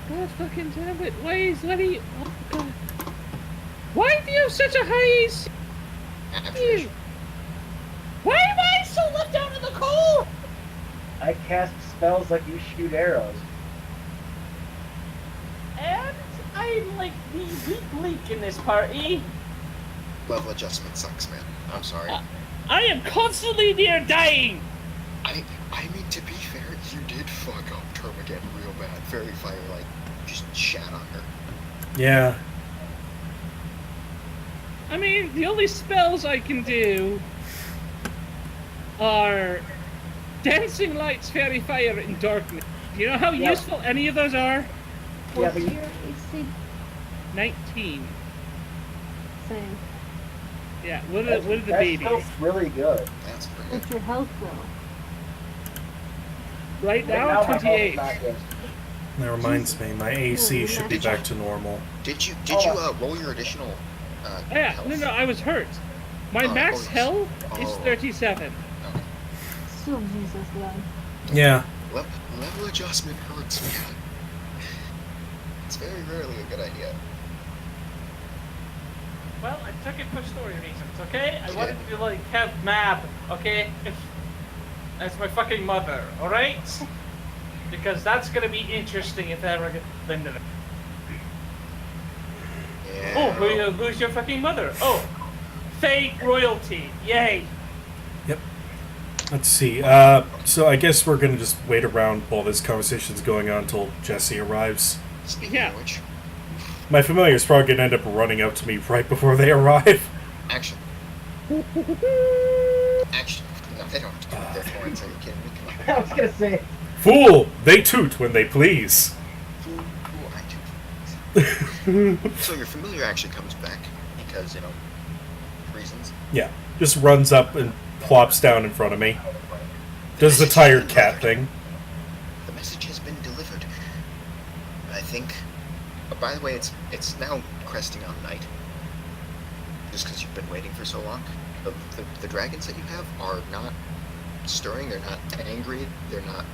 God fucking damn it. Why do you... Oh, God. Why do you have such a high AC? Abjuration. Why am I so left out in the cold? I cast spells like you shoot arrows. And I'm like the weak link in this party. Level adjustment sucks, man. I'm sorry. I am constantly near dying. I mean, to be fair, you did fuck up Termagant real bad. Fairy Fire, like, just shat on her. Yeah. I mean, the only spells I can do are Dancing Lights, Fairy Fire, and Darkness. Do you know how Yeah. useful any of those are? Yeah, What's but you- your AC? 19. Same. Yeah, what are the That's babies? still really good. That's pretty What's good. your health though? Right Right now, my health is 28. not good. That reminds me, my AC should be back to normal. Did you roll your additional Yeah, health? no, I was hurt. My Oh, max yes. health is Oh. 37. Okay. Still Jesus then. Yeah. Level adjustment hurts, man. It's very rarely a good idea. Well, I took it for story reasons, okay? I wanted to, like, have Mab, okay? As my fucking mother, alright? Because that's gonna be interesting if I ever get into it. Yeah. Oh, who's your fucking mother? Oh, fake royalty. Yay. Let's see. So I guess we're gonna just wait around while this conversation's going on until Jesse arrives. Speaking Yeah. of which, My familiar's probably gonna end up running up to me right before they arrive. action. Action. No, they don't have to do it. They're foreigners. Are you kidding me? Come on. I was gonna say, Fool! They toot when they please. Fool, I do. So your familiar actually comes back because, reasons. Yeah, just runs up and plops down in front of me. Does the tired cat thing. The message has been delivered. I think. By the way, it's now cresting on night. Just because you've been waiting for so long. The dragons that you have are not stirring. They're not angry. They're not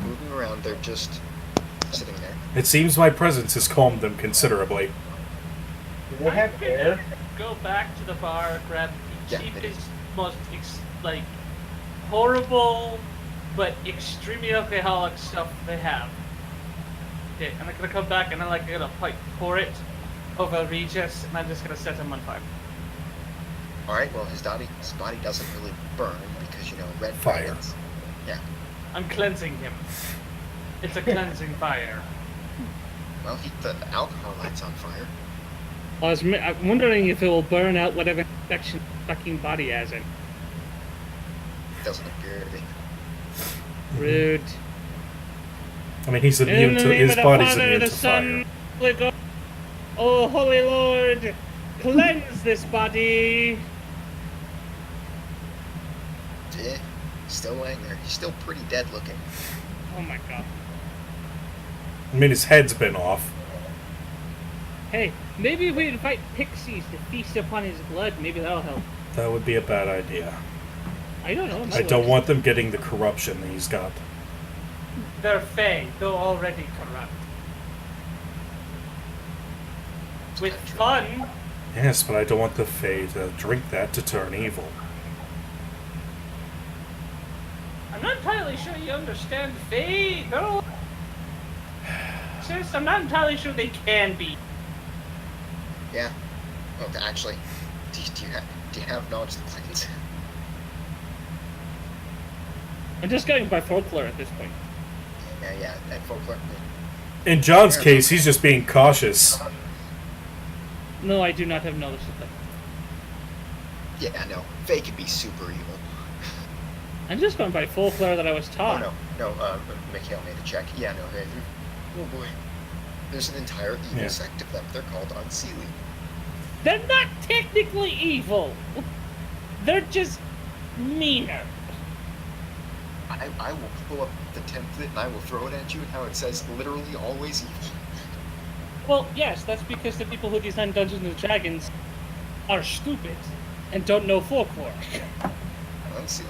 moving around. They're just sitting there. It seems my presence has calmed them considerably. Do they have air? Go back to the bar, grab the Yeah, it cheapest, is. most horrible but extremely alcoholic stuff they have. Okay, and I'm gonna come back and I'm gonna pour it over Regius, and I'm just gonna set him on fire. Alright, well, his body doesn't really burn because, red Fire. dragons. Yeah. I'm cleansing him. It's a cleansing fire. Well, the alcohol light's on fire. I'm wondering if it will burn out whatever infection fucking body has in. Doesn't appear to be. Rude. I mean, he's In immune the to name his of the body's Father, immune the to Son, fire. Holy Ghost. Oh, Holy Lord, cleanse this body. Yeah, still laying there. He's still pretty dead looking. Oh my god. I mean, his head's been off. Hey, maybe we invite pixies to feast upon his blood. Maybe that'll help. That would be a bad idea. I don't know. I don't want them getting the corruption that he's got. They're fey. They're already corrupt. With fun. Yes, but I don't want the Fae to drink that to turn evil. I'm not entirely sure you understand fey. They're all... Sis, I'm not entirely sure they can be. Yeah. Well, actually, do you have knowledge of the planes? I'm just going by folklore at this point. Yeah, and folklore. In John's case, he's just being cautious. No, I do not have knowledge of that. Yeah, no. Faye can be super evil. I'm just going by folklore that I was taught. Oh, no. Mikhail made a check. Yeah, no. Oh, boy. There's an entire evil sect of them. They're called Unseelie. They're not technically evil. They're just meaner. I will pull up the template and I will throw it at you and how it says literally always evil. Well, yes, that's because the people who design Dungeons and Dragons are stupid and don't know folklore. Unseelie.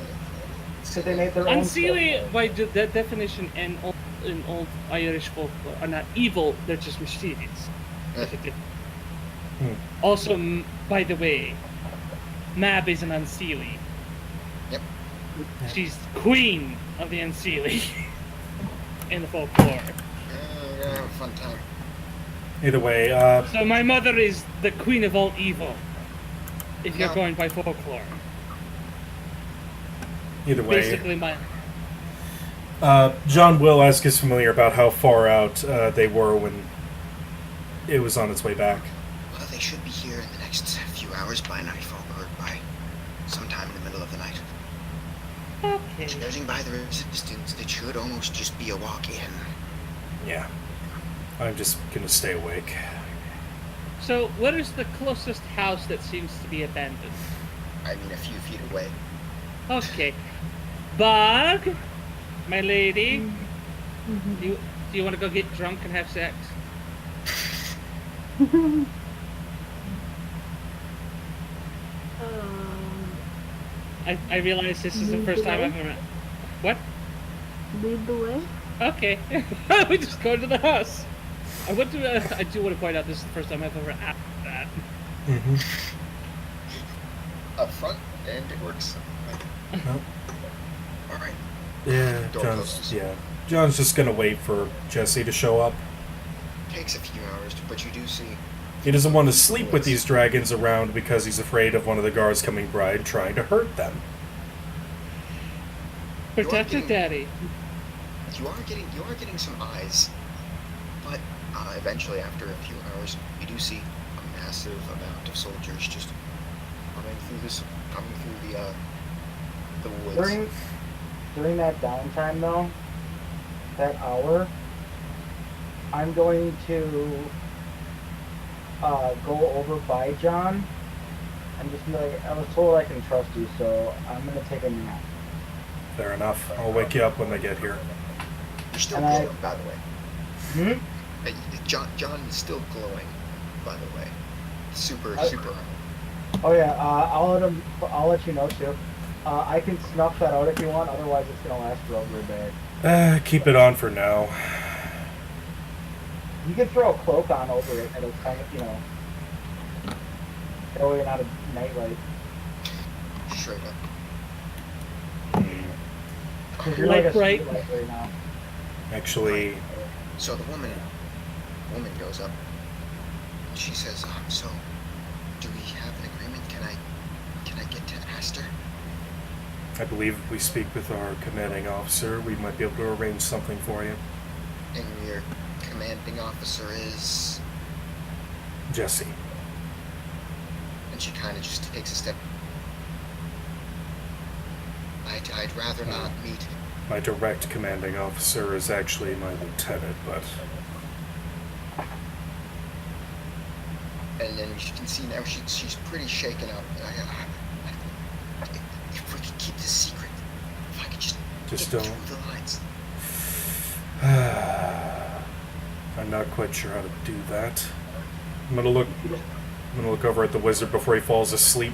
So they made their own Unseelie, stuff. by that definition, in old Irish folklore, are not evil, they're just mischievous. There's a difference. Also, by the way, Mab is an Unseelie. Yep. She's queen of the Unseelie in the folklore. We're gonna have a fun time. Either way, So my mother is the queen of all evil, if you're No. going by folklore. either way, Basically, my... John will ask his familiar about how far out they were when it was on its way back. Well, they should be here in the next few hours by nightfall, or by sometime in the middle of the night. Okay. Judging by the resistance, it should almost just be a walk-in. Yeah. I'm just gonna stay awake. So, what is the closest house that seems to be abandoned? I mean, a few feet away. Okay. Bug, my lady, do you want to go get drunk and have sex? I realize this is the first time I've ever... What? Lead the way. Okay. We just go to the house. I do want to point out this is the first time I've ever asked that. Mm-hmm. Up front, and it works. Well, Alright. yeah, Door closes. John's just gonna wait for Jesse to show up. Takes a few hours, but you do see. He doesn't want to sleep with these dragons around because he's afraid of one of the guards coming by and trying to hurt them. Protect your getting- daddy. You are getting some eyes, but eventually, after a few hours, you do see a massive amount of soldiers just coming through the woods. During that downtime though, that hour, I'm going to go over by John and just be like, I was told I can trust you, so I'm gonna take a nap. Fair enough. I'll wake you up when they get here. You're still And I- glowing, by the way. John is still glowing, by the way. Super. Oh yeah, I'll let you know too. I can snuff that out if you want, otherwise it's gonna last forever a day. Keep it on for now. You can throw a cloak on over it, and it'll kind of, that way you're not a nightlight. Straight up. Because you're like a Right. streetlight right now. Actually, So the woman goes up. She says, so, do we have an agreement? Can I get to Aster? I believe if we speak with our commanding officer, we might be able to arrange something for you. And your commanding officer is... Jesse. And she kind of just takes a step. I'd rather not meet. My direct commanding officer is actually my lieutenant, but And then you can see now she's pretty shaken up. If we could keep this secret, if I could just Just get don't. through the lines. I'm not quite sure how to do that. I'm gonna look over at the wizard before he falls asleep.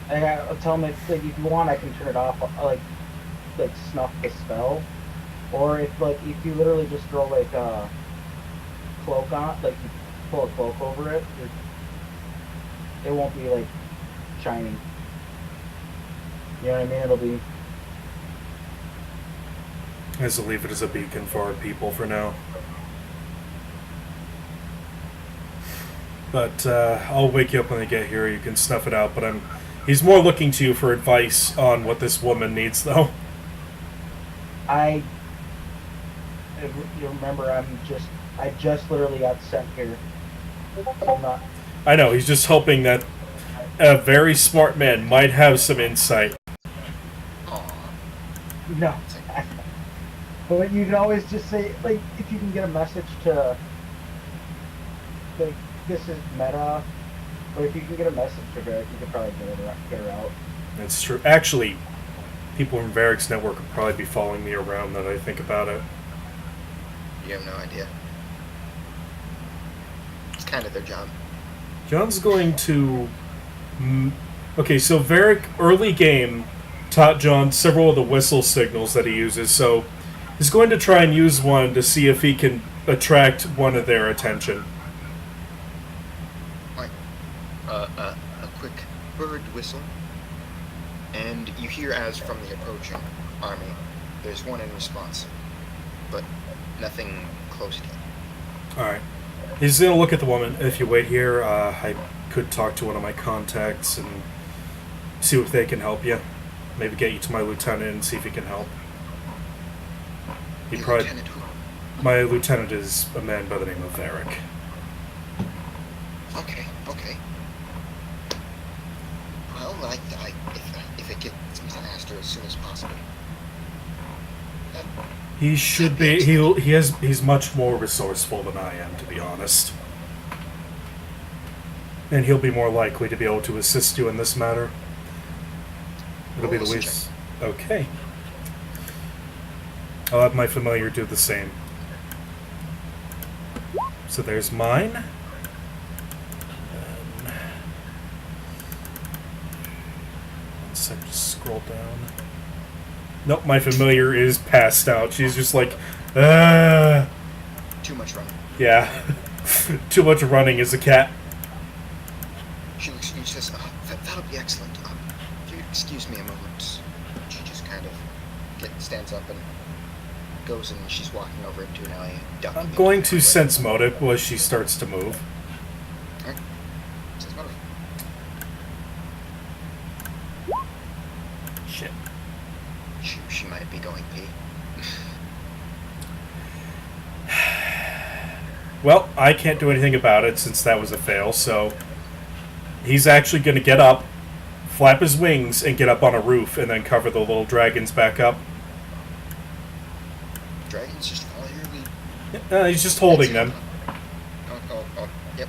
I'll tell him if you want, I can turn it off, like snuff the spell, or if you literally just throw like a cloak on, like you pull a cloak over it, it won't be like shining. You know what I mean? It'll be. I guess I'll leave it as a beacon for our people for now. But I'll wake you up when they get here. You can snuff it out. But he's more looking to you for advice on what this woman needs, though. You remember, I just literally got sent here. I'm not. I know. He's just hoping that a very smart man might have some insight. Aw. No. But you can always just say, like, if you can get a message to, like, this is meta, but if you can get a message to Varric, you could probably get her out. That's true. Actually, people from Varric's network would probably be following me around now that I think about it. You have no idea. It's kind of their job. John's going to... Okay, so Varric, early game, taught John several of the whistle signals that he uses, so he's going to try and use one to see if he can attract one of their attention. Like, a quick bird whistle, and you hear as from the approaching army, there's one in response, but nothing close yet. Alright. He's going to look at the woman. If you wait here, I could talk to one of my contacts and see if they can help you. Maybe get you to my lieutenant and see if he can help. He Your probably... lieutenant who? My lieutenant is a man by the name of Varric. Okay. Well, if it gets me to Aster as soon as possible. He should be. He's much more resourceful than I am, to be honest. And he'll be more likely to be able to assist you in this matter. It'll be the least. Okay. I'll have my familiar do the same. So there's mine. Then... One sec, just scroll down. Nope, my familiar is passed out. She's just like, Too much running. Yeah. Too much running as a cat. She looks at you and says, that'll be excellent. If you excuse me a moment. She just kind of stands up and goes, and she's walking over into an alley. I'm going to sense motive as she starts to move. Alright. Sense motive. Shit. She might be going pee. Well, I can't do anything about it since that was a fail, so he's actually going to get up, flap his wings, and get up on a roof, and then cover the little dragons back up. Dragons just follow your lead. He's just holding them. Oh, yep.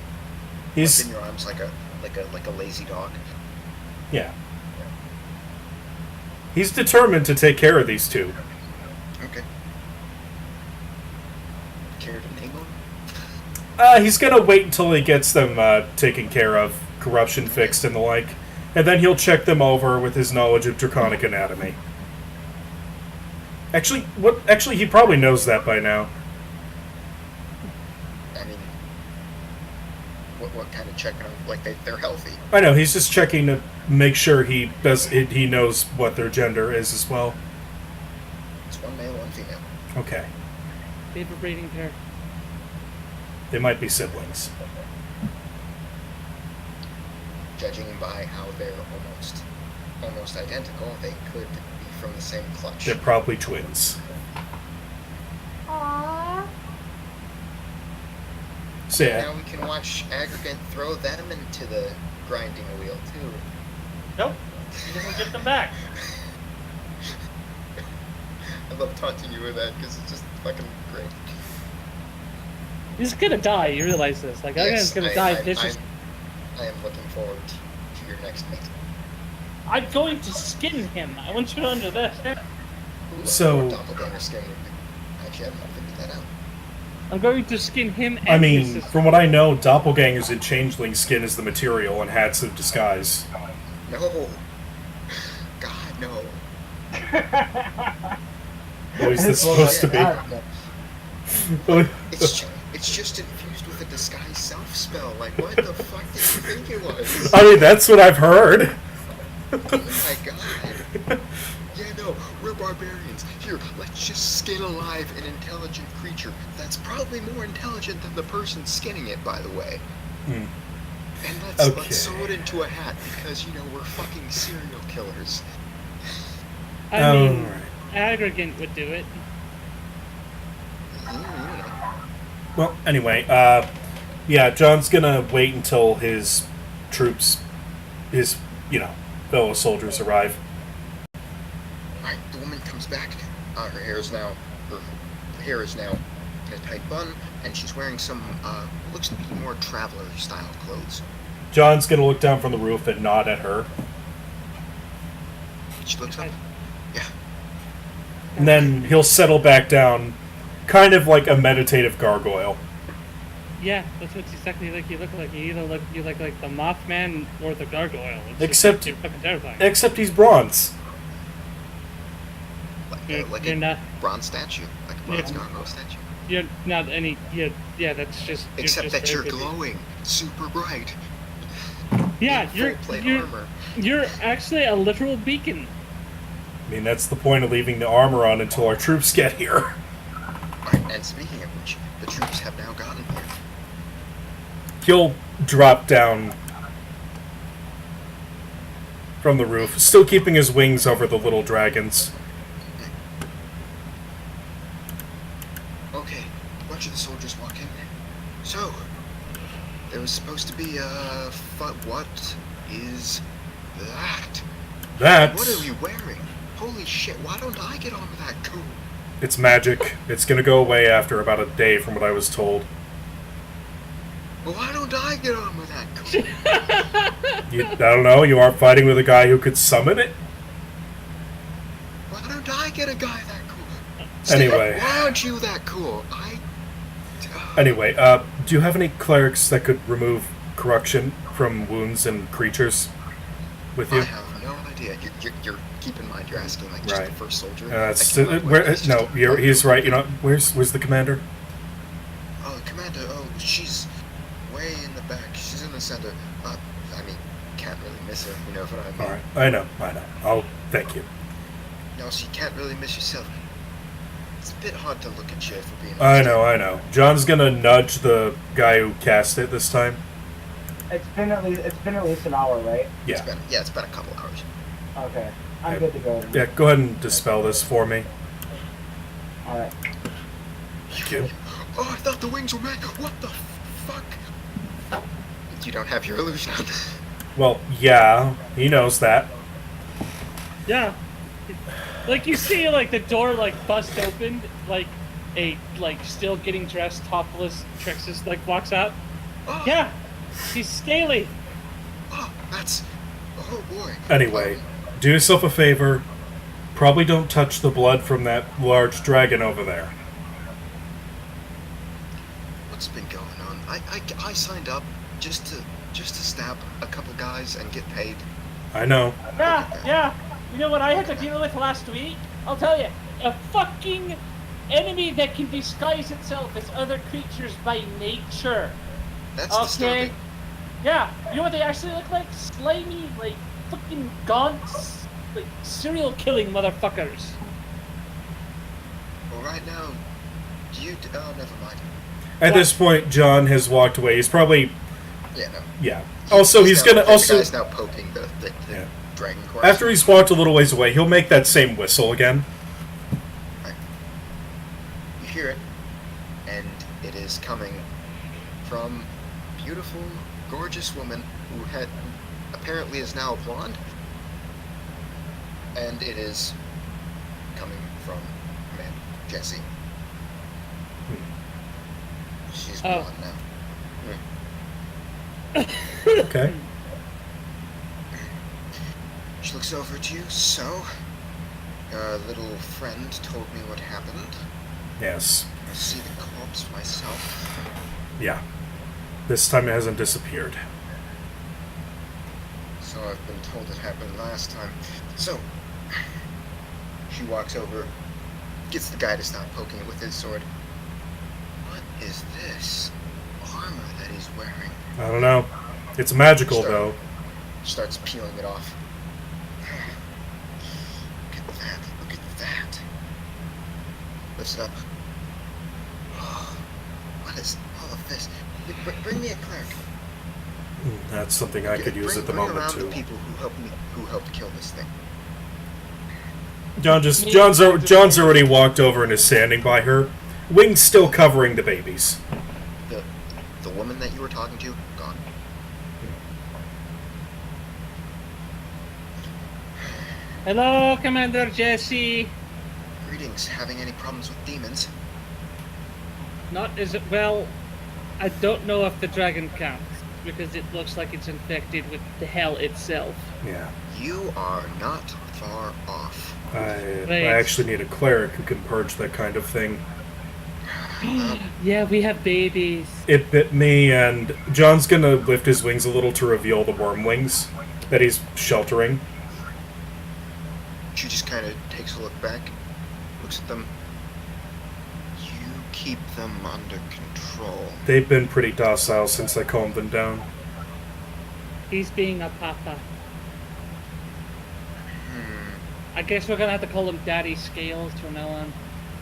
He's in your arms like a lazy dog. yeah. He's determined to take care of these two. Okay. Care to name him? He's gonna wait until he gets them taken care of, corruption fixed and the like, and then he'll check them over with his knowledge of draconic anatomy. Actually, he probably knows that by now. I mean, what kind of check? Like they're healthy. I know, he's just checking to make sure he knows what their gender is as well. It's one male, one female. Okay. Favorite breeding pair. They might be siblings. Judging by how they're almost identical, they could be from the same clutch. They're probably twins. Aww. So yeah, Now we can watch Aggregate throw them into the grinding wheel too. Nope. He doesn't get them back. I love taunting you with that because it's just fucking great. He's gonna die. You realize this? Like, Aggregate's gonna die viciously. I am looking forward to your next mate. I'm going to skin him. I want you to under this. Ooh, So- doppelganger skin would be. Actually, I haven't figured that out. I'm going to skin him and I his mean, sister. from what I know, doppelgangers and changeling skin is the material and hats of disguise. No. God, no. What is this supposed to be? It's just infused with a disguise self spell. Like, what the fuck did you think it was? I mean, that's what I've heard. Oh my god. Yeah, no, we're barbarians. Here, let's just skin alive an intelligent creature that's probably more intelligent than the person skinning it, by the way. Hmm. And Okay. let's sew it into a hat because, you know, we're fucking serial killers. I mean, Alright. Aggregate would do it. Well, anyway, yeah, John's gonna wait until his troops, fellow soldiers arrive. Alright, the woman comes back. Her hair is now in a tight bun, and she's wearing some, looks to be more traveler-style clothes. John's gonna look down from the roof and nod at her, She looks up. Yeah. and then he'll settle back down, kind of like a meditative gargoyle. Yeah, that's what exactly like you look like. You look like the Mothman or the Gargoyle. It's Except- just, you're fucking terrifying. Except he's bronze. Like You're a not. bronze statue. Like a bronze Yeah. gargoyle statue. You're not any. Yeah, that's just. Except just that you're very busy. glowing. Super bright. Yeah, in you're full plate you're armor. you're actually a literal beacon. I mean, that's the point of leaving the armor on until our troops get here. Alright, and speaking of which, the troops have now gotten here. He'll drop down from the roof, still keeping his wings over the little dragons. Okay, a bunch of the soldiers walk in. So, there was supposed to be a... What is that? That's... What are you wearing? Holy shit, why don't I get on with that cool? It's magic. It's gonna go away after about a day, from what I was told. Well, why don't I get on with that cool? I don't know, you aren't fighting with a guy who could summon it? Why don't I get a guy that cool? Anyway. Why aren't you that cool? Anyway, do you have any clerics that could remove corruption from wounds and creatures with you? I have no idea. You're keep in mind, you're asking like just Right. the first soldier. That's, That came up with where, this no, just- he's right. You know, where's the commander? Oh, the commander. Oh, she's way in the back. She's in the center. I mean, can't really miss her. You know what I mean? All right, I know. Oh, thank you. No, so you can't really miss yourself. It's a bit hard to look at you for being I honest. know. John's gonna nudge the guy who cast it this time. It's been at least an hour, right? It's Yeah. been a couple hours. Okay, I'm good to go. Yeah, go ahead and dispel this for me. All right. Thank you. Oh, I thought the wings were mad. What the fuck? You don't have your illusion on. Well, yeah, he knows that. Yeah. Like you see, like the door like bust open, like a still getting dressed topless Trixis like walks out. Oh, Yeah, She's scaly. Oh, that's... Oh, boy. Anyway, do yourself a favor. Probably don't touch the blood from that large dragon over there. What's been going on? I signed up just to stab a couple guys and get paid. I know. Yeah. You know what I had to deal with last week? I'll tell you. A fucking enemy that can disguise itself as other creatures by nature. That's Okay. disturbing. Yeah. You know what they actually look like? Slimy, like fucking gaunt, like serial killing motherfuckers. Well, right now, oh, never mind. At this point, John has walked away. He's probably... Yeah, no. Yeah. Also, he's gonna... The Also, guy's now poking the Yeah. dragon corpse. after he's walked a little ways away, he'll make that same whistle again. You hear it, and it is coming from a beautiful, gorgeous woman who apparently is now blonde, and it is coming from man Jesse. She's Oh. blonde now. Okay. She looks over at you. So, your little friend told me what happened. Yes. I see the corpse myself. Yeah. This time it hasn't disappeared. So I've been told it happened last time. So, she walks over, gets the guy to stop poking it with his sword. What is this armor that he's wearing? I don't know. It's magical, though. Starts peeling it off. Look at that. Look at that. Lifts it up. Oh, what is all of this? Bring me a cleric. That's something I could use at the bring moment, around too. the people who helped kill this thing. John's already walked over and is standing by her. Wings still covering the babies. The woman that you were talking to, gone. Hello, Commander Jesse. Greetings. Having any problems with demons? Not as well. I don't know if the dragon counts because it looks like it's infected with the hell itself. Yeah. You are not far off. I actually need a cleric who can purge that kind of thing. Yeah, we have babies. It bit me, and John's gonna lift his wings a little to reveal the worm wings that he's sheltering. She just kind of takes a look back, looks at them. You keep them under control. They've been pretty docile since I calmed them down. He's being a papa. I guess we're gonna have to call him Daddy Scales from now on.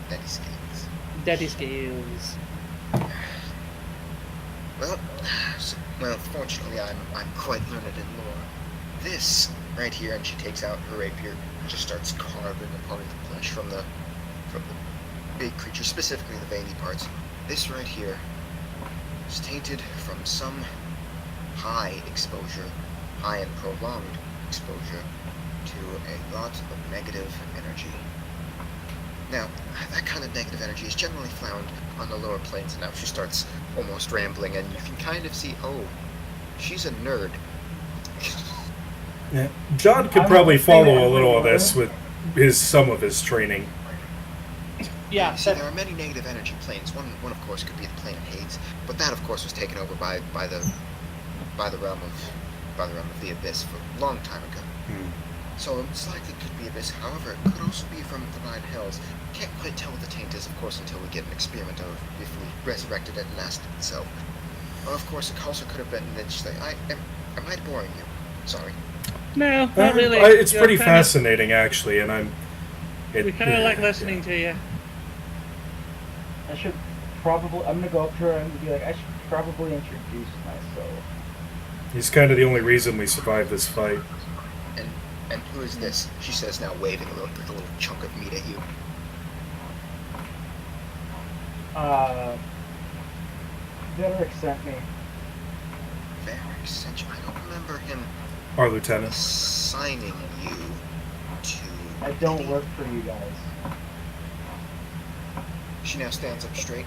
Daddy Scales. Daddy Scales. Well, fortunately, I'm quite learned in lore. This right here, and she takes out her rapier and just starts carving apart the flesh from the big creature, specifically the veiny parts. This right here is tainted from some high and prolonged exposure to a lot of negative energy. Now, that kind of negative energy is generally found on the lower planes, and now she starts almost rambling, and you can kind of see, oh, she's a nerd. Yeah. John could probably follow a little of this with some of his training. Yeah. You see, there are many negative energy planes. One of course, could be the plane of Hades, but that, of course, was taken over by the realm of the Abyss a long time ago. So it's likely it could be Abyss. However, it could also be from the Nine Hells. Can't quite tell what the taint is, of course, until we get an experiment of if we resurrected it and asked it itself. Or, of course, it also could have been. And then she's like, am I boring you? Sorry. No, not really. It's You're pretty kinda- fascinating, actually, and We kind of like listening to you. I should probably. I'm gonna go up to her and be like, I should probably introduce myself. He's kind of the only reason we survived this fight. And who is this? She says, now waving a little chunk of meat at you. Vederick sent me. Very essential. I don't remember him Our lieutenant. assigning you to. I don't work for you guys. She now stands up straight.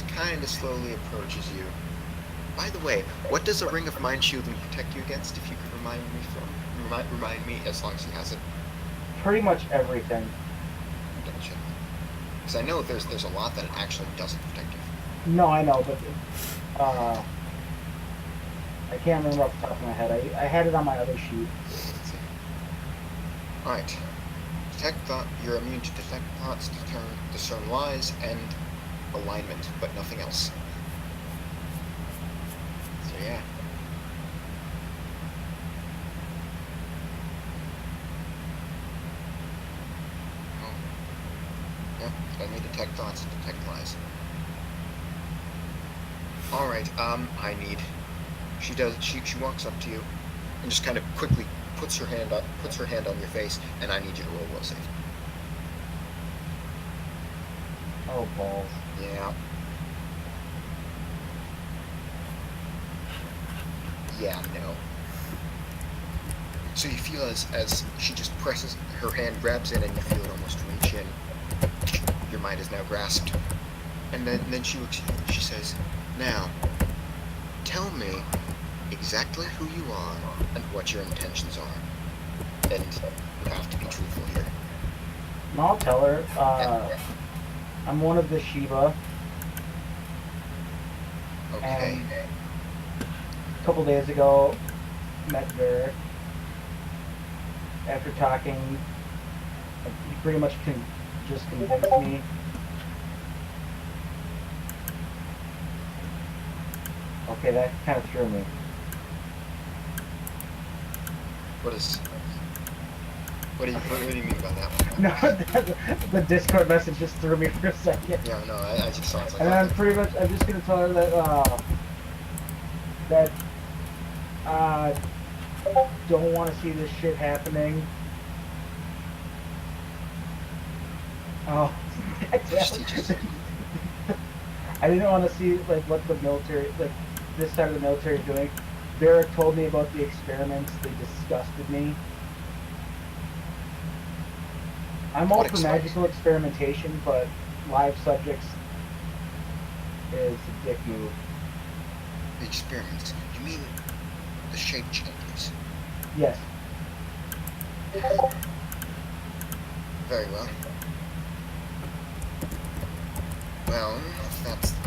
just kind of slowly approaches you. By the way, what does a ring of mind shielding protect you against? If you could remind me, as long as he has it. Pretty much everything. Double check. Because I know there's a lot that it actually doesn't protect you. No, I know, but I can't remember off the top of my head. I had it on my other sheet. Let's see. Alright. Detect thought. You're immune to detect thoughts, discern lies, and alignment, but nothing else. So yeah. Oh. Yep. Only detect thoughts, detect lies. Alright, I need. She walks up to you and just kind of quickly puts her hand on your face, and I need you to roll will save. Oh, balls. Yeah. Yeah, no. So you feel as she just presses, her hand grabs in, and you feel it almost reach in. Your mind is now grasped. And then she looks at you and she says, "Now, tell me exactly who you are and what your intentions are. And you have to be truthful here." And I'll tell her, I'm one of the Shiva, Okay. and a couple days ago, met Varric. After talking, he pretty much just convinced me. Okay, that kind of threw me. What do you mean by that one? No, the Discord message just threw me for a second. Yeah, no, I just saw it. Like, And I'm just gonna tell her that don't want to see this shit happening. Oh, Prestigious. I didn't want to see like what the military, like this side of the military is doing. Varric told me about the experiments. They disgusted me. I'm all What for experiment? magical experimentation, but live subjects is a dick move. The experiments. You mean the shape changes? Yes. Very well. Well, if that's the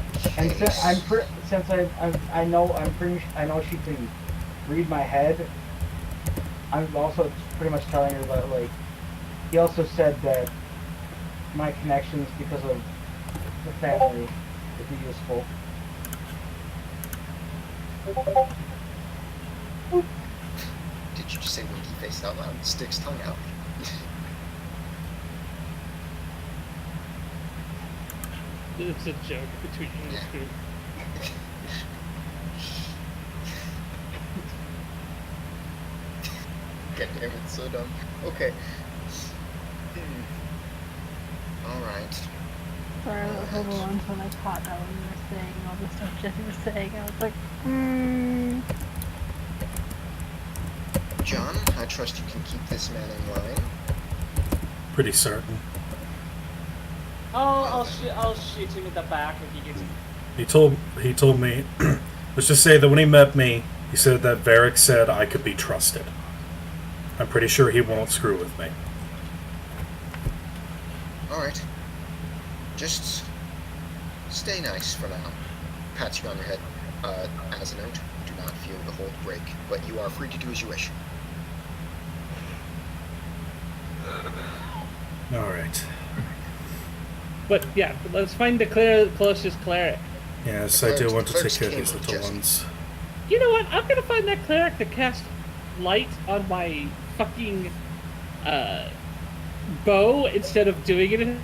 And case... I know she can read my head. I'm also pretty much telling her that, like, he also said that my connections because of the family would be useful. Did you just say winky face out loud? Sticks tongue out. It's a joke between you and this group. God damn it, so dumb. Okay. Alright. Sorry, I was overwhelmed when I caught that when you were saying all the stuff Jenny was saying. I was like, John, I trust you can keep this man in line. Pretty certain. I'll shoot him in the back if he gets. He told me, let's just say that when he met me, he said that Varric said I could be trusted. I'm pretty sure he won't screw with me. Alright. Just stay nice for now. Pats you on your head. As a note, do not feel the hold break, but you are free to do as you wish. Alright. But yeah, let's find the closest cleric. Yes, I do want to take Clerics care of came these with little Jesse. ones. You know what? I'm gonna find that cleric to cast light on my fucking bow instead of doing it in...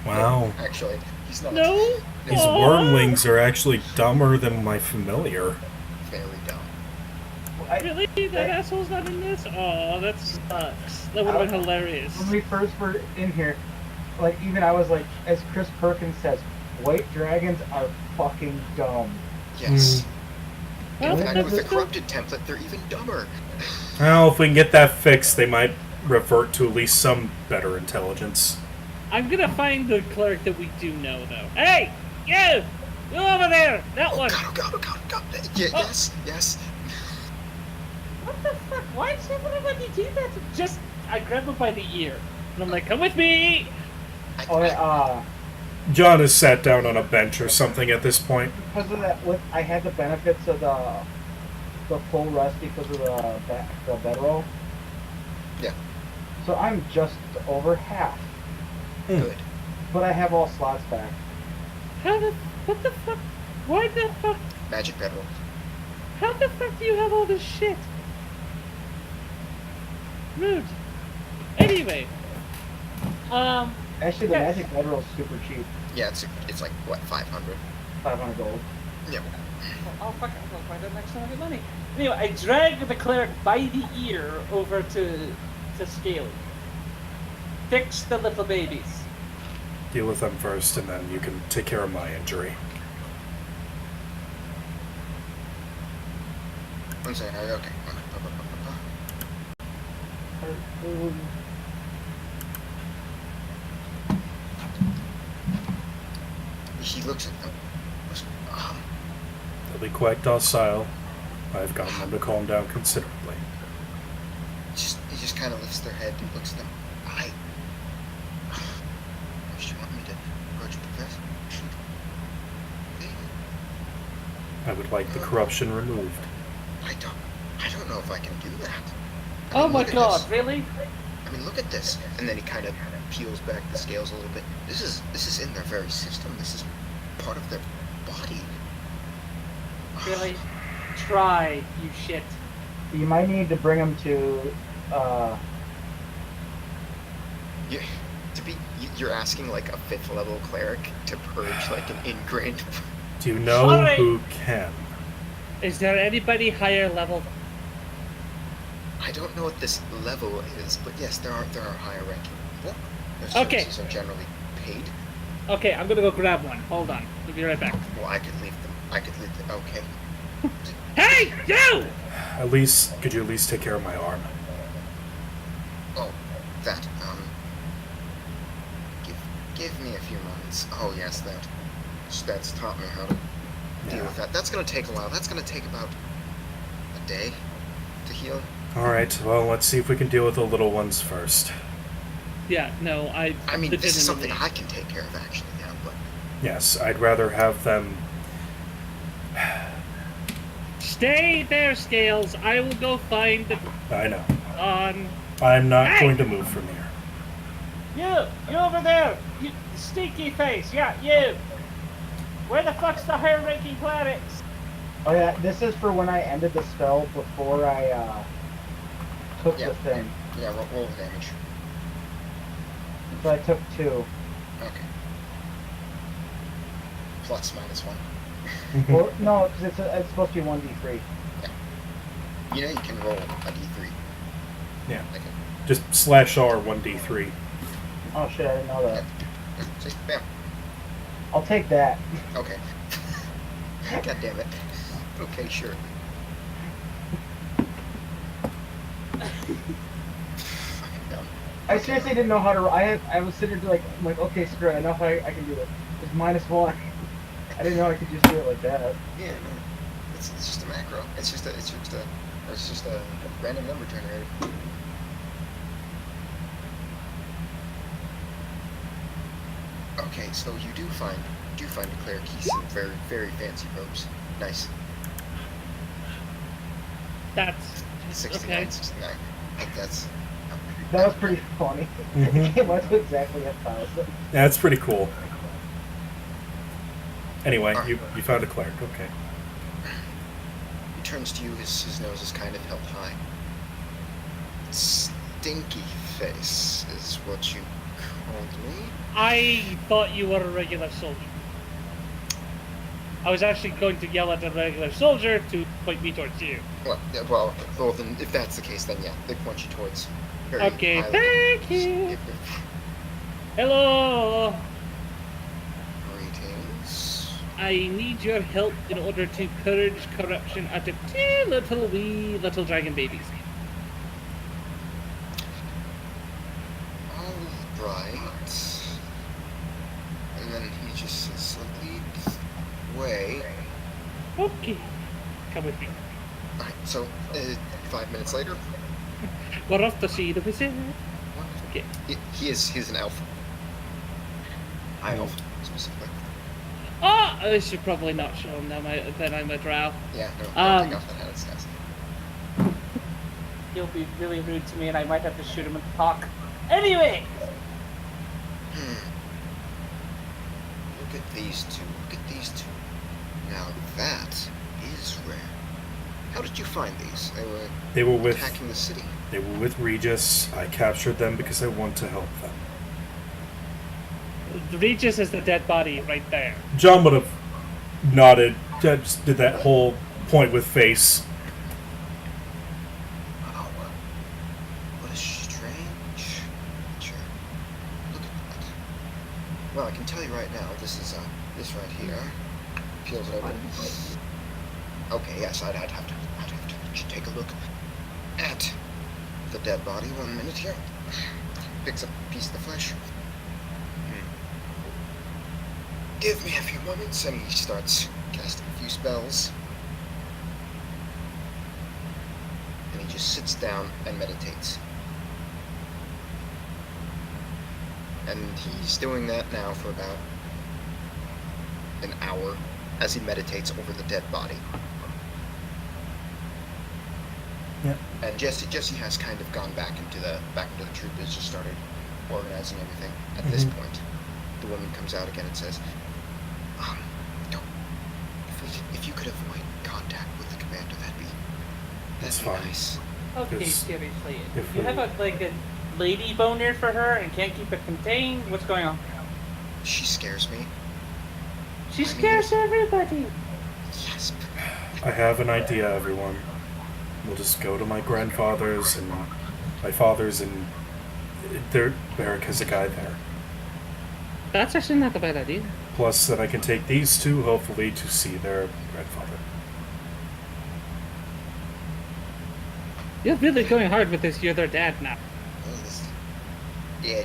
Wow. Actually, he's not. No? These Aw. wormlings are actually dumber than my familiar. Very dumb. Really? That asshole's not in this? Oh, that sucks. That would have been hilarious. When we first were in here, like, even I was like, as Chris Perkins says, white dragons are fucking dumb. Yes. Well, In fact, that's with the still- corrupted template, they're even dumber. Well, if we can get that fixed, they might revert to at least some better intelligence. I'm gonna find the cleric that we do know, though. Hey, you! You over there! That one! Oh god, oh god, oh god. Yeah, Oh. yes. What the fuck? Why does everybody do that? Just, I grab him by the ear. And I'm like, come with me! John is sat down on a bench or something at this point. Because of that, I had the benefits of the full rest because of the bedroll. Yeah. So I'm just over half, Good. but I have all slots back. What the fuck? Why the fuck? Magic bedroll. How the fuck do you have all this shit? Rude. Anyway. Actually, the Yes. magic bedroll is super cheap, Yeah, it's like what, 500? 500 gold. Yeah. Oh fuck, I'll find out next time I get money. Anyway, I drag the cleric by the ear over to Scaly. Fix the little babies. Deal with them first, and then you can take care of my injury. One second, okay. He looks at them. They'll be quite docile. I've gotten them to calm down considerably. He just kind of lifts their head and looks at them. Do you want me to approach Professor? I would like the corruption removed. I don't know if I can do that. I Oh mean, my look at god, this. really? I mean, look at this. And then he kind of peels back the scales a little bit. This is in their very system. This is part of their body. Really? Try, you shit. You might need to bring them to. You're asking like a 5th level cleric to purge like an ingrained. Do you know Sorry. who can? Is there anybody higher level? I don't know what this level is, but yes, there are higher ranking people. Their Okay. services are generally paid. Okay, I'm gonna go grab one. Hold on. I'll be right back. Well, I could leave them. Okay. Hey, you! Could you at least take care of my arm? Oh, that. Give me a few moments. Oh yes, that's taught me how to deal with that. That's gonna take a while. That's gonna take about a day to heal. Alright, well, let's see if we can deal with the little ones first. Yeah, no, I mean, this is something legitimately- I can take care of actually. Yeah, but Yes, I'd rather have them... Stay there, Scales. I will go find the I know. on. I'm not Hey! going to move from here. You over there, you stinky face, yeah, you. Where the fuck's the higher ranking clerics? Oh yeah, this is for when I ended the spell before I took Yeah. the thing. yeah, roll the damage. So I took 2. Okay. Plus -1. Well, no, because it's supposed to be 1d3. You know you can roll a d3. Yeah. Like Just /R 1d3. Oh shit, I didn't know that. just bam. I'll take that. Okay. God damn it. Okay, sure. Fucking dumb. I seriously didn't know how to. I was sitting there like, I'm like, okay, screw it. I know how I can do it. It's -1. I didn't know I could just do it like that. Yeah, no. It's just a macro. It's just a random number generator. Okay, so you do find a cleric. He's in very, very fancy robes. Nice. That's 69, okay. 69. I think that's. That was pretty funny. Mhm. It came out to exactly 1,000. That's pretty cool. Anyway, you found a cleric, okay. He turns to you. His nose is kind of held high. Stinky face is what you called me. I thought you were a regular soldier. I was actually going to yell at a regular soldier to point me towards you. Well, yeah, well, then if that's the case, then yeah, they point you towards. Very Okay, highly- thank you. Hello. Greetings. I need your help in order to purge corruption out of two little dragon babies. and then he just says, lead the way. Okay. Come with me. Alright, so, 5 minutes later, We're off to see the wizard. Okay. he's an elf. High elf, specifically. Oh, I should probably not show him that I'm a drow. Yeah, no, don't take off that hat, it's nasty. He'll be really rude to me, and I might have to shoot him in the cock. Anyway, Look at these two. Look at these two. Now that is rare. How did you find these? They were with attacking the city. They were with Regius. I captured them because I want to help them. Regius is the dead body right there. John would have nodded, just did that whole point with face. Oh, what a strange creature. Look at that. Well, I can tell you right now, this is, this right here. Peels it open. Okay, yes, I'd have to take a look at the dead body. 1 minute here. Picks up a piece of the flesh. Give me a few moments, and he starts casting a few spells. And he just sits down and meditates. And he's doing that now for about an hour as he meditates over the dead body. Yeah. And Jesse has kind of gone back into the troop, has just started organizing everything. At this point, the woman comes out again and says, if you could avoid contact with the commander, that'd be fine. nice. okay, Yes. seriously. If You we- have a lady boner for her and can't keep it contained? What's going on? She scares me. She scares everybody. Yes. I have an idea, everyone. We'll just go to my grandfather's and my father's, and their Barrack has a guy there. That's actually not a bad idea. Plus, that I can take these two, hopefully, to see their grandfather. You're really going hard with this. You're their dad now. Yeah.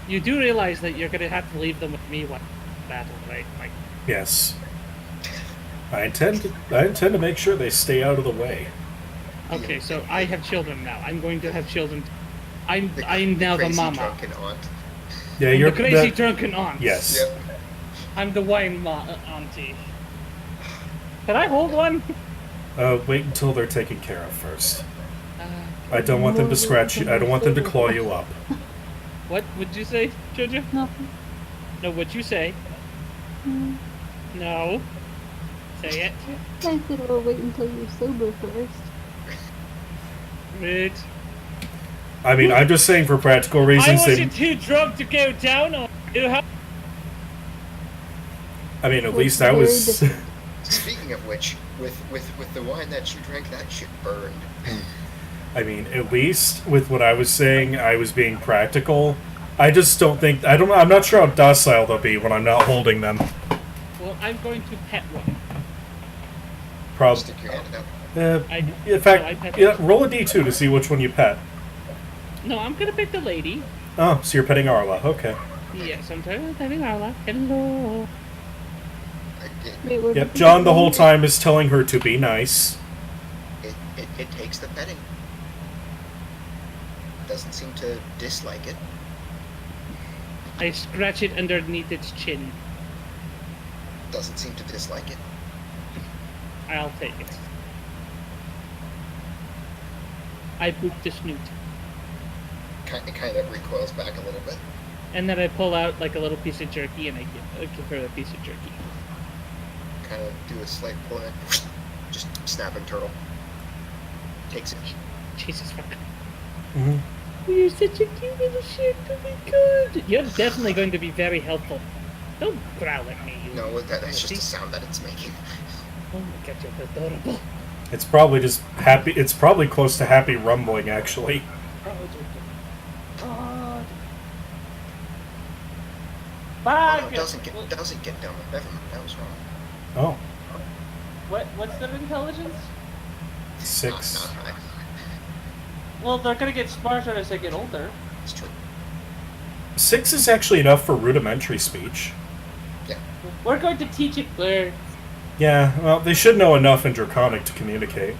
You do realize that you're gonna have to leave them with me one battle, right? Like, Yes. I intend to make sure they stay out of the way. okay, so I have children now. I'm going to have children. I'm The now the crazy mama. drunken aunt. Yeah, I'm you're the crazy the- drunken aunt. Yes. Yep. I'm the wine auntie. Can I hold one? Wait until they're taken care of first. I don't want them to scratch you. I don't want them to claw you up. What would you say, Jojo? Nothing. No, what'd you say? No. Say it. I said we'll wait until you're sober first. Rude. I mean, I'm just saying for practical I reasons. wasn't too drunk to go down on you. I mean, at least I was. Speaking of which, with the wine that you drank, that shit burned. I mean, at least with what I was saying, I was being practical. I just don't think. I'm not sure how docile they'll be when I'm not holding them. Well, I'm going to pet one. Probably. Stick your hand out. In fact, yeah, roll a d2 to see which one you pet. No, I'm gonna pick the lady. Oh, so you're petting Arla. Okay. Yes, I'm petting Arla. Hello. Wait, we're Yep. John the whole time is telling her to be nice. It takes the petting. Doesn't seem to dislike it. I scratch it underneath its chin. Doesn't seem to dislike it. I'll take it. I boop the snoot. Kind of recoils back a little bit. And then I pull out like a little piece of jerky and I give her a piece of jerky. Kind of do a slight pull and just snapping turtle. Takes it. Jesus fuck. Mhm. You're such a cute little shit. Oh my god. You're definitely going to be very helpful. Don't growl at me, you. No, that's just pussy. the sound that it's making. Oh my god, you're adorable. It's probably just happy. It's probably close to happy rumbling, actually. Oh, God. Oh, Bag. no, it doesn't get dumber. Never mind, that was wrong. Oh, What's their intelligence? 6. Not high. Well, they're gonna get smarter as they get older. It's true. 6 is actually enough for rudimentary speech. We're going to teach it words. Yeah, well, they should know enough in Draconic to communicate.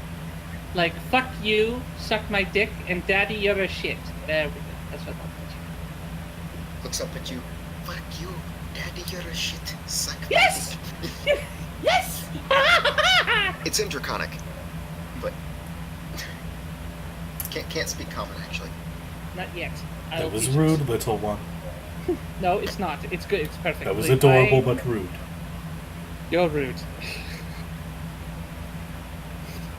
Like, fuck you, suck my dick, and daddy, you're a shit. There we go. That's what I'll Looks up at you. Fuck you, daddy, you're a shit. Suck my Yes! dick. Yes! It's in Draconic, but can't speak common actually. Not yet. I That will was teach rude, it. little one. No, it's not. It's good. It's perfect. That was Like, adorable, but rude. You're rude.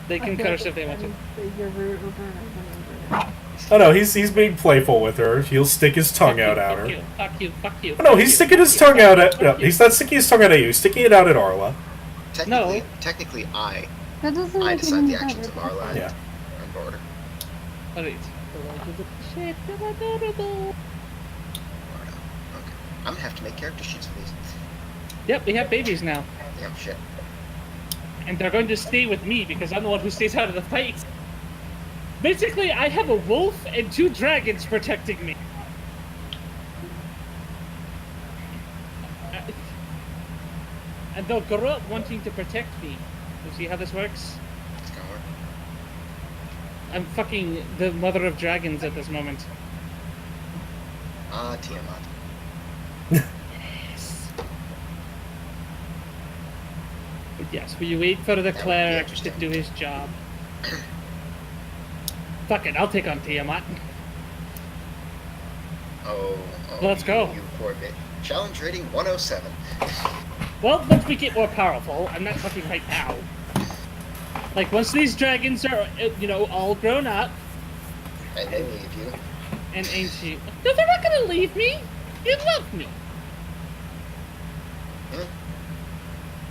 They I can feel curse like if they want to. you're rude over and over and over. Oh no, he's being playful with her. He'll stick his tongue Fuck out you, at fuck her. you, fuck you, fuck you. Oh no, fuck he's you, sticking fuck his you, tongue fuck out you, at. fuck No, you. he's not sticking his tongue out at you. He's sticking it out at Arla. Technically, I That doesn't I make it decide any the actions of better. Arla Yeah. and Border. Alright. Shit, you're adorable. Okay. I'm gonna have to make character sheets for these. Yep, we have babies now. Damn shit. And they're going to stay with me because I'm the one who stays out of the fight. Basically, I have a wolf and 2 dragons protecting me. And they'll grow up wanting to protect me. You see how this works? It's gonna work. I'm fucking the mother of dragons at this moment. Ah, Tiamat. But yes, will you wait for the would be cleric to interesting. do his job? Fuck it, I'll take on Tiamat. Oh, Let's go. You poor bit. Challenge rating 107. Well, once we get more powerful, I'm not talking right now. Like, once these dragons are, all grown up, And they leave you. and ancient. No, they're not gonna leave me! You love me! Hmm?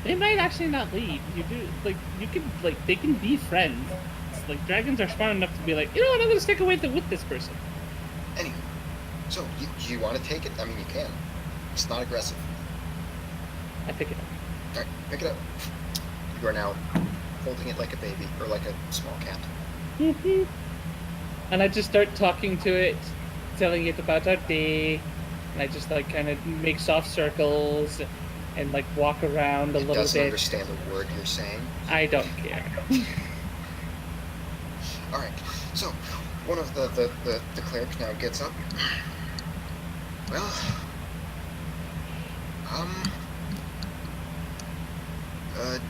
They might actually not leave. You do, they can be friends. Like, dragons are smart enough to be like, you know what, I'm gonna stick with this person. Anyway, so you want to take it? I mean, you can. It's not aggressive. I pick it up. Alright, pick it up. You are now holding it like a baby, or like a small cat. And I just start talking to it, telling it about our day, and I just like kind of make soft circles and like walk around a It little doesn't bit. understand a word you're saying. I don't care. Alright, so one of the clerics now gets up. Well,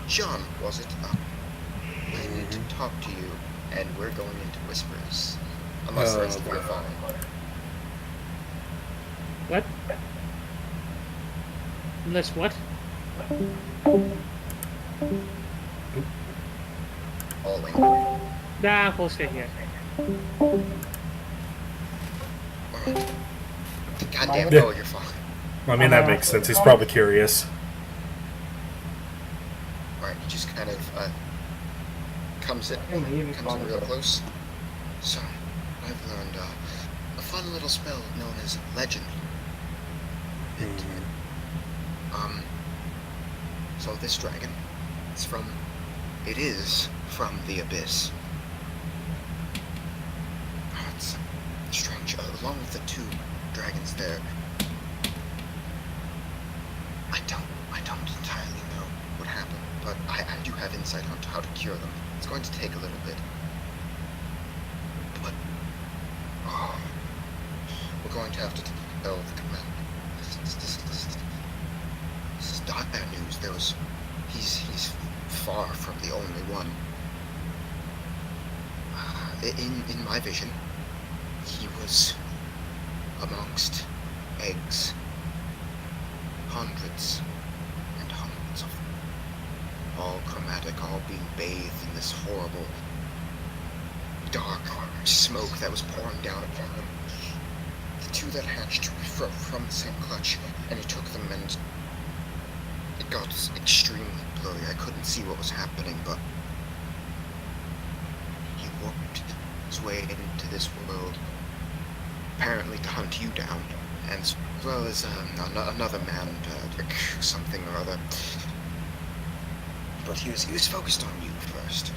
John, was it? I need to talk to you, and we're going into whispers. Unless the rest of you are fine. What? Unless what? All in. Nah, we'll stay here. God damn it, Yeah. oh, you're fine. I mean, that makes sense. He's probably curious. Alright, he just kind of, comes in real close. So, I've learned, a fun little spell known as Legend. So this dragon, it is from the Abyss. Oh, it's strange. Along with the 2 dragons there, I don't entirely know what happened, but I do have insight on how to cure them. It's going to take a little bit. But, we're going to have to tell the command. This is dire news. He's far from the only one. In my vision, he was amongst eggs. Hundreds and hundreds of them. All chromatic, all being bathed in this horrible, dark smoke that was pouring down upon them. The 2 that hatched from the same clutch, and he took them, and it got extremely blurry. I couldn't see what was happening, but he warped his way into this world, apparently to hunt you down, and as well as another man, something or other. But he was focused on you first.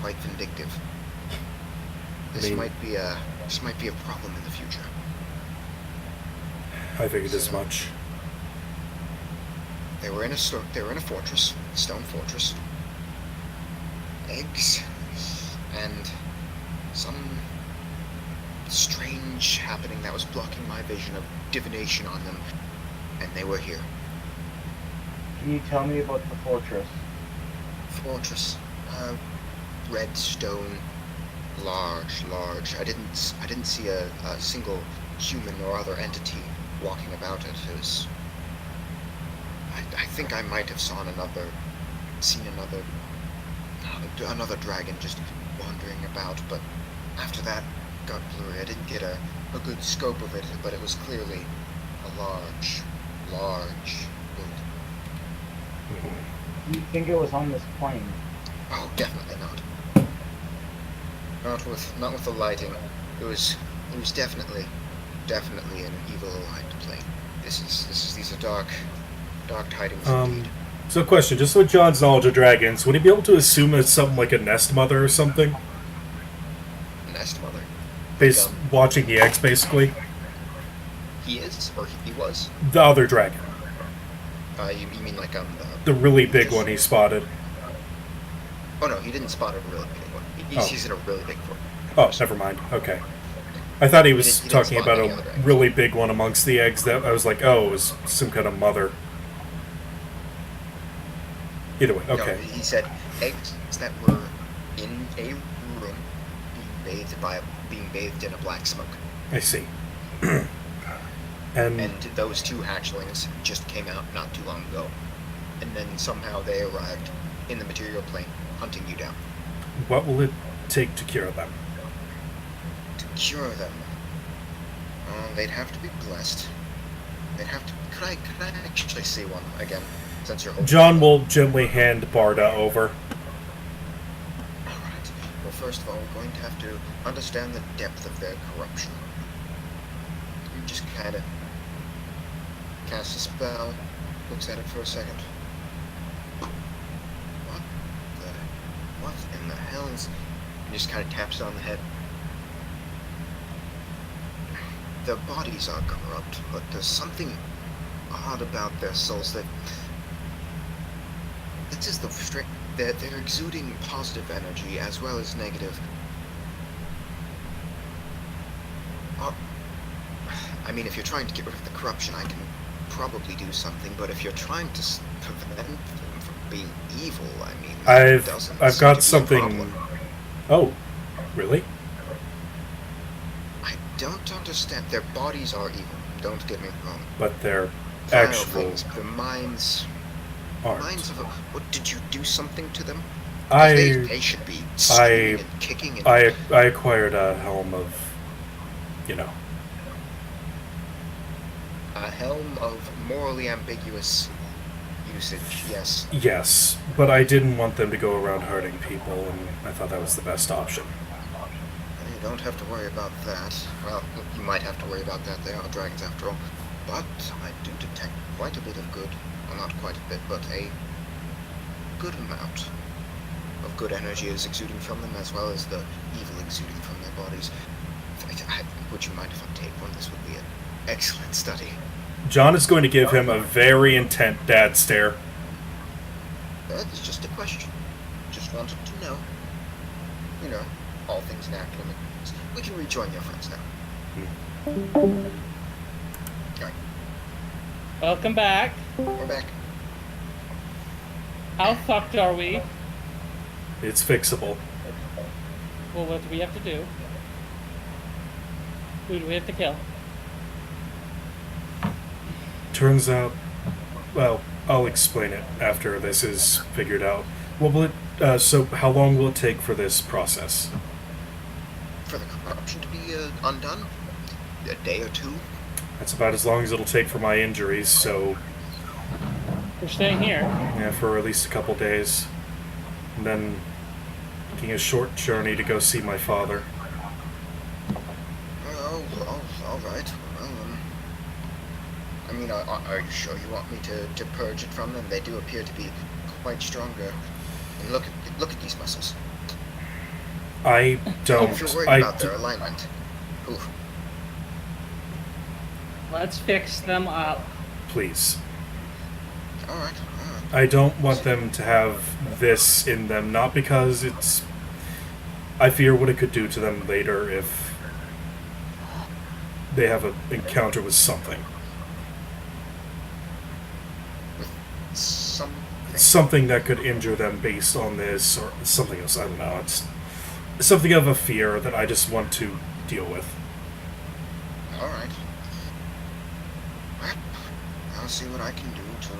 Quite vindictive. This I mean- might be a This might be a problem in the future. I figured as much. They were in a fortress, a stone fortress. Eggs, and some strange happening that was blocking my vision of divination on them, and they were here. Can you tell me about the fortress? Fortress, red stone, large. I didn't see a single human or other entity walking about it. It was. I think I might have seen another dragon just wandering about, but after that got blurry. I didn't get a good scope of it, but it was clearly a large building. Do you think it was on this plane? Oh, definitely not. Not with the lighting. It was definitely an evil aligned plane. These are dark tidings indeed. So question, just with John's knowledge of dragons, would he be able to assume it's something like a nest mother or something? Nest mother. Watching the eggs, basically. He is, or he was. The other dragon. You mean like the really big one he spotted. Oh no, he didn't spot a really big one. He's in a really big fortress. Oh, never mind. Okay. I thought he was He didn't talking spot about any a other dragons. really big one amongst the eggs that I was like, oh, it was some kind of mother. Either way, okay. No, he said eggs that were in a room being bathed in a black smoke. I see. And those two hatchlings just came out not too long ago. And then somehow they arrived in the material plane, hunting you down. What will it take to cure them? To cure them, they'd have to be blessed. They'd have to. Could I actually see one again? Since you're John will gently hand Barda over. Alright. Well, first of all, we're going to have to understand the depth of their corruption. You just kind of cast a spell, looks at it for a second. What in the hell is... And just kind of taps it on the head. Their bodies are corrupt, but there's something odd about their souls that... This is the strength. They're exuding positive energy as well as negative. I mean, if you're trying to get rid of the corruption, I can probably do something. But if you're trying to prevent them from being evil, I mean, I've seem got to be a something. problem. Oh, really? I don't understand. Their bodies are evil. Don't get me wrong. But they're Vile actual things. Their minds. aren't. Minds of a. What did you do something to them? 'Cause I they should be screaming and kicking. And I acquired a helm of, a helm of morally ambiguous usage. Yes. Yes, but I didn't want them to go around hurting people, and I thought that was the best option. You don't have to worry about that. Well, you might have to worry about that. They are dragons after all. But I do detect quite a bit of good. Well, not quite a bit, but a good amount of good energy is exuding from them, as well as the evil exuding from their bodies. Would you mind if I take one? This would be an excellent study. John is going to give him a very intent dad stare. That is just a question. Just wanted to know. You know, all things natural. We can rejoin your friends now. Alright, Welcome back. we're back. How fucked are we? It's fixable. Well, what do we have to do? Who do we have to kill? Turns out, well, I'll explain it after this is figured out. What will it? So, how long will it take for this process? For the corruption to be undone? A day or two? That's about as long as it'll take for my injuries. So, We're staying here. yeah, for at least a couple days, and then taking a short journey to go see my father. Oh, all right. Well, I mean, are you sure you want me to purge it from them? They do appear to be quite stronger. And look at these muscles. I don't. If you're worried I about d- their alignment, Oof. Let's fix them up. Please. All right. I don't want them to have this in them, not because it's... I fear what it could do to them later if they have an encounter with something. Something that could injure them based on this, or something else. I don't know. It's something of a fear that I just want to deal with. All right. Well, I'll see what I can do to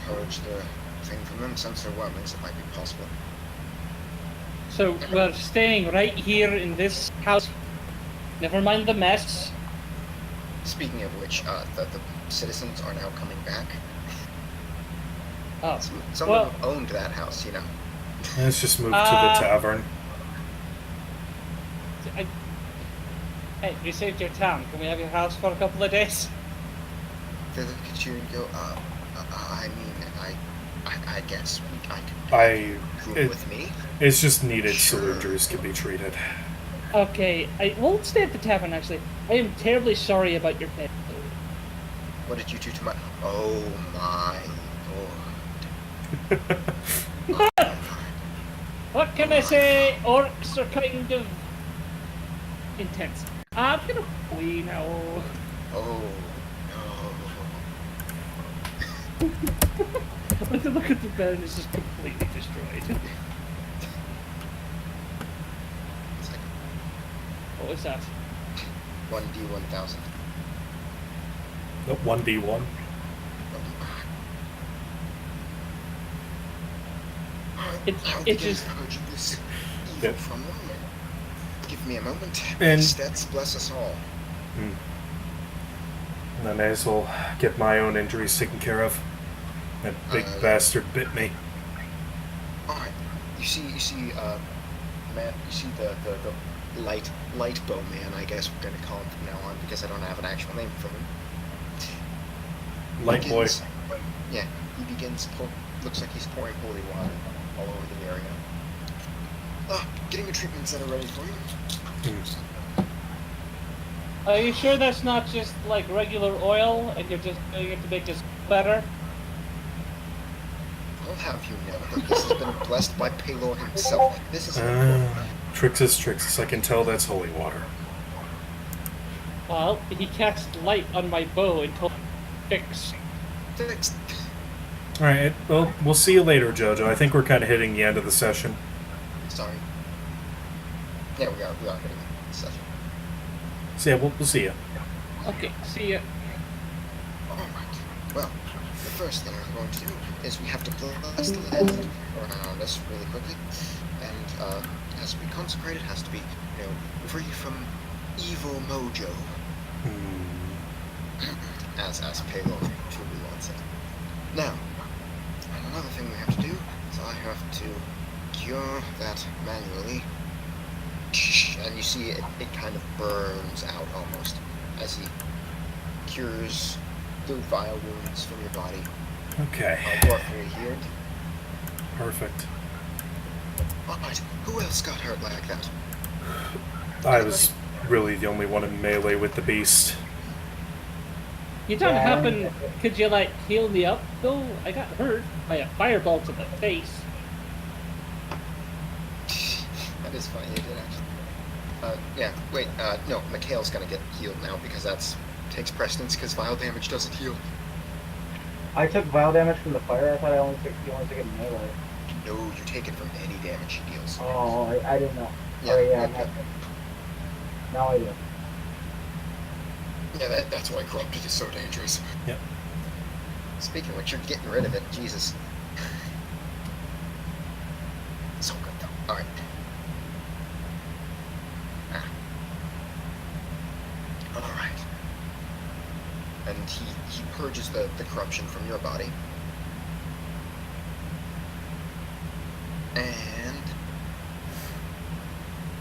purge the thing from them, since there were things that might be possible. So we're staying right here in this house. Never mind the mess. Speaking of which, the citizens are now coming back. Oh, Someone owned that house, you know. Let's just move to the tavern. Hey, you saved your town. Can we have your house for a couple of days? They look at you and go, I mean, I guess I could room with me. It's just needed Sure. so injuries can be treated. Okay, I won't stay at the tavern, actually. I am terribly sorry about your pet. What did you do to my... Oh my lord. What can I say? Orcs are kind of intense. I'm gonna flee now. Oh no. I have to look at the bed and it's just completely destroyed. It's like What was that? 1D1000. 1d1. It just... purge this evil Yep. from them. Give me a moment. And- Stats bless us all. And I may as well get my own injuries taken care of. That big bastard bit me. Alright. You see, man, you see the light bow man, I guess we're gonna call him from now on, because I don't have an actual name for him. Light boy. Yeah, he begins, looks like he's pouring holy water all over the area. Getting your treatments that are ready for you. Are you sure that's not just like regular oil and you're just doing it to make this better? I'll have you know that this has been blessed by Palor himself. This is important. Trixus, I can tell that's holy water. Well, he cast light on my bow until fixed. Fixed. Alright, well, we'll see you later, Jojo. I think we're kind of hitting the end of the session. Sorry. Yeah, we are getting the session. So yeah, we'll see you. Okay, see ya. Alright. Well, the first thing we're going to do is we have to bless the land around us really quickly. And it has to be consecrated, has to be, free from evil mojo. As Palor truly wants it. Now, another thing we have to do is I have to cure that manually. And you see it kind of burns out almost as he cures the vile wounds from your body. Okay. Warfare healed. Perfect. Alright, who else got hurt like that? I was really the only one in melee with the beast. You don't happen... Could you, like, heal me up, though? I got hurt by a fireball to the face. That is funny, you did actually. Yeah, wait, no, Mikhail's gonna get healed now because that's takes precedence because vile damage doesn't heal. I took vile damage from the fire. I thought you only took it melee. No, you take it from any damage he deals. Oh, I didn't know. Yeah, Oh, yeah. yeah. Now I do. Yeah, that's why corrupted is so dangerous. Yep. Speaking of which, you're getting rid of it. Jesus. So good, though. Alright. Alright. And he purges the corruption from your body. And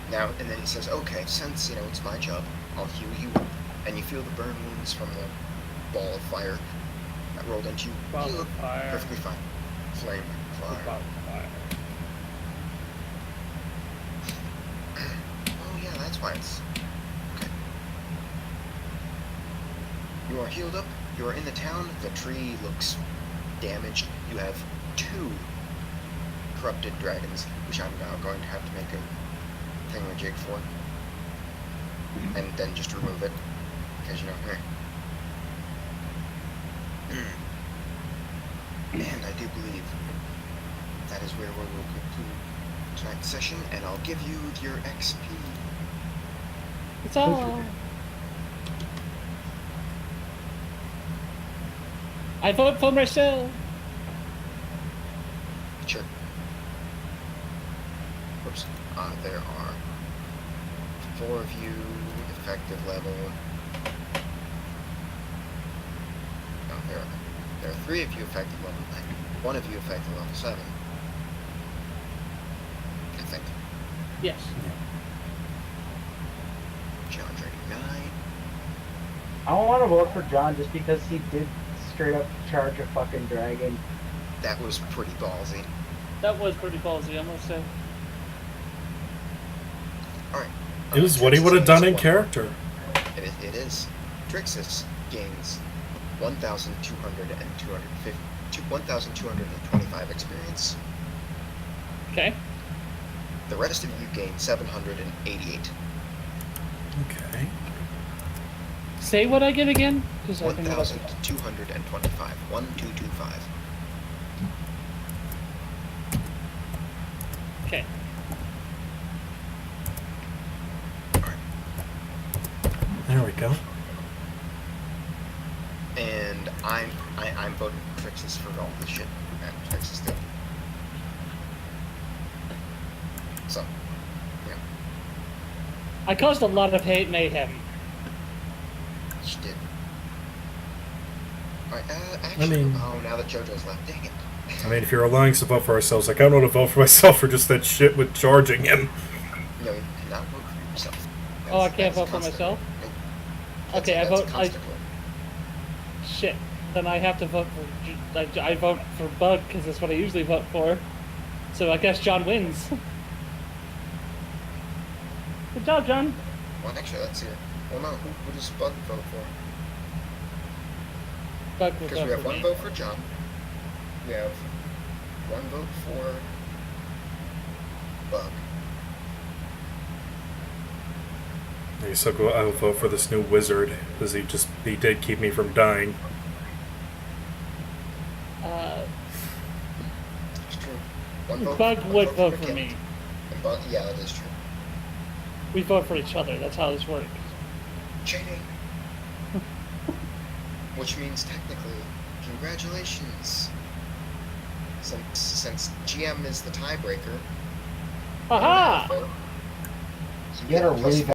now, and then he says, okay, since, it's my job, I'll heal you. And you feel the burn wounds from the ball of fire that rolled into you. Ball You of look fire. perfectly fine. Flame, fire. Oh yeah, that's why it's... Okay. You are healed up. You are in the town. The tree looks damaged. You have 2 corrupted dragons, which I'm now going to have to make a thingamajig for. And then just remove it. Because, you know, And I do believe that is where we will conclude tonight's session, and I'll give you your XP. It's all. I vote for myself. Sure. Oops. There are 4 of you, effective level. No, there are 3 of you, effective level 9. 1 of you, effective level 7. I think. Yes. John rating 9. I don't want to vote for John just because he did straight up charge a fucking dragon. That was pretty ballsy. That was pretty ballsy, I must say. Alright. It was what he would have done in character. It is. Trixis gains 1,225 experience. Okay. The rest of you gain 788. Okay. Say what I get again? 'Cause I can 1,225. 1225. Okay. There we go. And I'm voting for Trixis for all this shit that Trixis did. So, yeah, I caused a lot of hate mayhem. she did. Alright, actually, mean- now that JoJo's left, dang it. I mean, if you're allowing us to vote for ourselves, like, I don't want to vote for myself for just that shit with charging him. No, you cannot vote for yourself. Oh, I can't That's vote for constant. myself? That's- Okay, I that's vote. constant vote. Shit. Then I have to vote for. I vote for Bug because that's what I usually vote for. So I guess John wins. Good job, John. Well, actually, let's see. Well, no, who does Bug vote for? Bug will Because vote we have for 1 me. vote for John. We have 1 vote for Bug. I guess I'll vote for this new wizard, because he did keep me from dying. It's true. 1 vote, Bug one would vote vote for for Kent. me. And Bug, yeah, that is true. We vote for each other. That's how this works. Cheating. Which means technically, congratulations. Since GM is the tiebreaker. Aha! So You gotta plus really